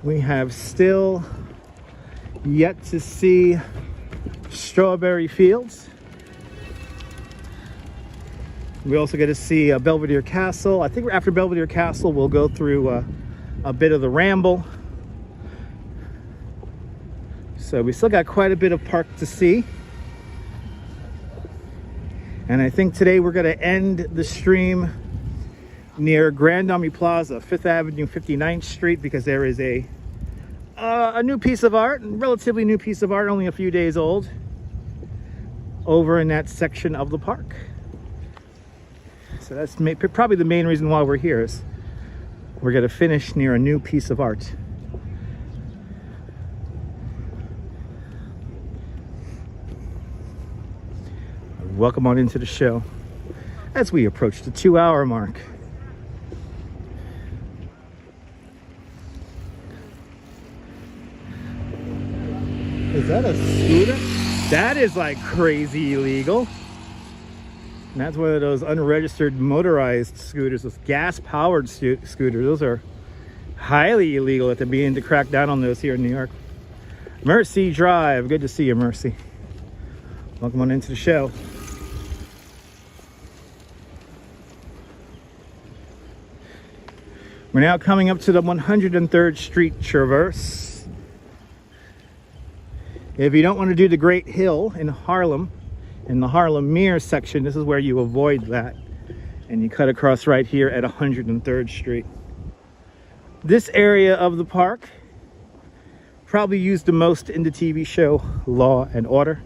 Speaker 1: We have still yet to see strawberry fields. We also get to see Belvedere Castle. I think after Belvedere Castle we'll go through a bit of the Ramble. So we still got quite a bit of park to see. And I think today we're going to end the stream near Grand Army Plaza, 5th Avenue, 59th Street, because there is a new piece of art, relatively new piece of art, only a few days old, over in that section of the park. So that's probably the main reason why we're here, is we're going to finish near a new piece of art. Welcome on into the show as we approach the 2-hour mark. Is that a scooter? That is like crazy illegal. And that's one of those unregistered motorized scooters, those gas-powered scooters. Those are highly illegal. At the beginning to crack down on those here in New York. Mercy Drive. Good to see you, Mercy. Welcome on into the show. We're now coming up to the 103rd Street Traverse. If you don't want to do the Great Hill in Harlem, in the Harlem Mirror section, this is where you avoid that. And you cut across right here at 103rd Street. This area of the park, probably used the most in the TV show Law and Order.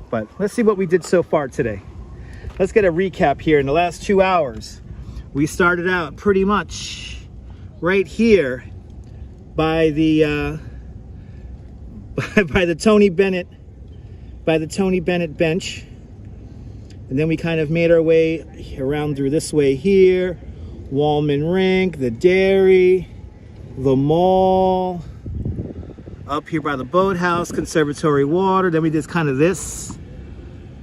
Speaker 1: But let's see what we did so far today. Let's get a recap here. In the last 2 hours, we started out pretty much right here by the by the Tony Bennett bench, and then we kind of made our way around through this way here, Wollman, Rink, the dairy, the mall, up here by the boathouse, Conservatory Water. Then we did kind of this,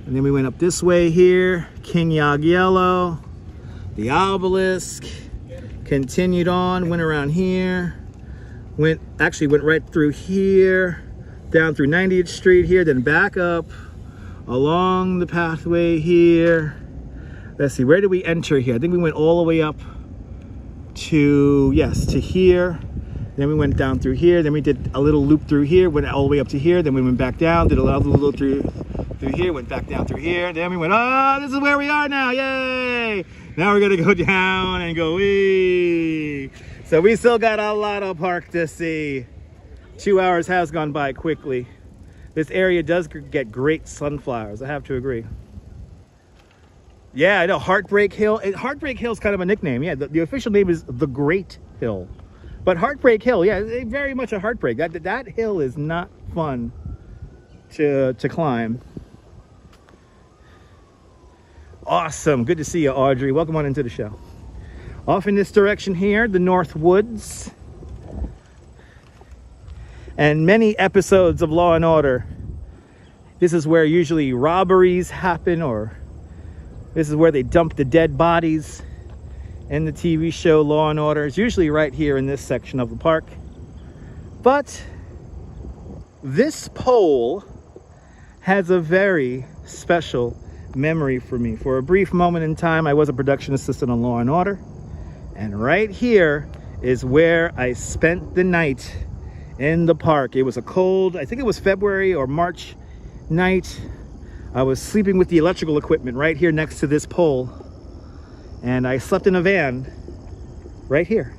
Speaker 1: and then we went up this way here, King Jagiello, the obelisk, continued on, went around here, went right through here, down through 90th Street here, then back up along the pathway here. Let's see, where did we enter here? I think we went all the way up to, yes, to here. Then we went down through here. Then we did a little loop through here, went all the way up to here. Then we went back down, did a little loop through here, went back down through here. Then we went, oh, this is where we are now, yay! Now we're gonna go down and go, wee! So we still got a lot of park to see. 2 hours has gone by quickly. This area does get great sunflowers, I have to agree. Yeah, I know, Heartbreak Hill. Heartbreak Hill is kind of a nickname. Yeah, the official name is the Great Hill. But Heartbreak Hill, yeah, very much a heartbreak. That hill is not fun to climb. Awesome. Good to see you, Audrey. Welcome on into the show. Off in this direction here, the North Woods. And many episodes of Law and Order. This is where usually robberies happen, or this is where they dump the dead bodies in the TV show Law and Order. It's usually right here in this section of the park. But this pole has a very special memory for me. For a brief moment in time, I was a production assistant on Law and Order. And right here is where I spent the night in the park. It was a cold, I think it was February or March night. I was sleeping with the electrical equipment right here next to this pole. And I slept in a van right here.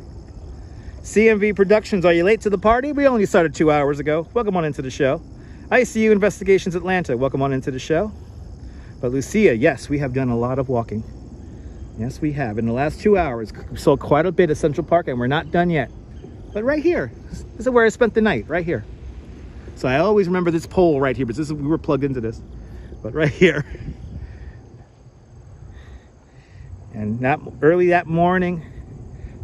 Speaker 1: CMV Productions, are you late to the party? We only started 2 hours ago. Welcome on into the show. ICU Investigations Atlanta, welcome on into the show. But Lucia, yes, we have done a lot of walking. Yes, we have. In the last 2 hours, we saw quite a bit of Central Park, and we're not done yet. But right here, this is where I spent the night, right here. So I always remember this pole right here, but this is, we were plugged into this. But right here. And early that morning,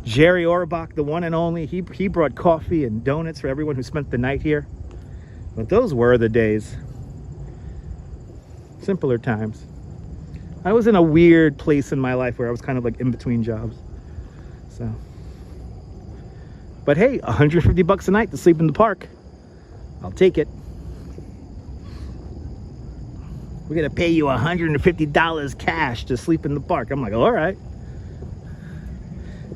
Speaker 1: Jerry Orbach, the one and only, he brought coffee and donuts for everyone who spent the night here. But those were the days. Simpler times. I was in a weird place in my life where I was kind of like in between jobs. So, but hey, $150 a night to sleep in the park. I'll take it. We're gonna pay you $150 cash to sleep in the park. I'm like, all right.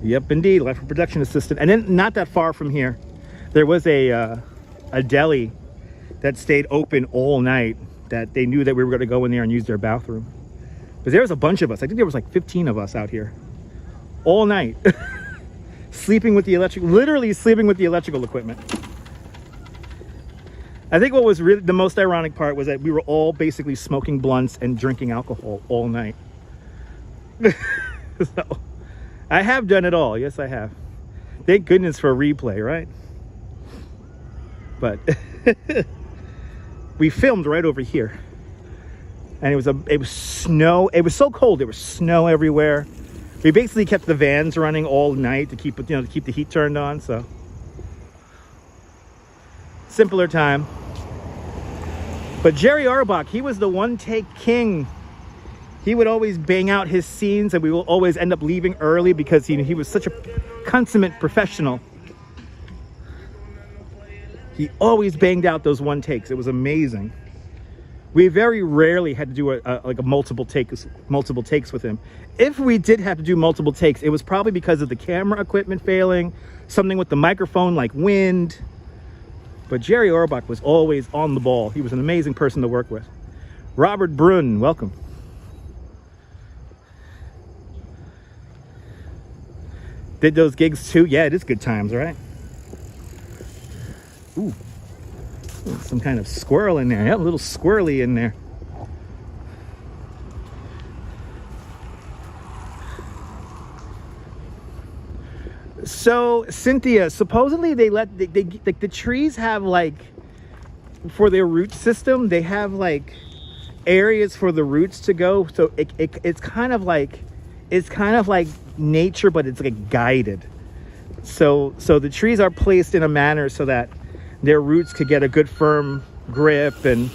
Speaker 1: Yep, indeed, life of production assistant. And then not that far from here, there was a deli that stayed open all night, that they knew that we were gonna go in there and use their bathroom. But there was a bunch of us. I think there was like 15 of us out here all night, sleeping with the literally sleeping with the electrical equipment. I think what was really the most ironic part was that we were all basically smoking blunts and drinking alcohol all night. So, I have done it all. Yes, I have. Thank goodness for a replay, right? But we filmed right over here. And it was snow. It was so cold. There was snow everywhere. We basically kept the vans running all night to keep it, to keep the heat turned on. So simpler time. But Jerry Orbach, he was the one-take king. He would always bang out his scenes, and we will always end up leaving early because he was such a consummate professional. He always banged out those one takes. It was amazing. We very rarely had to do a multiple takes with him. If we did have to do multiple takes, it was probably because of the camera equipment failing, something with the microphone like wind. But Jerry Orbach was always on the ball. He was an amazing person to work with. Robert Brunn, welcome. Did those gigs too? Yeah, it is good times, right? Ooh. Some kind of squirrel in there. Yeah, a little squirrely in there. So Cynthia, supposedly the trees have like, for their root system, they have like areas for the roots to go. So it's kind of like nature, but it's like guided. So the trees are placed in a manner so that their roots could get a good firm grip and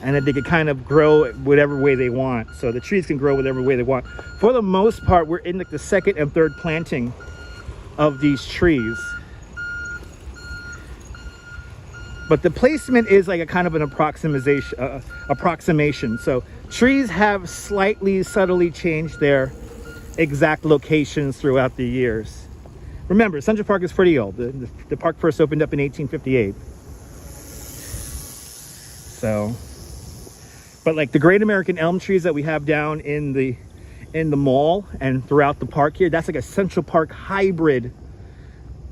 Speaker 1: that they could kind of grow whatever way they want. So the trees can grow whatever way they want. For the most part, we're in like the second and third planting of these trees. But the placement is like a kind of an approximation. So trees have slightly, subtly changed their exact locations throughout the years. Remember, Central Park is pretty old. The park first opened up in 1858. So, but like the great American elm trees that we have down in the mall and throughout the park here, that's like a Central Park hybrid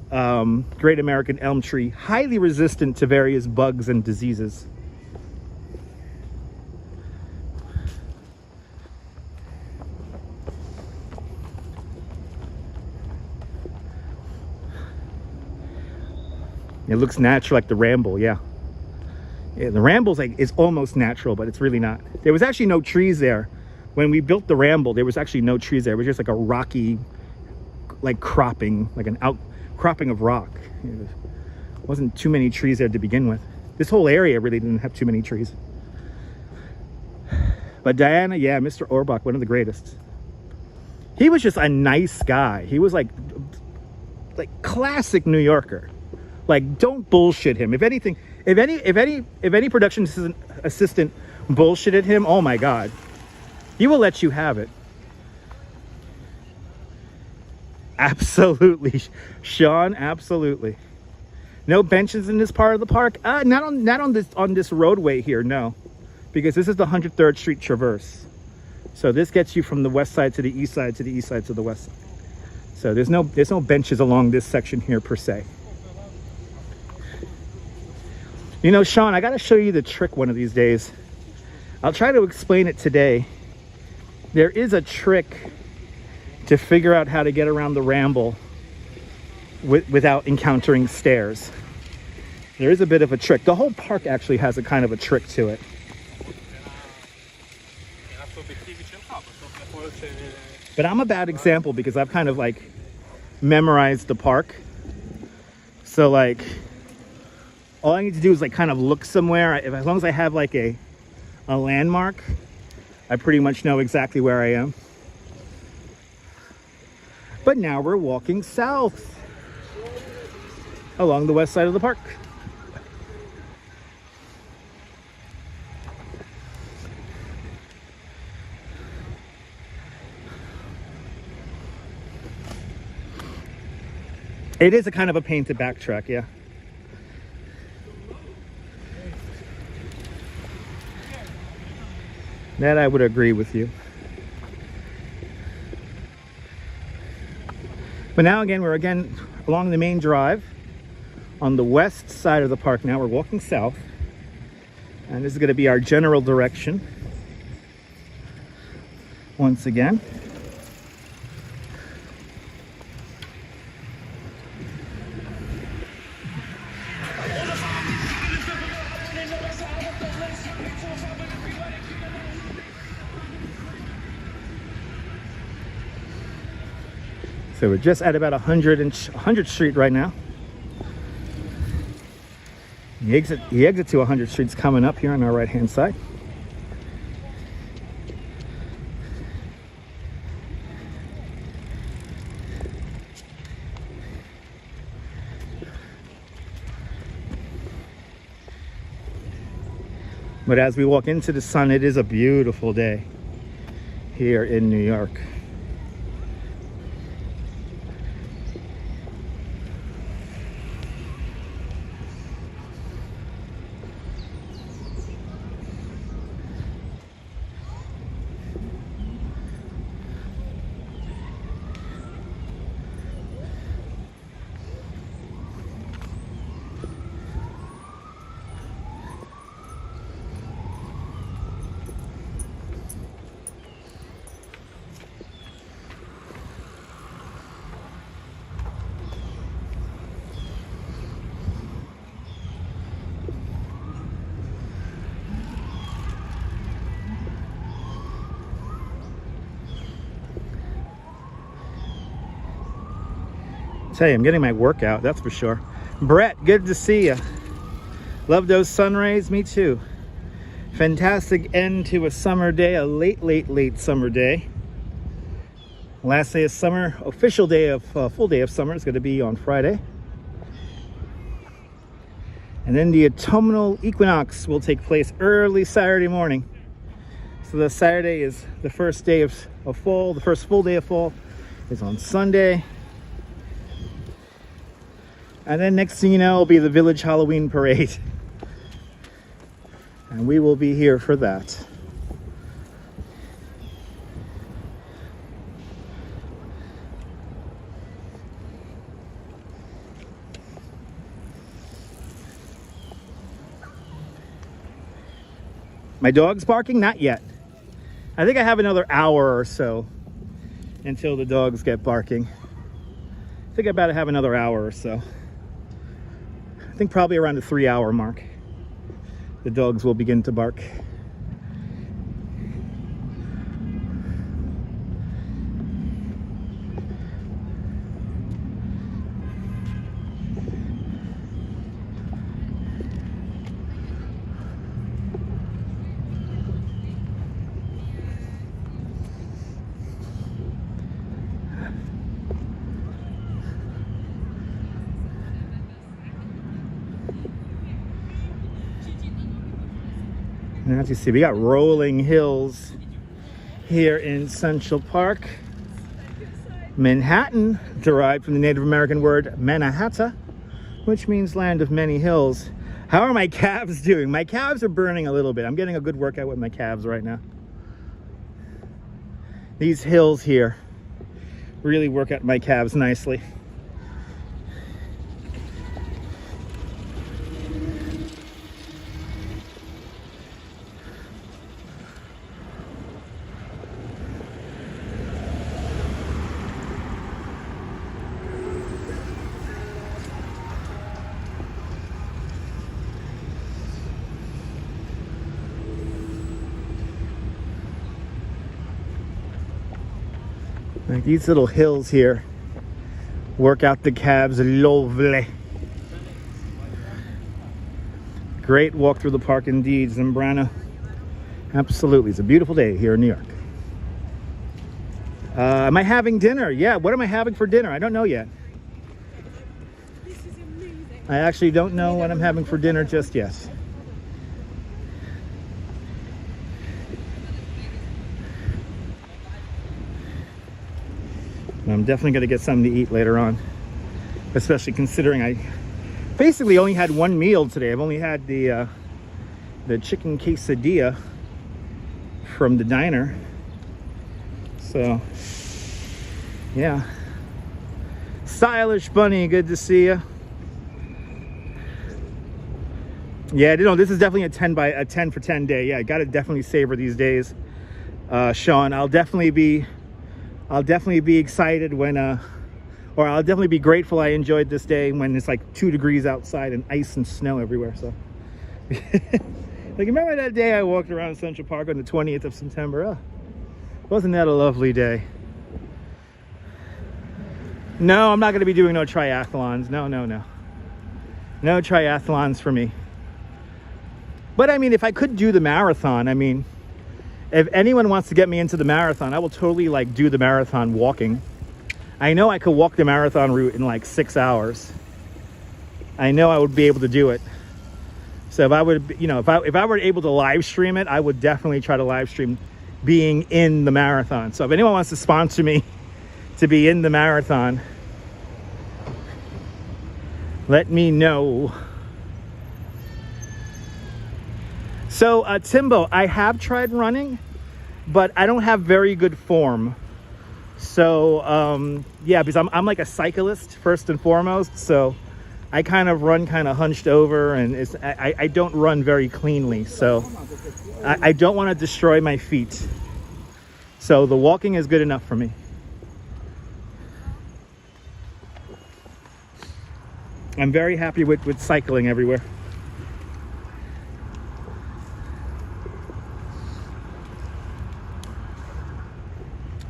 Speaker 1: great American elm tree, highly resistant to various bugs and diseases. It looks natural, like the Ramble, yeah. Yeah, the Ramble's like is almost natural, but it's really not. There was actually no trees there when we built the Ramble, there was actually no trees there. It was just like a rocky, like cropping, like an outcropping of rock. It wasn't too many trees there to begin with. This whole area really didn't have too many trees. But Diana, yeah, Mr. Orbach, one of the greatest. He was just a nice guy. He was like classic New Yorker. Like, don't bullshit him. If anything, if any production assistant bullshitted him, oh my God, he will let you have it. Absolutely, Sean. Absolutely. No benches in this part of the park. Not on this roadway here. No, because this is the 103rd Street Traverse. So this gets you from the west side to the east side to the east side to the west side. So there's no benches along this section here per se. You know, Sean, I got to show you the trick one of these days. I'll try to explain it today. There is a trick to figure out how to get around the Ramble without encountering stairs. There is a bit of a trick. The whole park actually has a kind of a trick to it. But I'm a bad example because I've kind of like memorized the park. So like all I need to do is like kind of look somewhere. As long as I have like a landmark, I pretty much know exactly where I am. But now we're walking south along the west side of the park. It is a kind of a pain to backtrack, yeah. That I would agree with you. But now again, we're again along the main drive on the west side of the park. Now we're walking south, and this is going to be our general direction once again. So we're just at about 100th Street right now. The exit to 100th Street's coming up here on our right-hand side. But as we walk into the sun, it is a beautiful day here in New York. Tell you, I'm getting my workout, that's for sure. Brett, good to see you. Love those sun rays, me too. Fantastic end to a summer day, a late summer day. Last day of summer, official day of full day of summer is going to be on Friday. And then the autumnal equinox will take place early Saturday morning. So the Saturday is the first day of fall. The first full day of fall is on Sunday. And then next thing you know, it'll be the village Halloween parade. And we will be here for that. My dog's barking? Not yet. I think I have another hour or so until the dogs get barking. I think I better have another hour or so. I think probably around the 3-hour mark, the dogs will begin to bark. And as you see, we got rolling hills here in Central Park. Manhattan, derived from the Native American word Mannahatta, which means land of many hills. How are my calves doing? My calves are burning a little bit. I'm getting a good workout with my calves right now. These hills here really work out my calves nicely. Like these little hills here work out the calves lovely. Great walk through the park indeed, Zambrano. Absolutely, it's a beautiful day here in New York. Am I having dinner? Yeah, what am I having for dinner? I don't know yet.
Speaker 4: This is amazing.
Speaker 1: I actually don't know what I'm having for dinner just yet. I'm definitely going to get something to eat later on, especially considering I basically only had one meal today. I've only had the chicken quesadilla from the diner. So, yeah. Stylish Bunny, good to see you. Yeah, you know, this is definitely a 10 for 10 day. Yeah, I got to definitely savor these days, Sean. I'll definitely be excited when, or I'll definitely be grateful I enjoyed this day when it's like 2 degrees outside and ice and snow everywhere. So, like, remember that day I walked around Central Park on the 20th of September? Oh, wasn't that a lovely day? No, I'm not going to be doing no triathlons. No triathlons for me. But I mean, if I could do the marathon, I mean, if anyone wants to get me into the marathon, I will totally like do the marathon walking. I know I could walk the marathon route in like 6 hours. I know I would be able to do it. So if I would, you know, if I were able to live stream it, I would definitely try to live stream being in the marathon. So if anyone wants to sponsor me to be in the marathon, let me know. So, Timbo, I have tried running, but I don't have very good form. So, yeah, because I'm like a cyclist first and foremost. So I kind of run kind of hunched over, and I don't run very cleanly. So I don't want to destroy my feet. So the walking is good enough for me. I'm very happy with cycling everywhere.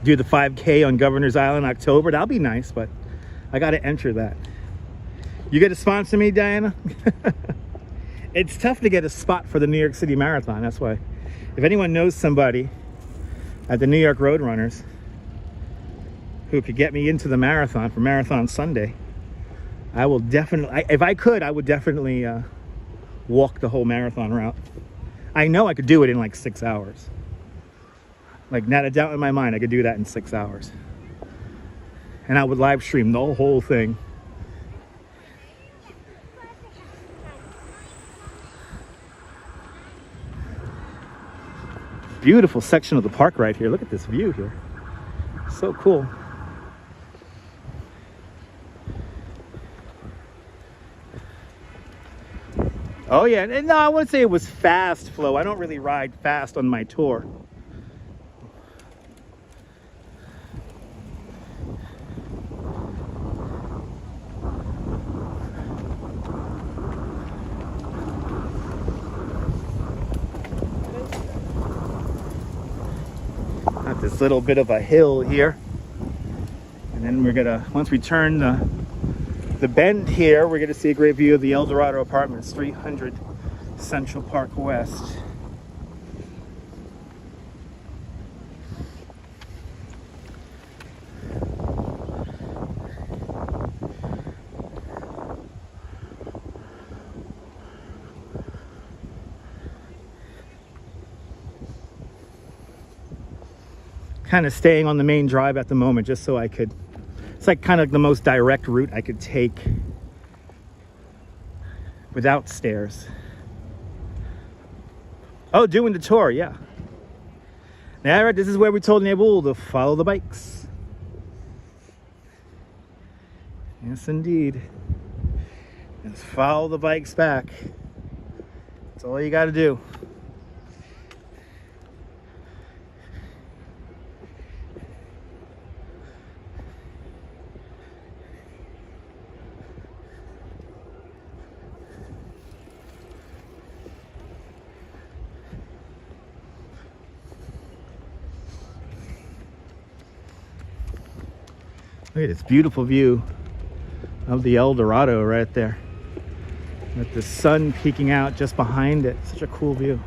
Speaker 1: Do the 5K on Governor's Island in October. That'll be nice, but I got to enter that. You get to sponsor me, Diana? It's tough to get a spot for the New York City Marathon. That's why. If anyone knows somebody at the New York Roadrunners who could get me into the marathon for Marathon Sunday, I will definitely, if I could, I would definitely walk the whole marathon route. I know I could do it in like 6 hours. Like, not a doubt in my mind, I could do that in 6 hours. And I would live stream the whole thing. Beautiful section of the park right here. Look at this view here. So cool. Oh yeah, and no, I wouldn't say it was fast flow. I don't really ride fast on my tour. Got this little bit of a hill here. And then we're gonna, once we turn the bend here, we're gonna see a great view of the El Dorado Apartments, 300 Central Park West. kind of staying on the main drive at the moment just so I could, it's like kind of like the most direct route I could take without stairs. Oh, doing the tour, yeah. All right, this is where we told Nebul to follow the bikes. Yes, indeed. Just follow the bikes back. That's all you got to do. Look at this beautiful view of the El Dorado right there, with the sun peeking out just behind it. Such a cool view.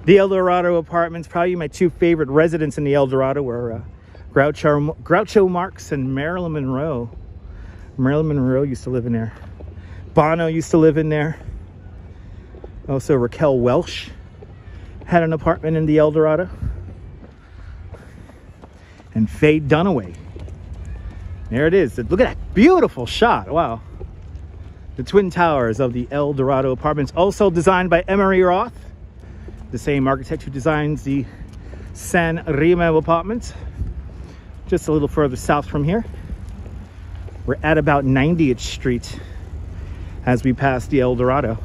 Speaker 1: The El Dorado apartments, probably my two favorite residents in the El Dorado were Groucho Marx and Marilyn Monroe. Marilyn Monroe used to live in there. Bono used to live in there. Also Raquel Welch had an apartment in the El Dorado. And Faye Dunaway. There it is. Look at that beautiful shot. Wow. The Twin Towers of the El Dorado apartments, also designed by Emery Roth, the same architect who designs the San Remo apartments. Just a little further south from here. We're at about 90th Street as we pass the El Dorado.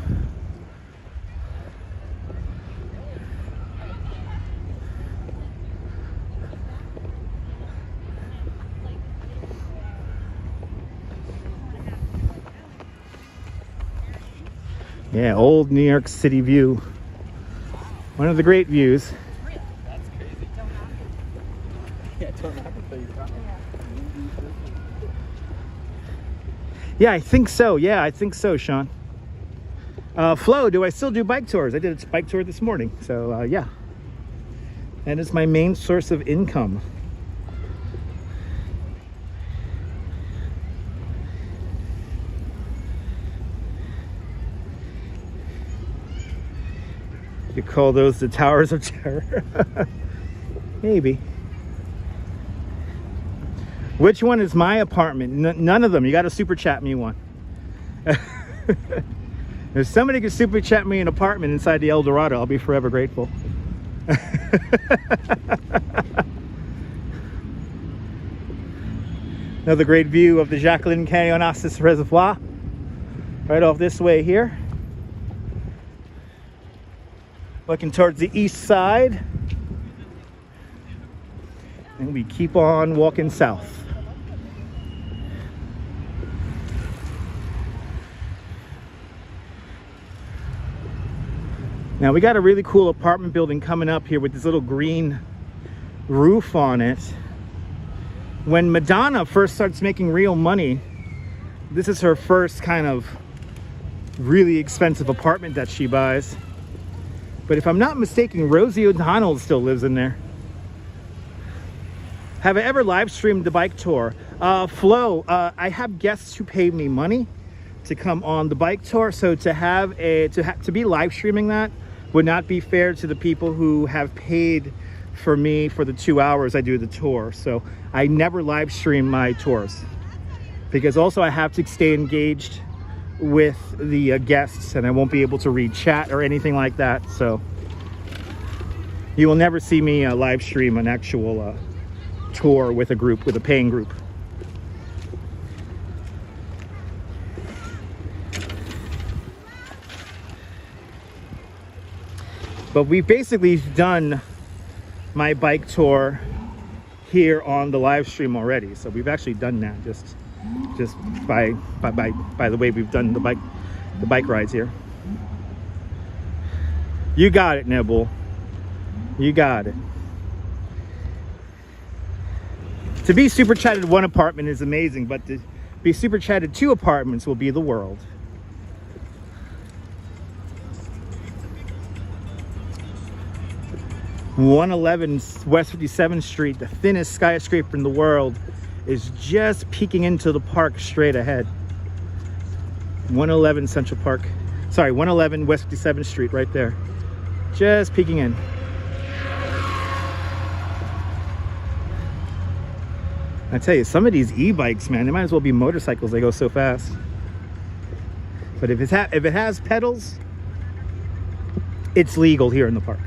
Speaker 1: Yeah, old New York City view. One of the great views.
Speaker 3: That's crazy. Yeah, don't knock until you drop it.
Speaker 1: Yeah, I think so. Yeah, I think so, Sean. Flo, do I still do bike tours? I did a bike tour this morning. So, yeah. That is my main source of income. You call those the Towers of Terror? Maybe. Which one is my apartment? None of them. You got to super chat me one. If somebody could super chat me an apartment inside the El Dorado, I'll be forever grateful. Another great view of the Jacqueline Canyonassus Reservoir. Right off this way here. Looking towards the east side. And we keep on walking south. Now we got a really cool apartment building coming up here with this little green roof on it. When Madonna first starts making real money, this is her first kind of really expensive apartment that she buys. But if I'm not mistaken, Rosie O'Donnell still lives in there. Have I ever live streamed the bike tour? Flo, I have guests who pay me money to come on the bike tour. So to be live streaming that would not be fair to the people who have paid for me for the 2 hours I do the tour. So I never live stream my tours because also I have to stay engaged with the guests, and I won't be able to read chat or anything like that. So you will never see me live stream an actual tour with a group, with a paying group. But we've basically done my bike tour here on the live stream already. So we've actually done that just by the way we've done the bike rides here. You got it, Nibble. You got it. To be super chatted one apartment is amazing, but to be super chatted two apartments will be the world. .111 West 57th Street, the thinnest skyscraper in the world, is just peeking into the park straight ahead. 111 Central Park. Sorry, 111 West 57th Street right there. Just peeking in. I tell you, some of these e-bikes, man, they might as well be motorcycles. They go so fast. But if it has pedals, it's legal here in the park.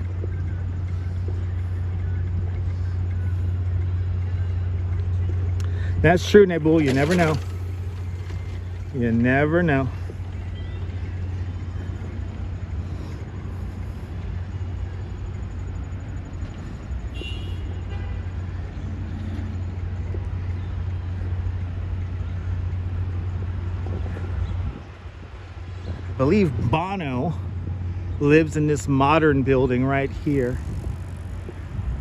Speaker 1: That's true, Nabul. You never know. You never know. I believe Bono lives in this modern building right here.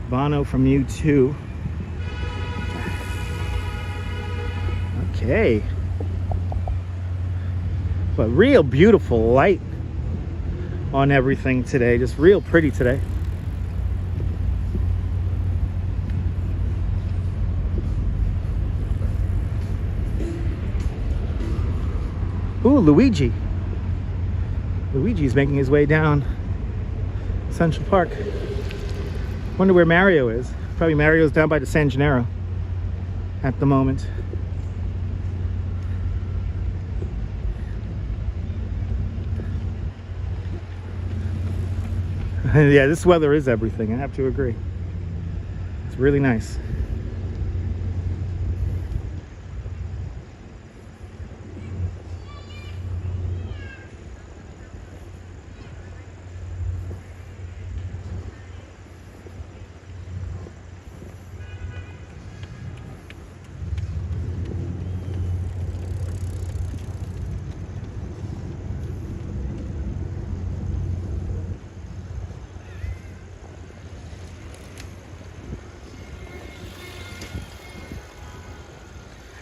Speaker 1: Bono from U2. Okay. But real beautiful light on everything today. Just real pretty today. Ooh, Luigi. Luigi's making his way down Central Park. Wonder where Mario is. Probably Mario's down by the San Gennaro at the moment. Yeah, this weather is everything. I have to agree. It's really nice.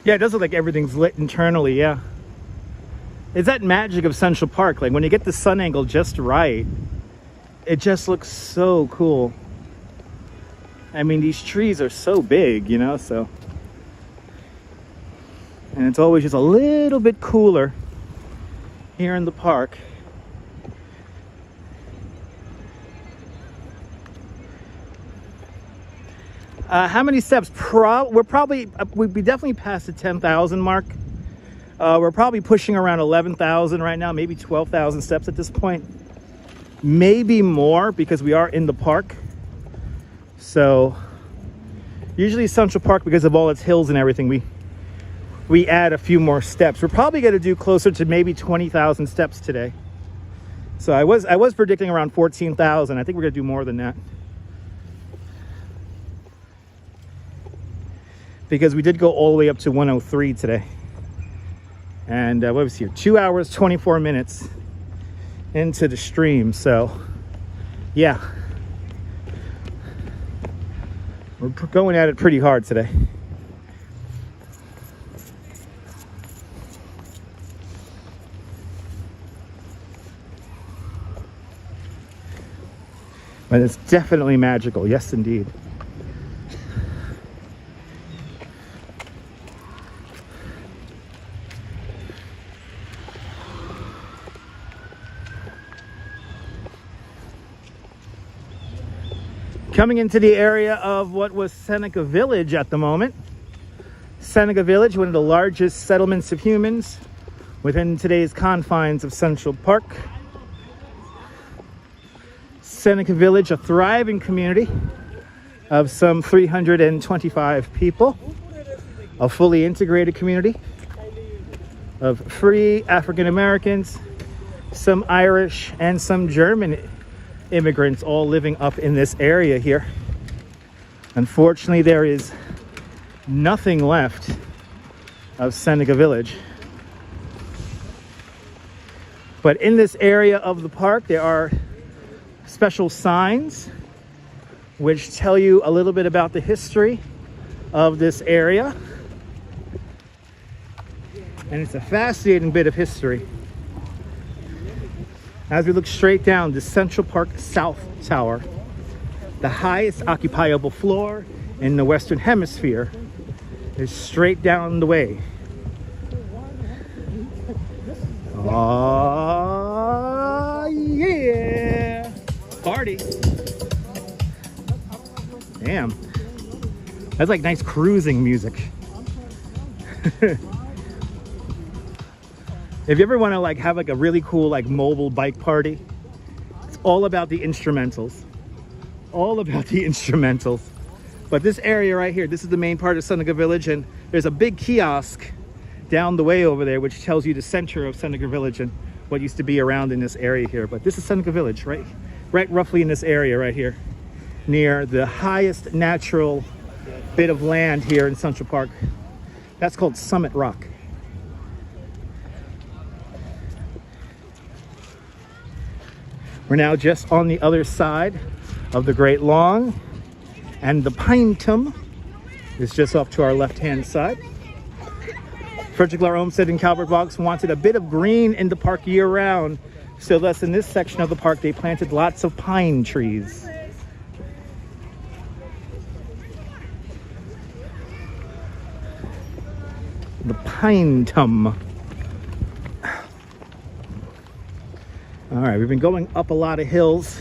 Speaker 1: Yeah, it does look like everything's lit internally, yeah. It's that magic of Central Park. Like when you get the sun angle just right, it just looks so cool. I mean, these trees are so big, you know, so. And it's always just a little bit cooler here in the park. How many steps? We'd be definitely past the 10,000 mark. We're probably pushing around 11,000 right now, maybe 12,000 steps at this point. Maybe more because we are in the park. So usually Central Park, because of all its hills and everything, we add a few more steps. We're probably going to do closer to maybe 20,000 steps today. So I was predicting around 14,000. I think we're going to do more than that. Because we did go all the way up to 103 today. And what was here? 2 hours, 24 minutes into the stream. So, yeah. We're going at it pretty hard today. But it's definitely magical. Yes, indeed. Coming into the area of what was Seneca Village at the moment. Seneca Village, one of the largest settlements of humans within today's confines of Central Park. Seneca Village, a thriving community of some 325 people. A fully integrated community of free African Americans, some Irish, and some German immigrants all living up in this area here. Unfortunately, there is nothing left of Seneca Village. But in this area of the park, there are special signs which tell you a little bit about the history of this area. And it's a fascinating bit of history. As we look straight down the Central Park South Tower, the highest occupiable floor in the Western Hemisphere, is straight down the way. Oh, yeah! Party! Damn. That's like nice cruising music. If you ever want to like have like a really cool like mobile bike party, it's all about the instrumentals. All about the instrumentals. But this area right here, this is the main part of Seneca Village, and there's a big kiosk down the way over there which tells you the center of Seneca Village and what used to be around in this area here. But this is Seneca Village, right roughly in this area right here, near the highest natural bit of land here in Central Park. That's called Summit Rock. We're now just on the other side of the Great Lawn, and the Pinetum is just off to our left-hand side. Frederick Lahr Olmsted and Calvert Vaux wanted a bit of green in the park year-round, so thus in this section of the park they planted lots of pine trees. The Pinetum. All right, we've been going up a lot of hills.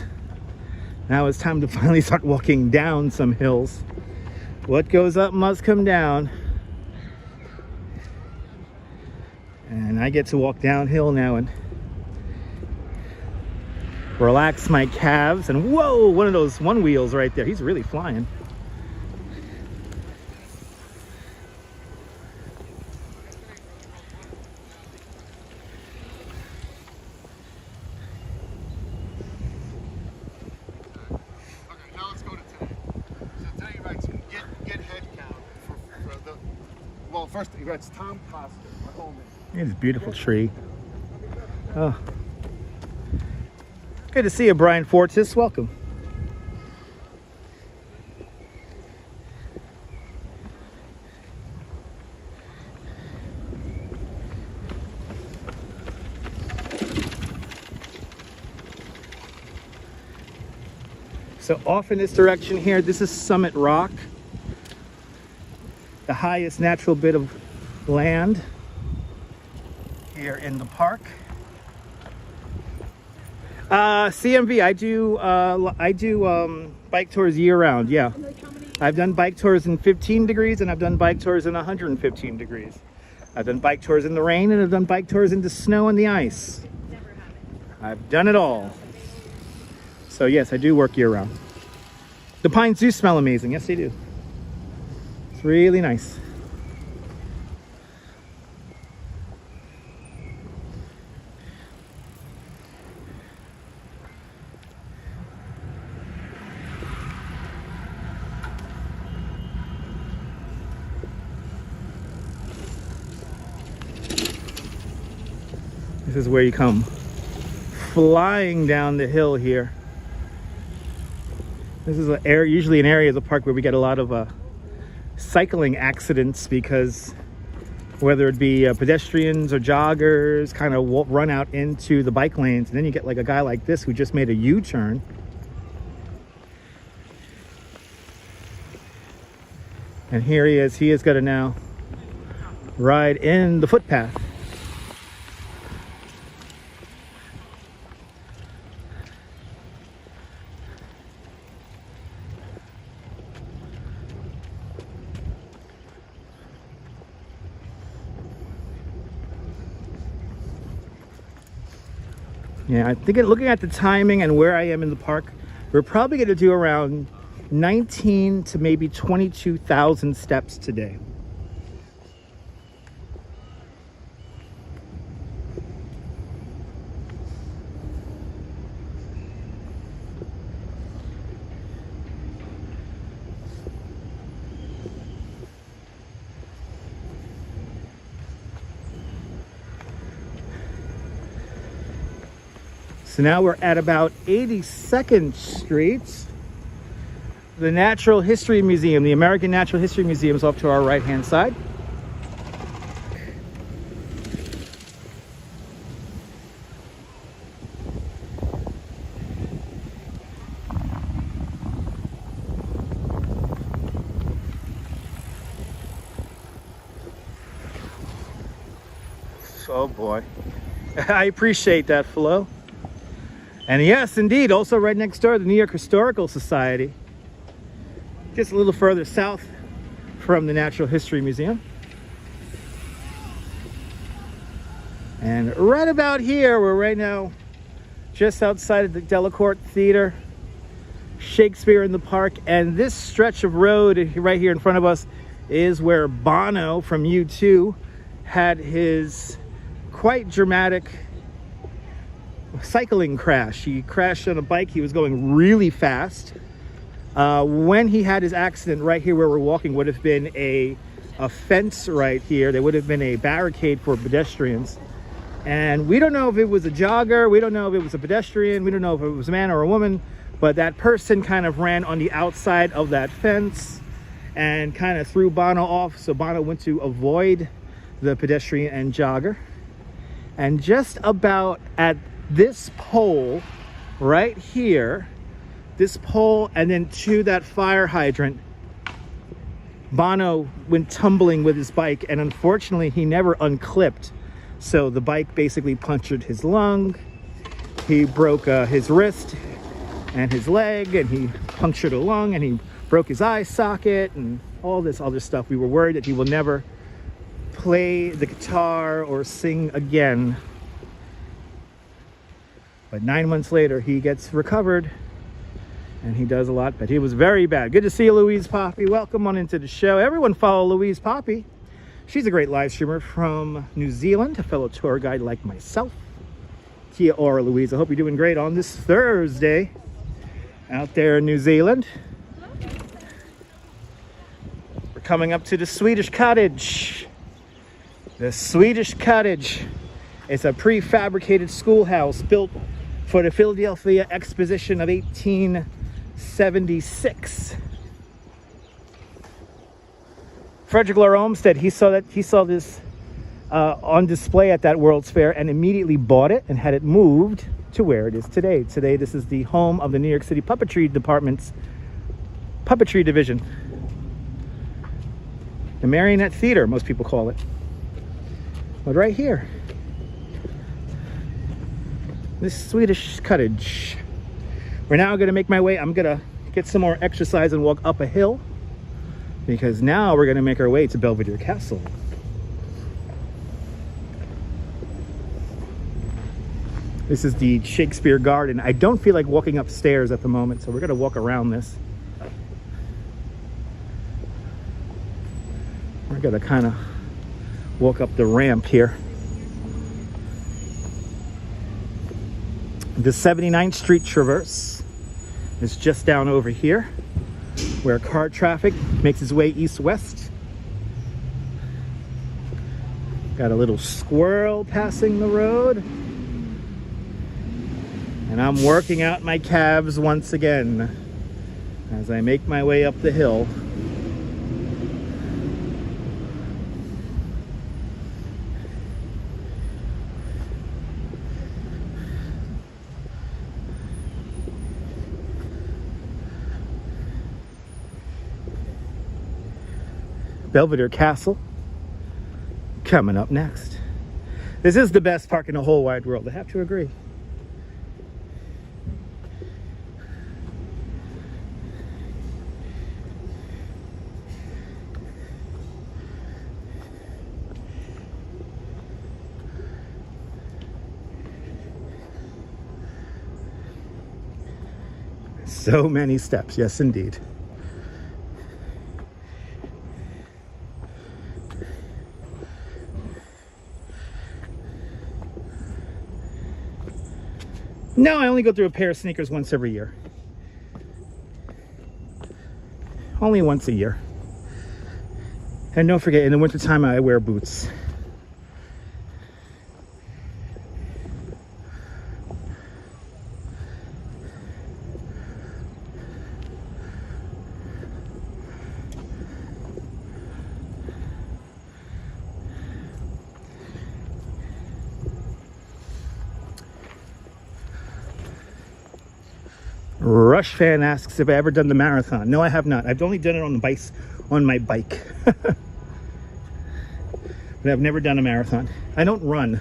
Speaker 1: Now it's time to finally start walking down some hills. What goes up must come down. And I get to walk downhill now and relax my calves. And whoa, one of those one wheels right there. He's really flying.
Speaker 6: First, he writes Tom Costa, Wollman.
Speaker 1: It's a beautiful tree. Oh. Good to see you, Brian Fortis. Welcome. So off in this direction here, this is Summit Rock, the highest natural bit of land here in the park. CMV, I do bike tours year round. Yeah, I've done bike tours in 15 degrees and I've done bike tours in 115 degrees. I've done bike tours in the rain and I've done bike tours in the snow and the ice. I've done it all. So yes, I do work year round. The pines do smell amazing. Yes, they do. Really nice. This is where you come flying down the hill here. This is usually an area of the park where we get a lot of cycling accidents, because whether it be pedestrians or joggers kind of run out into the bike lanes, and then you get like a guy like this who just made a U-turn. And here he is going to now ride in the footpath. Yeah, I think looking at the timing and where I am in the park, we're probably going to do around 19 to maybe 22,000 steps today. So now we're at about 82nd Street. The Natural History Museum, the American Natural History Museum, is off to our right-hand side. Oh boy. I appreciate that, Flo. And yes, indeed, also right next door, the New York Historical Society. Just a little further south from the Natural History Museum. And right about here, we're right now just outside of the Delacorte Theater, Shakespeare in the Park, and this stretch of road right here in front of us is where Bono from U2 had his quite dramatic cycling crash. He crashed on a bike. He was going really fast. When he had his accident, right here where we're walking would have been a fence right here. There would have been a barricade for pedestrians. And we don't know if it was a jogger, we don't know if it was a pedestrian, we don't know if it was a man or a woman, but that person kind of ran on the outside of that fence and kind of threw Bono off. So Bono went to avoid the pedestrian and jogger. And just about at this pole right here, this pole and then to that fire hydrant, Bono went tumbling with his bike, and unfortunately he never unclipped. So the bike basically punctured his lung. He broke his wrist and his leg, and he punctured a lung, and he broke his eye socket and all this other stuff. We were worried that he will never play the guitar or sing again. But 9 months later, he gets recovered and he does a lot, but he was very bad. Good to see you, Louise Poppy. Welcome on into the show. Everyone follow Louise Poppy. She's a great live streamer from New Zealand, a fellow tour guide like myself. Kia ora, Louise. I hope you're doing great on this Thursday out there in New Zealand. We're coming up to the Swedish Cottage. The Swedish Cottage is a prefabricated schoolhouse built for the Philadelphia Exposition of 1876. Frederick Law Olmsted, he saw this on display at that World's Fair and immediately bought it and had it moved to where it is today. Today, this is the home of the New York City Puppetry Department's Puppetry Division. The Marionette Theater, most people call it. But right here, this Swedish cottage. We're now going to make my way. I'm going to get some more exercise and walk up a hill, because now we're going to make our way to Belvedere Castle. This is the Shakespeare Garden. I don't feel like walking upstairs at the moment, so we're going to walk around this. We're going to kind of walk up the ramp here. The 79th Street Traverse is just down over here, where car traffic makes its way east-west. Got a little squirrel passing the road. And I'm working out my calves once again as I make my way up the hill. Belvedere Castle coming up next. This is the best park in the whole wide world, I have to agree. So many steps, yes indeed. No, I only go through a pair of sneakers once every year. Only once a year. And don't forget, in the wintertime, I wear boots. Rush fan asks if I've ever done the marathon. No, I have not. I've only done it on my bike. But I've never done a marathon. I don't run.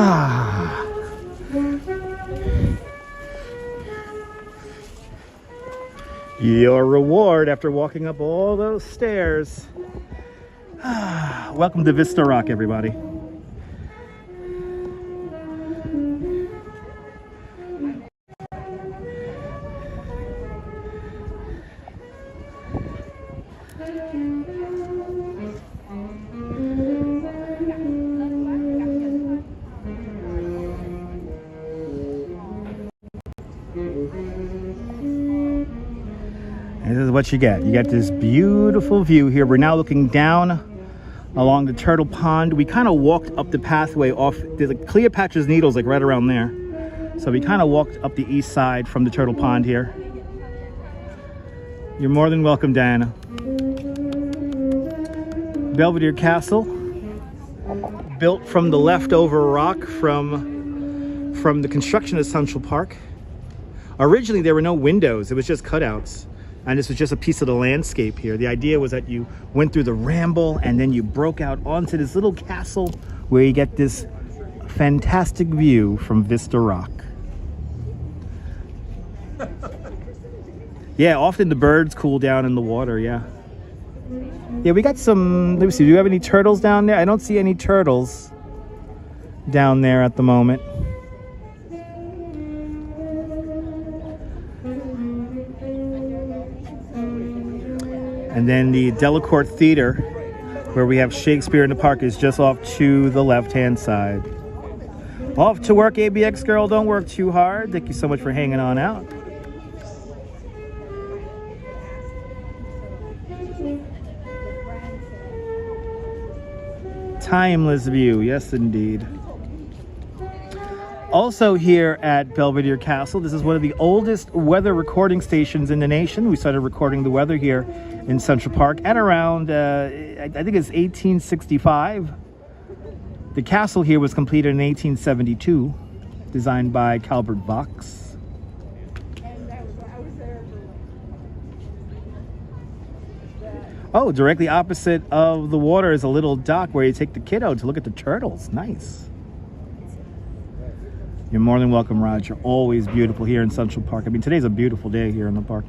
Speaker 1: Ah. Your reward after walking up all those stairs. Ah. Welcome to Vista Rock, everybody. This is what you get. You get this beautiful view here. We're now looking down along the turtle pond. We kind of walked up the pathway off. There's like Cleopatra's Needles like right around there. So we kind of walked up the east side from the turtle pond here. You're more than welcome, Diana. Belvedere Castle, built from the leftover rock from the construction of Central Park. Originally, there were no windows. It was just cutouts. And this was just a piece of the landscape here. The idea was that you went through the Ramble and then you broke out onto this little castle where you get this fantastic view from Vista Rock. Yeah, often the birds cool down in the water, yeah. Yeah, we got some, let me see, do you have any turtles down there? I don't see any turtles down there at the moment. And then the Delacorte Theater, where we have Shakespeare in the Park, is just off to the left-hand side. Off to work, ABX girl. Don't work too hard. Thank you so much for hanging on out. Timeless view. Yes, indeed. Also here at Belvedere Castle, this is one of the oldest weather recording stations in the nation. We started recording the weather here in Central Park at around, I think it's 1865. The castle here was completed in 1872, designed by Calvert Vaux. Oh, directly opposite of the water is a little dock where you take the kiddo to look at the turtles. Nice. You're more than welcome, Roger. Always beautiful here in Central Park. I mean, today's a beautiful day here in the park.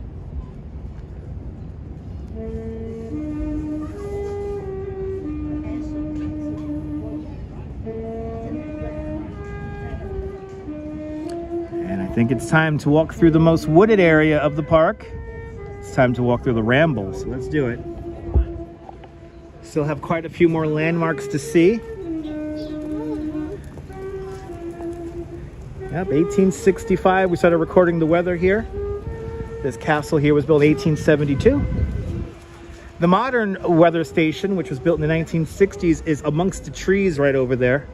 Speaker 1: And I think it's time to walk through the most wooded area of the park. It's time to walk through the Ramble, so let's do it. Still have quite a few more landmarks to see. Yep, 1865, we started recording the weather here. This castle here was built in 1872. The modern weather station, which was built in the 1960s, is amongst the trees right over there.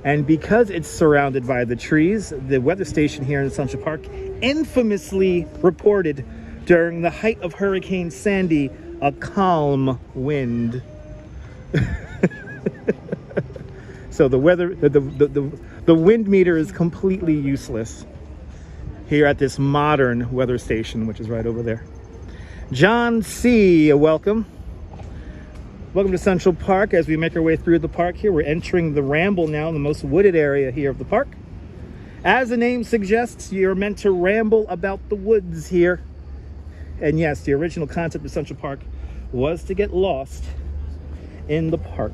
Speaker 1: And because it's surrounded by the trees, the weather station here in Central Park infamously reported during the height of Hurricane Sandy a calm wind. So the weather, the wind meter is completely useless here at this modern weather station, which is right over there. John C., welcome. Welcome to Central Park. As we make our way through the park here, we're entering the Ramble now, the most wooded area here of the park. As the name suggests, you're meant to ramble about the woods here. And yes, the original concept of Central Park was to get lost in the park.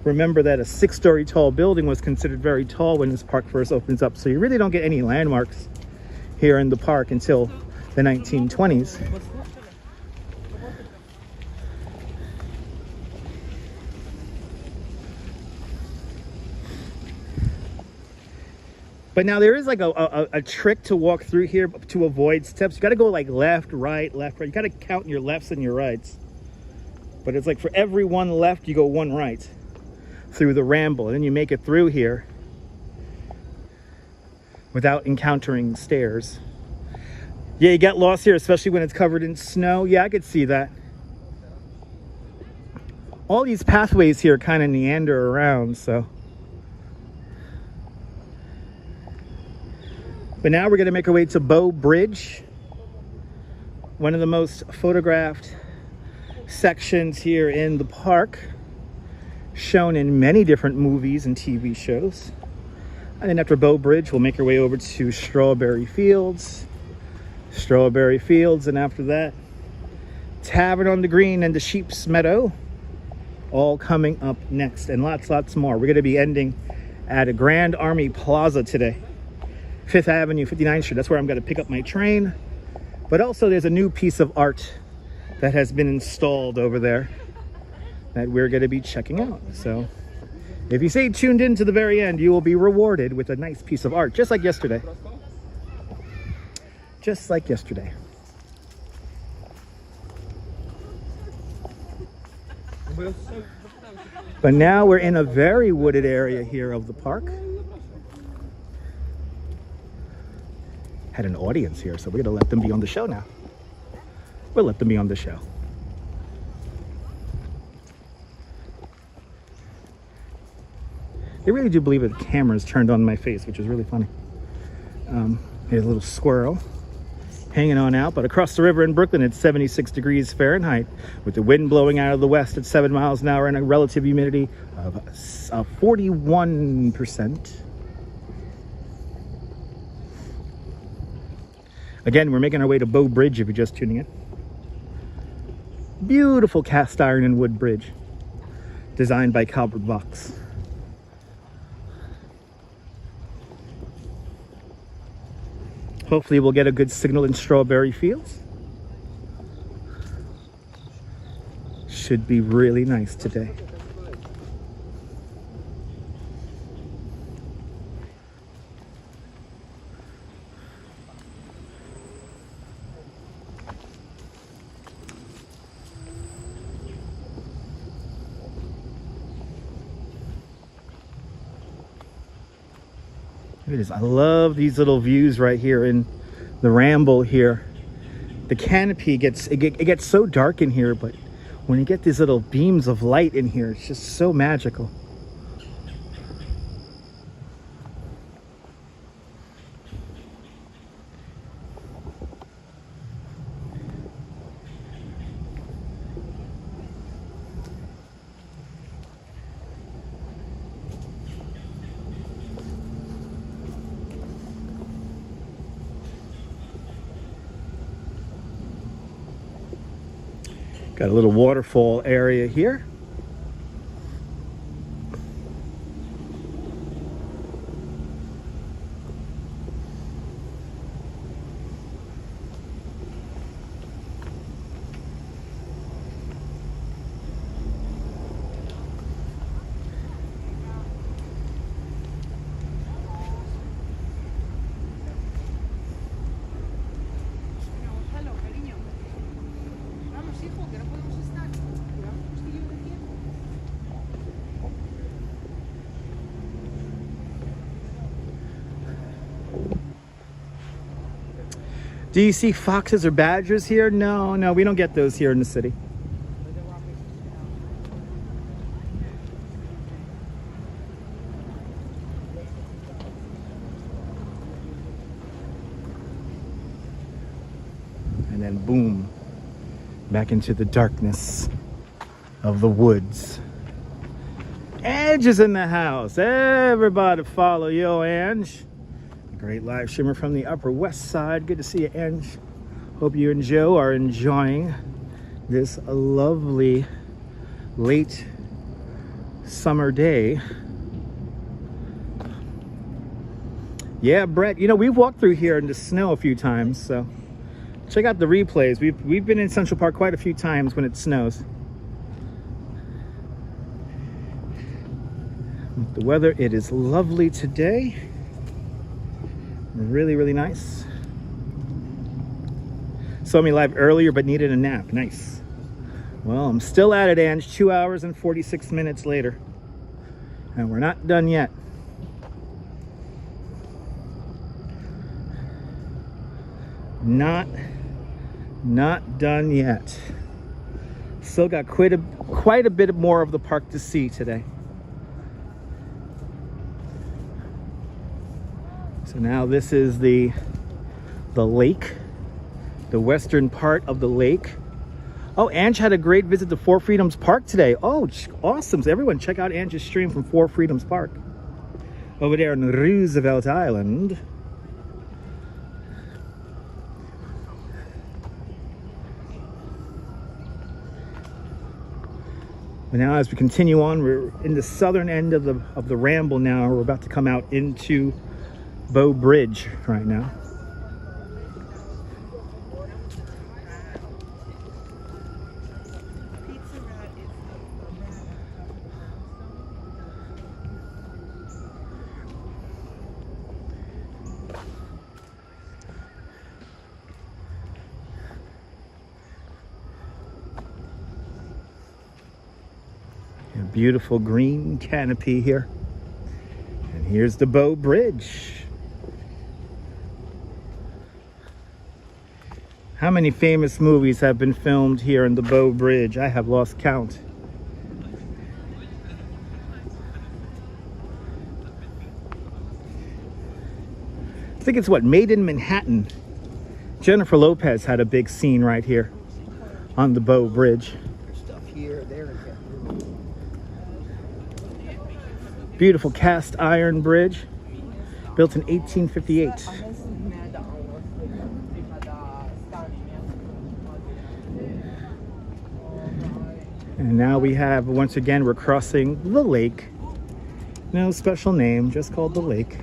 Speaker 1: Remember that a 6-story tall building was considered very tall when this park first opens up, so you really don't get any landmarks here in the park until the 1920s. But now there is like a trick to walk through here to avoid steps. You got to go like left, right. You got to count your lefts and your rights. But it's like for every one left, you go one right through the Ramble, and then you make it through here without encountering stairs. Yeah, you get lost here, especially when it's covered in snow. Yeah, I could see that. All these pathways here kind of meander around, so. But now we're going to make our way to Bow Bridge, one of the most photographed sections here in the park, shown in many different movies and TV shows. And then after Bow Bridge, we'll make our way over to Strawberry Fields. Strawberry Fields, and after that, Tavern on the Green and the Sheep's Meadow. All coming up next, and lots more. We're going to be ending at a Grand Army Plaza today. 5th Avenue, 59th Street. That's where I'm going to pick up my train. But also there's a new piece of art that has been installed over there that we're going to be checking out. So if you stay tuned in to the very end, you will be rewarded with a nice piece of art, just like yesterday. Just like yesterday. But now we're in a very wooded area here of the park. Had an audience here, so we're gonna let them be on the show now. We'll let them be on the show. They really do believe that the camera's turned on my face, which is really funny. Here's a little squirrel hanging on out, but across the river in Brooklyn, it's 76 degrees Fahrenheit with the wind blowing out of the west at 7 miles an hour and a relative humidity of 41%. Again, we're making our way to Bow Bridge if you're just tuning in. Beautiful cast iron and wood bridge designed by Calvert Vaux. Hopefully we'll get a good signal in Strawberry Fields. Should be really nice today. It is. I love these little views right here in the Ramble here. The canopy gets so dark in here, but when you get these little beams of light in here, it's just so magical. Got a little waterfall area here. Do you see foxes or badgers here? No, we don't get those here in the city. And then boom, back into the darkness of the woods. Ange is in the house. Everybody follow yo, Ange. Great live streamer from the Upper West Side. Good to see you, Ange. Hope you and Joe are enjoying this lovely late summer day. Yeah, Brett, you know, we've walked through here in the snow a few times, so check out the replays. We've been in Central Park quite a few times when it snows. With the weather, it is lovely today. Really, really nice. Saw me live earlier but needed a nap. Nice. Well, I'm still at it, Ange. 2 hours and 46 minutes later. And we're not done yet. Not done yet. Still got quite a bit more of the park to see today. So now this is the lake, the western part of the lake. Oh, Ange had a great visit to Four Freedoms Park today. Oh, awesome. So everyone check out Ange's stream from Four Freedoms Park. over there on Roosevelt Island. But now as we continue on, we're in the southern end of the Ramble now. We're about to come out into Bow Bridge right now. Beautiful green canopy here. And here's the Bow Bridge. How many famous movies have been filmed here in the Bow Bridge? I have lost count. I think it's what, Made in Manhattan. Jennifer Lopez had a big scene right here on the Bow Bridge.
Speaker 2: Stuff here, there, and there.
Speaker 1: Beautiful cast iron bridge, built in 1858. And now we have, once again, we're crossing the lake. No special name, just called the lake.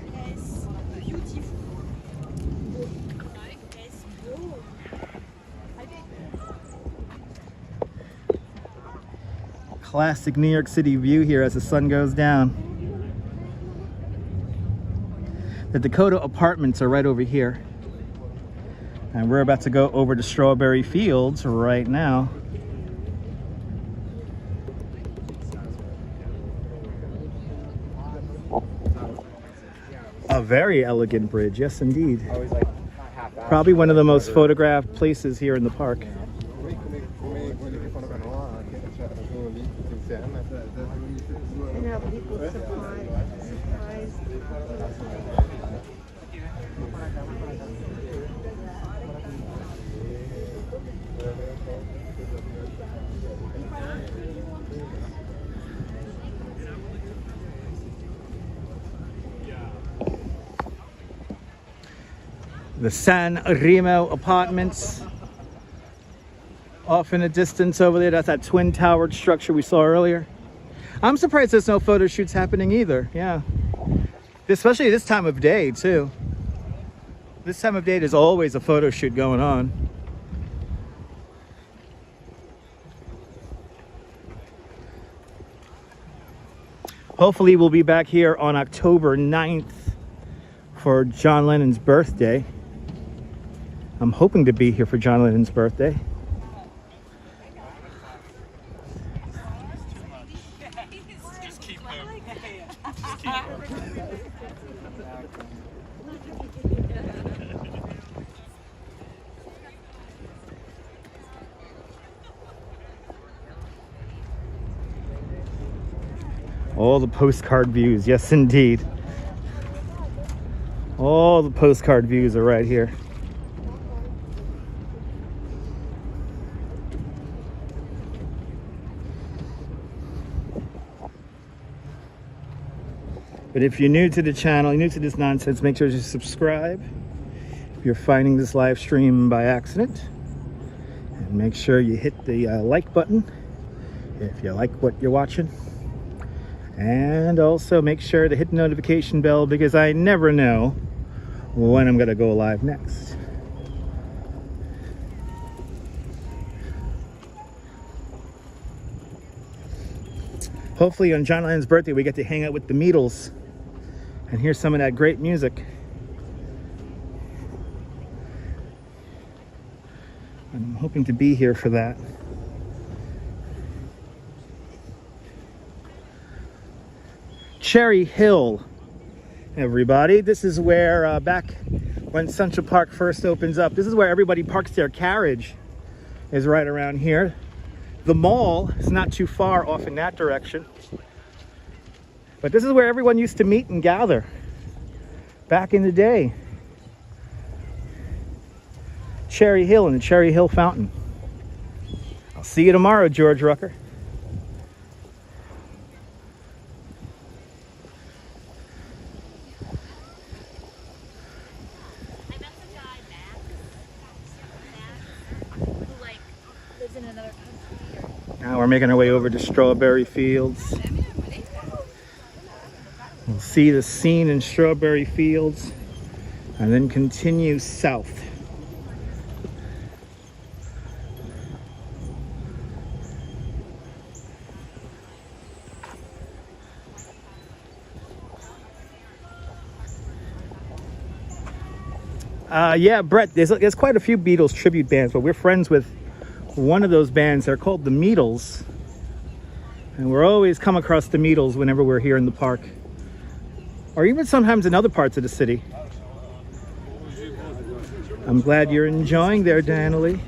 Speaker 1: Classic New York City view here as the sun goes down. The Dakota apartments are right over here. And we're about to go over to Strawberry Fields right now. A very elegant bridge, yes indeed. Probably one of the most photographed places here in the park.
Speaker 4: And how people surprise.
Speaker 1: The San Remo apartments off in the distance over there. That's that twin towered structure we saw earlier. I'm surprised there's no photo shoots happening either. Yeah, especially this time of day too. This time of day there's always a photo shoot going on. Hopefully we'll be back here on October 9th for John Lennon's birthday. I'm hoping to be here for John Lennon's birthday.
Speaker 3: Just keep moving. Just keep moving.
Speaker 1: All the postcard views, yes indeed. All the postcard views are right here. But if you're new to the channel, new to this nonsense, make sure to subscribe. If you're finding this live stream by accident, and make sure you hit the like button if you like what you're watching. And also make sure to hit the notification bell because I never know when I'm gonna go live next. Hopefully on John Lennon's birthday we get to hang out with the Beatles and hear some of that great music. I'm hoping to be here for that. Cherry Hill, everybody. This is where back when Central Park first opens up, this is where everybody parks their carriage, is right around here. The mall is not too far off in that direction. But this is where everyone used to meet and gather back in the day. Cherry Hill and the Cherry Hill Fountain. I'll see you tomorrow, George Rucker.
Speaker 4: lives in another country.
Speaker 1: Now we're making our way over to Strawberry Fields. We'll see the scene in Strawberry Fields and then continue south. Yeah, Brett, there's quite a few Beatles tribute bands, but we're friends with one of those bands. They're called the Meatles. And we're always come across the Meatles whenever we're here in the park. Or even sometimes in other parts of the city. I'm glad you're enjoying there, Danielle.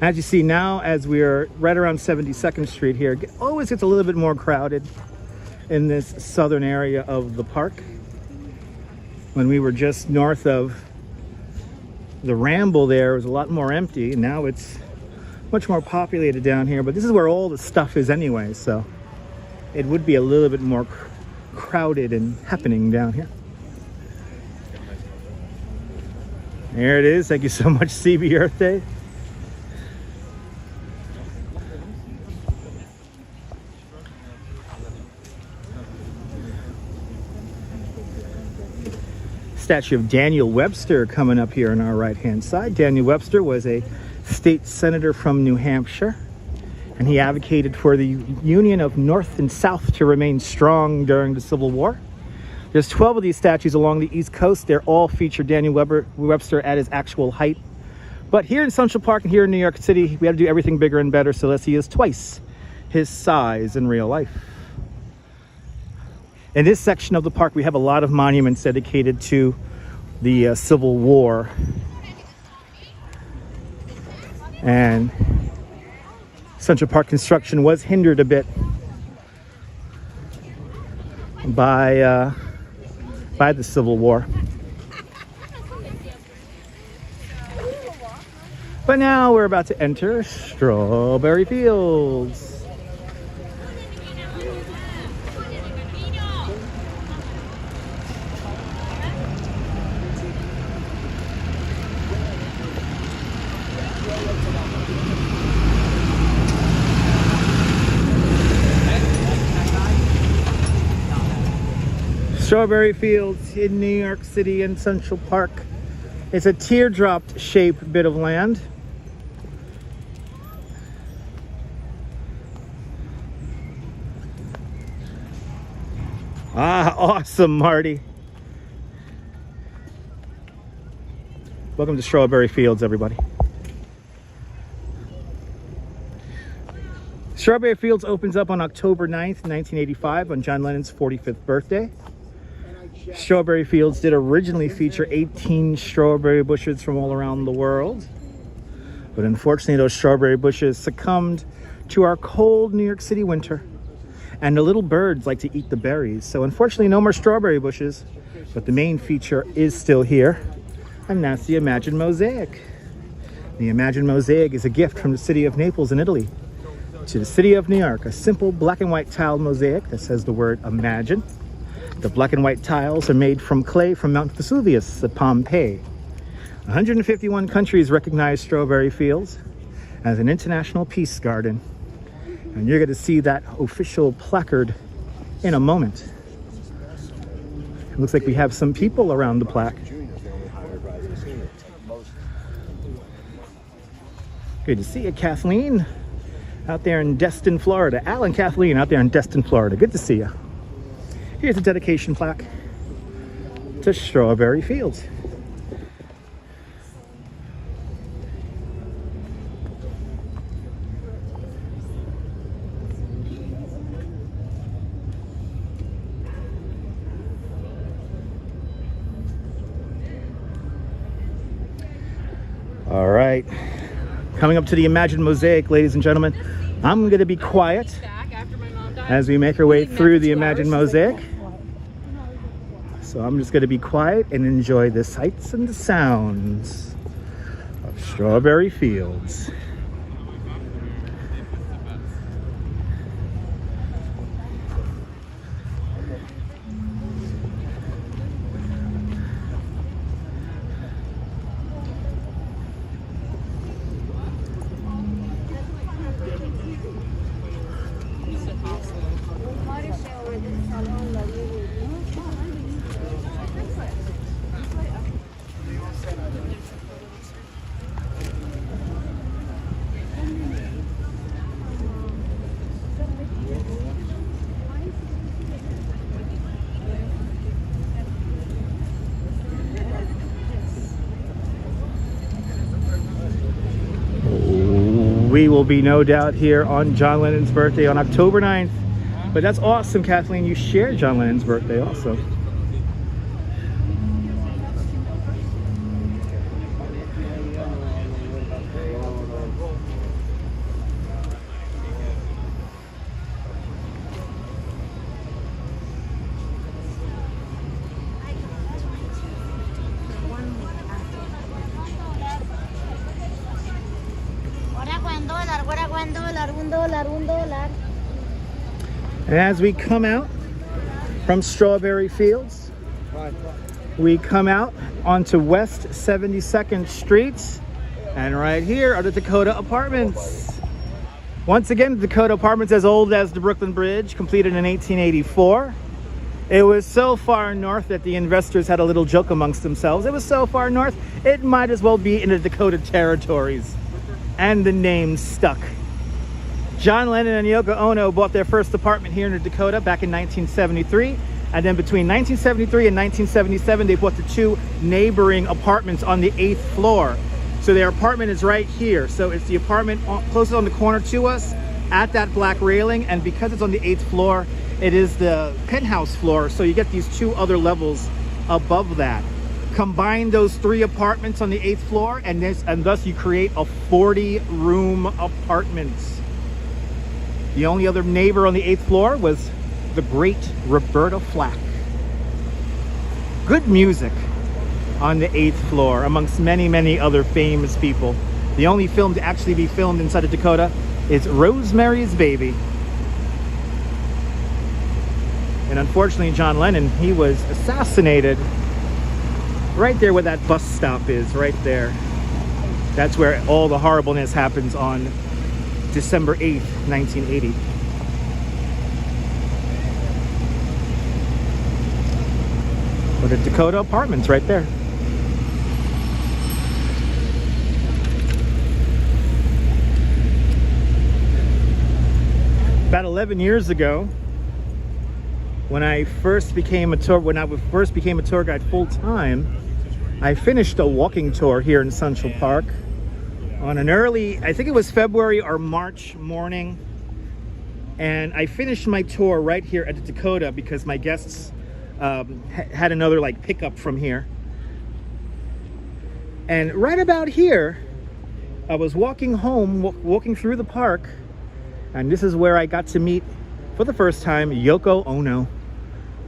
Speaker 1: As you see now, as we're right around 72nd Street here, it always gets a little bit more crowded in this southern area of the park. When we were just north of the Ramble, there was a lot more empty, and now it's much more populated down here. But this is where all the stuff is anyway, so it would be a little bit more crowded and happening down here. There it is. Thank you so much, CB Earth Day. Statue of Daniel Webster coming up here on our right hand side. Daniel Webster was a state senator from New Hampshire, and he advocated for the union of North and South to remain strong during the Civil War. There's 12 of these statues along the East Coast. They're all feature Daniel Webster at his actual height. But here in Central Park and here in New York City, we had to do everything bigger and better, so let's see is twice his size in real life. In this section of the park, we have a lot of monuments dedicated to the Civil War. And Central Park construction was hindered a bit by the Civil War. But now we're about to enter Strawberry Fields. Strawberry Fields in New York City in Central Park. It's a teardrop shaped bit of land. Ah, awesome, Marty. Welcome to Strawberry Fields, everybody. Strawberry Fields opens up on October 9th, 1985, on John Lennon's 45th birthday. Strawberry Fields did originally feature 18 strawberry bushes from all around the world. But unfortunately, those strawberry bushes succumbed to our cold New York City winter. And the little birds like to eat the berries. So unfortunately, no more strawberry bushes. But the main feature is still here. And that's the Imagine Mosaic. The Imagine Mosaic is a gift from the city of Naples in Italy to the city of New York. A simple black and white tile mosaic that says the word Imagine. The black and white tiles are made from clay from Mount Vesuvius at Pompeii. 151 countries recognize Strawberry Fields as an international peace garden. And you're going to see that official placard in a moment. It looks like we have some people around the plaque. Good to see you, Kathleen, out there in Destin, Florida. Al and Kathleen out there in Destin, Florida. Good to see you. Here's a dedication plaque to Strawberry Fields. All right, coming up to the Imagine Mosaic, ladies and gentlemen. I'm going to be quiet as we make our way through the Imagine Mosaic. So I'm just going to be quiet and enjoy the sights and the sounds of Strawberry Fields. we will be no doubt here on John Lennon's birthday on October 9th. But that's awesome, Kathleen. You shared John Lennon's birthday also. And as we come out from Strawberry Fields, we come out onto West 72nd Street, and right here are the Dakota Apartments. Once again, the Dakota Apartments, as old as the Brooklyn Bridge, completed in 1884. It was so far north that the investors had a little joke amongst themselves. It was so far north, it might as well be in the Dakota territories. And the name stuck. John Lennon and Yoko Ono bought their first apartment here in Dakota back in 1973. And then between 1973 and 1977, they bought the two neighboring apartments on the 8th floor. So their apartment is right here. So it's the apartment closest on the corner to us at that black railing. And because it's on the 8th floor, it is the penthouse floor. So you get these two other levels above that. Combine those three apartments on the 8th floor, and thus you create a 40-room apartment. The only other neighbor on the 8th floor was the great Roberta Flack. Good music on the 8th floor, amongst many, many other famous people. The only film to actually be filmed inside of Dakota is Rosemary's Baby. And unfortunately, John Lennon, he was assassinated right there where that bus stop is, right there. That's where all the horribleness happens on December 8th, 1980. Or the Dakota Apartments right there. About 11 years ago, when I first became a tour guide full time, I finished a walking tour here in Central Park on an early, I think it was February or March morning. And I finished my tour right here at the Dakota because my guests had another like pickup from here. And right about here, I was walking home, walking through the park, and this is where I got to meet for the first time Yoko Ono.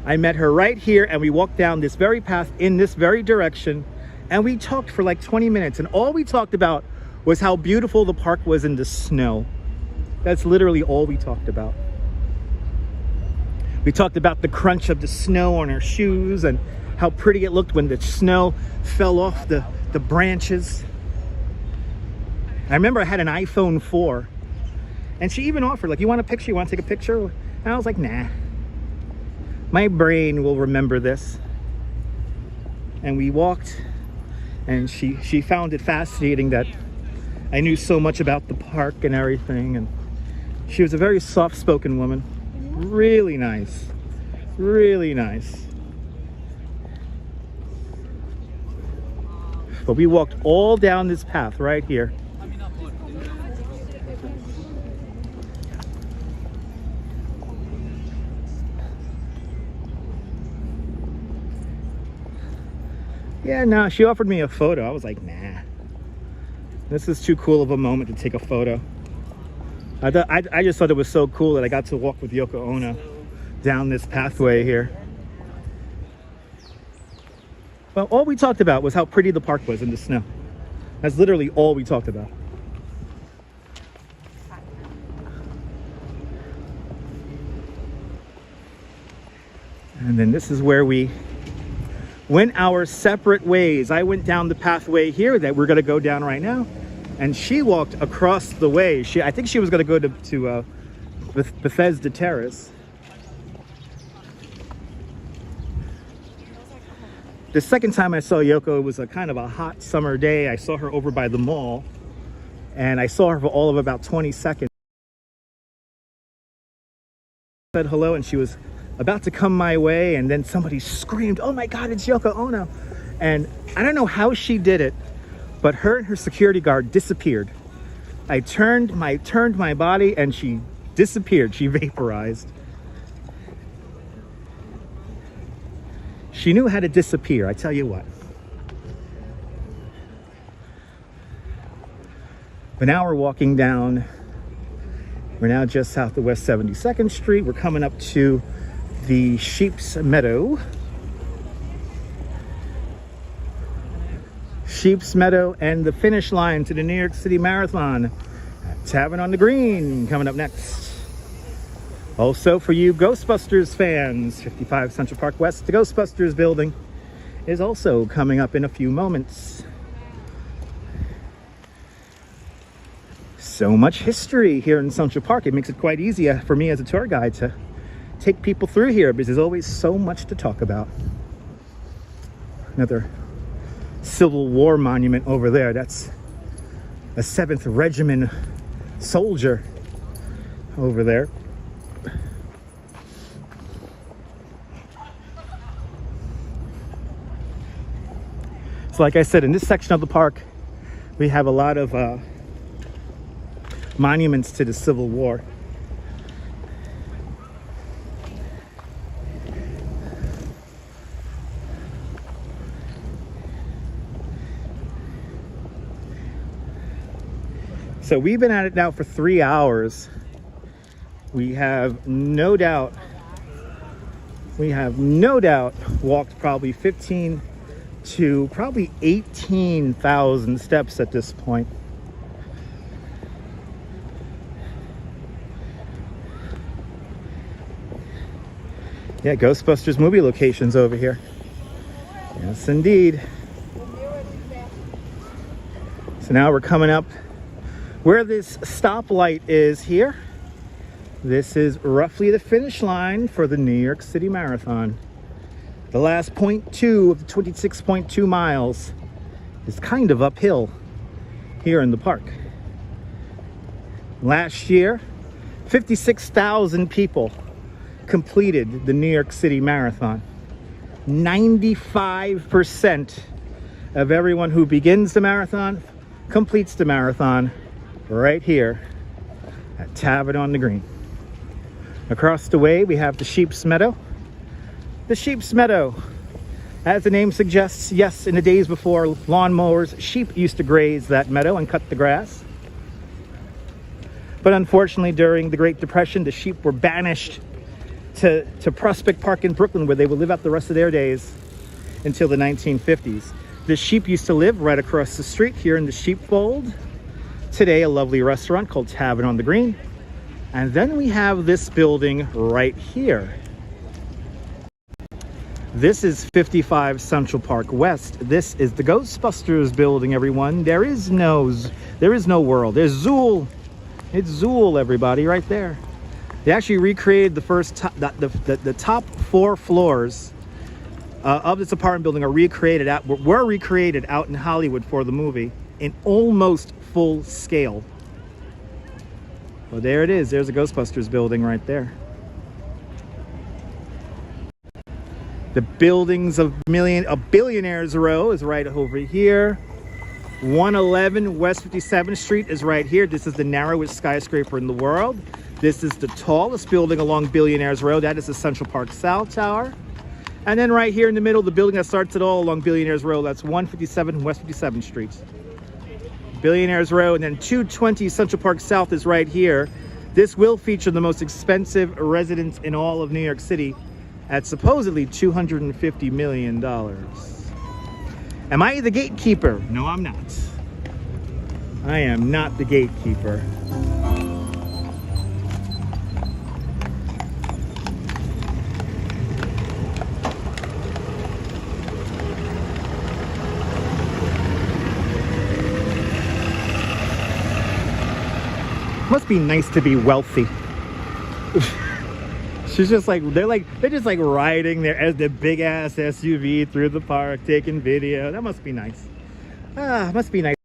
Speaker 1: I met her right here, and we walked down this very path in this very direction, and we talked for like 20 minutes, and all we talked about was how beautiful the park was in the snow. That's literally all we talked about. We talked about the crunch of the snow on her shoes and how pretty it looked when the snow fell off the branches. I remember I had an iPhone 4, and she even offered, like, you want a picture? You want to take a picture? And I was like, nah. My brain will remember this. And we walked, and she found it fascinating that I knew so much about the park and everything. And she was a very soft-spoken woman. Really nice. Really nice. But we walked all down this path right here. Yeah, no, she offered me a photo. I was like, nah. This is too cool of a moment to take a photo. I just thought it was so cool that I got to walk with Yoko Ono down this pathway here. Well, all we talked about was how pretty the park was in the snow. That's literally all we talked about. And then this is where we went our separate ways. I went down the pathway here that we're going to go down right now, and she walked across the way. I think she was going to go to Bethesda Terrace. The second time I saw Yoko, it was a kind of a hot summer day. I saw her over by the mall, and I saw her for all of about 20 seconds. I said hello, and she was about to come my way, and then somebody screamed, "Oh my God, it's Yoko Ono!" And I don't know how she did it, but her and her security guard disappeared. I turned my body and she disappeared. She vaporized. She knew how to disappear, I tell you what. But now we're walking down. We're now just south of West 72nd Street. We're coming up to the Sheep's Meadow. Sheep's Meadow and the finish line to the New York City Marathon. Tavern on the Green coming up next. Also for you Ghostbusters fans, 55 Central Park West, the Ghostbusters building is also coming up in a few moments. So much history here in Central Park. It makes it quite easy for me as a tour guide to take people through here because there's always so much to talk about. Another Civil War monument over there. That's a 7th Regiment soldier over there. So like I said, in this section of the park, we have a lot of monuments to the Civil War. So we've been at it now for 3 hours. We have no doubt walked probably 15 to probably 18,000 steps at this point. Yeah, Ghostbusters movie locations over here. Yes, indeed. So now we're coming up where this stoplight is here. This is roughly the finish line for the New York City Marathon. The last 0.2 of the 26.2 miles is kind of uphill here in the park. Last year, 56,000 people completed the New York City Marathon. 95% of everyone who begins the marathon completes the marathon right here at Tavern on the Green. Across the way, we have the Sheep's Meadow. The Sheep's Meadow, as the name suggests, yes, in the days before lawnmowers, sheep used to graze that meadow and cut the grass. But unfortunately, during the Great Depression, the sheep were banished to Prospect Park in Brooklyn, where they would live out the rest of their days until the 1950s. The sheep used to live right across the street here in the sheepfold. Today, a lovely restaurant called Tavern on the Green. And then we have this building right here. This is 55 Central Park West. This is the Ghostbusters building, everyone. There is no world. There's Zool. It's Zool, everybody, right there. They actually recreated the top 4 floors of this apartment building were recreated out in Hollywood for the movie in almost full scale. Well, there it is. There's a Ghostbusters building right there. The buildings of Billionaires Row is right over here. 111 West 57th Street is right here. This is the narrowest skyscraper in the world. This is the tallest building along Billionaires Row. That is the Central Park South Tower. And then right here in the middle, the building that starts it all along Billionaires Row, that's 157 West 57th Street. Billionaires Row, and then 220 Central Park South is right here. This will feature the most expensive residence in all of New York City at supposedly $250 million. Am I the gatekeeper? No, I'm not. I am not the gatekeeper. Must be nice to be wealthy. She's just like, they're just like riding the big ass SUV through the park, taking video. That must be nice. Must be nice.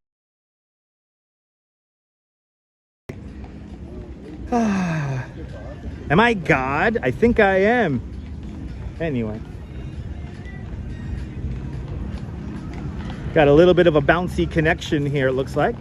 Speaker 1: Am I God? I think I am. Anyway. Got a little bit of a bouncy connection here, it looks like.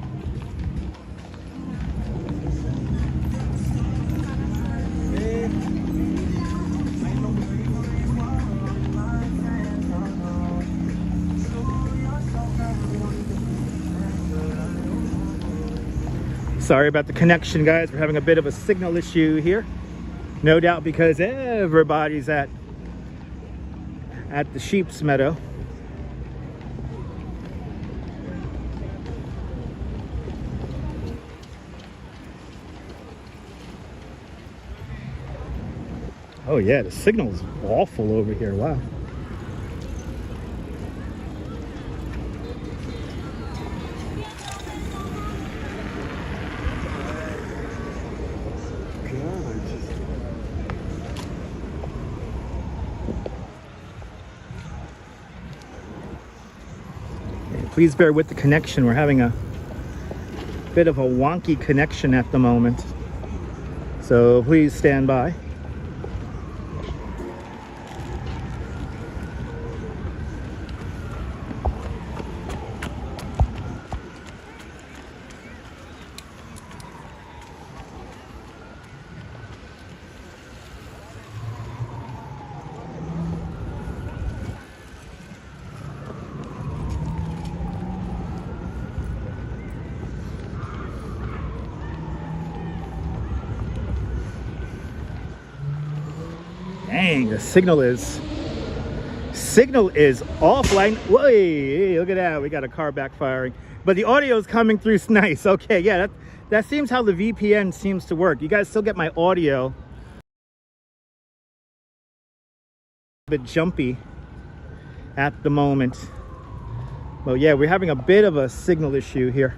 Speaker 1: Sorry about the connection, guys. We're having a bit of a signal issue here. No doubt because everybody's at the sheep's meadow. Oh yeah, the signal's awful over here. Wow. Please bear with the connection. We're having a bit of a wonky connection at the moment, so please stand by. Dang, the signal is offline. Whoa, hey, look at that. We got a car backfiring. But the audio is coming through nice. Okay, yeah, that seems how the VPN seems to work. You guys still get my audio. A bit jumpy at the moment. Well, yeah, we're having a bit of a signal issue here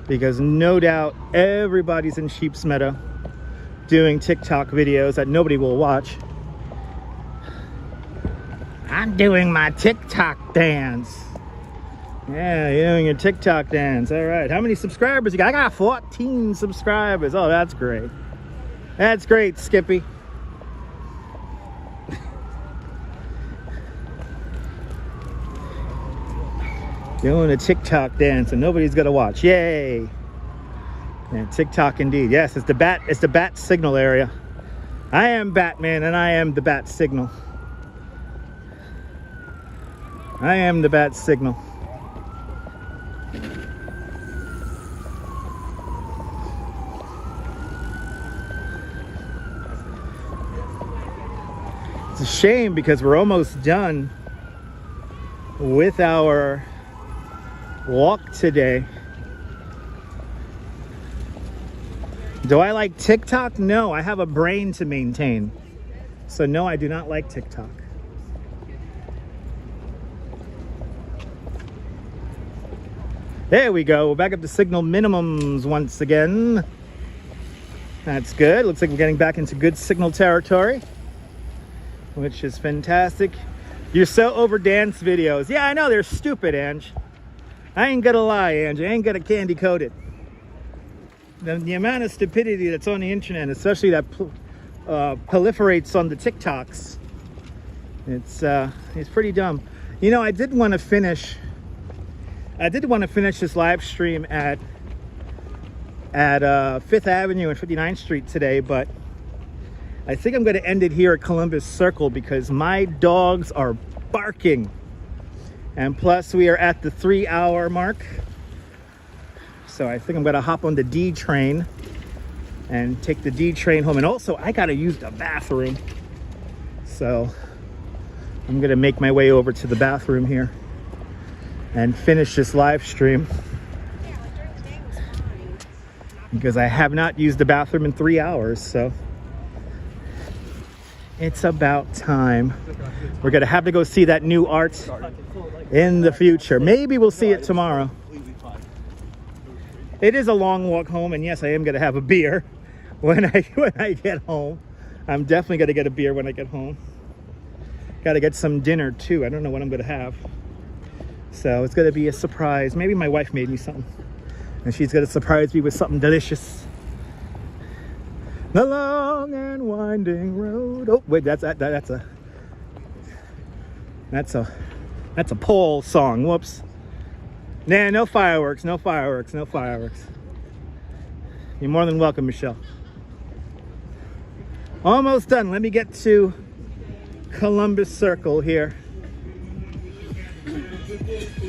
Speaker 1: because no doubt everybody's in Sheep's Meadow doing TikTok videos that nobody will watch. I'm doing my TikTok dance. Yeah, you're doing your TikTok dance. All right. How many subscribers you got? I got 14 subscribers. Oh, that's great. That's great, Skippy. Doing a TikTok dance and nobody's gonna watch. Yay. And TikTok indeed. Yes, it's the bat signal area. I am Batman and I am the bat signal. I am the bat signal. It's a shame because we're almost done with our walk today. Do I like TikTok? No, I have a brain to maintain. So no, I do not like TikTok. There we go. We're back up to signal minimums once again. That's good. Looks like we're getting back into good signal territory, which is fantastic. You're so over dance videos. Yeah, I know they're stupid, Ange. I ain't gonna lie, Ange. I ain't gonna candy coat it. The amount of stupidity that's on the internet, especially that proliferates on the TikToks, it's pretty dumb. You know, I did want to finish this live stream at 5th Avenue and 59th Street today, but I think I'm going to end it here at Columbus Circle because my dogs are barking. And plus we are at the 3-hour mark. So I think I'm going to hop on the D train and take the D train home. And also I got to use the bathroom. So I'm going to make my way over to the bathroom here and finish this live stream because I have not used the bathroom in 3 hours. So it's about time. We're gonna have to go see that new art in the future. Maybe we'll see it tomorrow. It is a long walk home, and yes, I am gonna have a beer when I get home. I'm definitely gonna get a beer when I get home. Gotta get some dinner too. I don't know what I'm gonna have. So it's gonna be a surprise. Maybe my wife made me something and she's gonna surprise me with something delicious. The long and winding road. Oh wait, that's a Paul song. Whoops. Nah, no fireworks, no fireworks, no fireworks. You're more than welcome, Michelle. Almost done. Let me get to Columbus Circle here.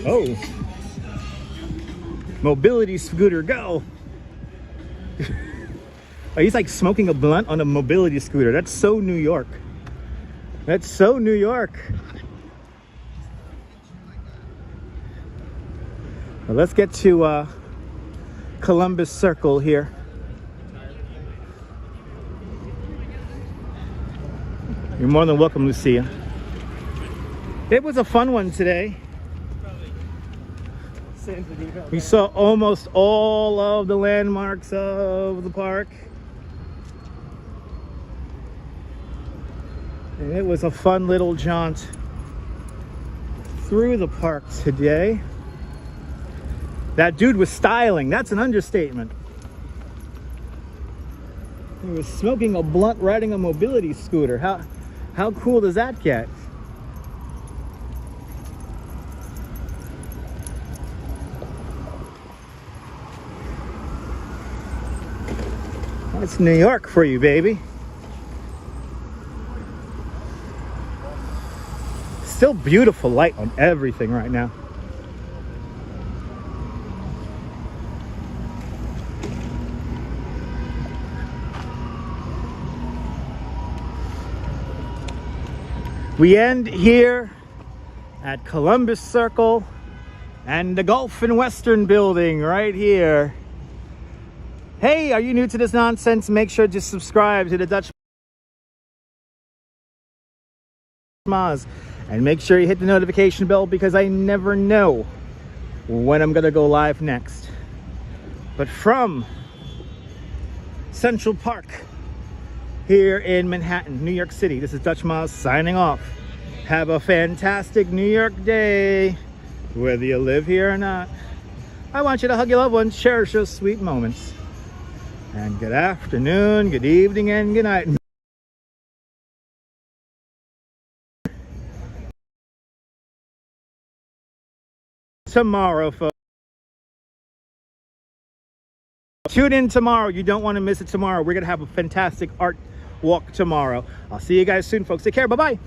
Speaker 1: Oh. Mobility scooter, go. Oh, he's like smoking a blunt on a mobility scooter. That's so New York. That's so New York. Well, let's get to Columbus Circle here. You're more than welcome, Lucia. It was a fun one today. We saw almost all of the landmarks of the park. And it was a fun little jaunt through the park today. That dude was styling. That's an understatement. He was smoking a blunt, riding a mobility scooter. How cool does that get? That's New York for you, baby. Still beautiful light on everything right now. We end here at Columbus Circle and the Gulf and Western building right here. Hey, are you new to this nonsense? Make sure to subscribe to the Dutch Maz and make sure you hit the notification bell because I never know when I'm gonna go live next. But from Central Park here in Manhattan, New York City, this is Dutch Maz signing off. Have a fantastic New York day, whether you live here or not. I want you to hug your loved ones, cherish those sweet moments. And good afternoon, good evening, and good night. Tomorrow, folks. Tune in tomorrow. You don't want to miss it tomorrow. We're going to have a fantastic art walk tomorrow. I'll see you guys soon, folks. Take care. Bye-bye.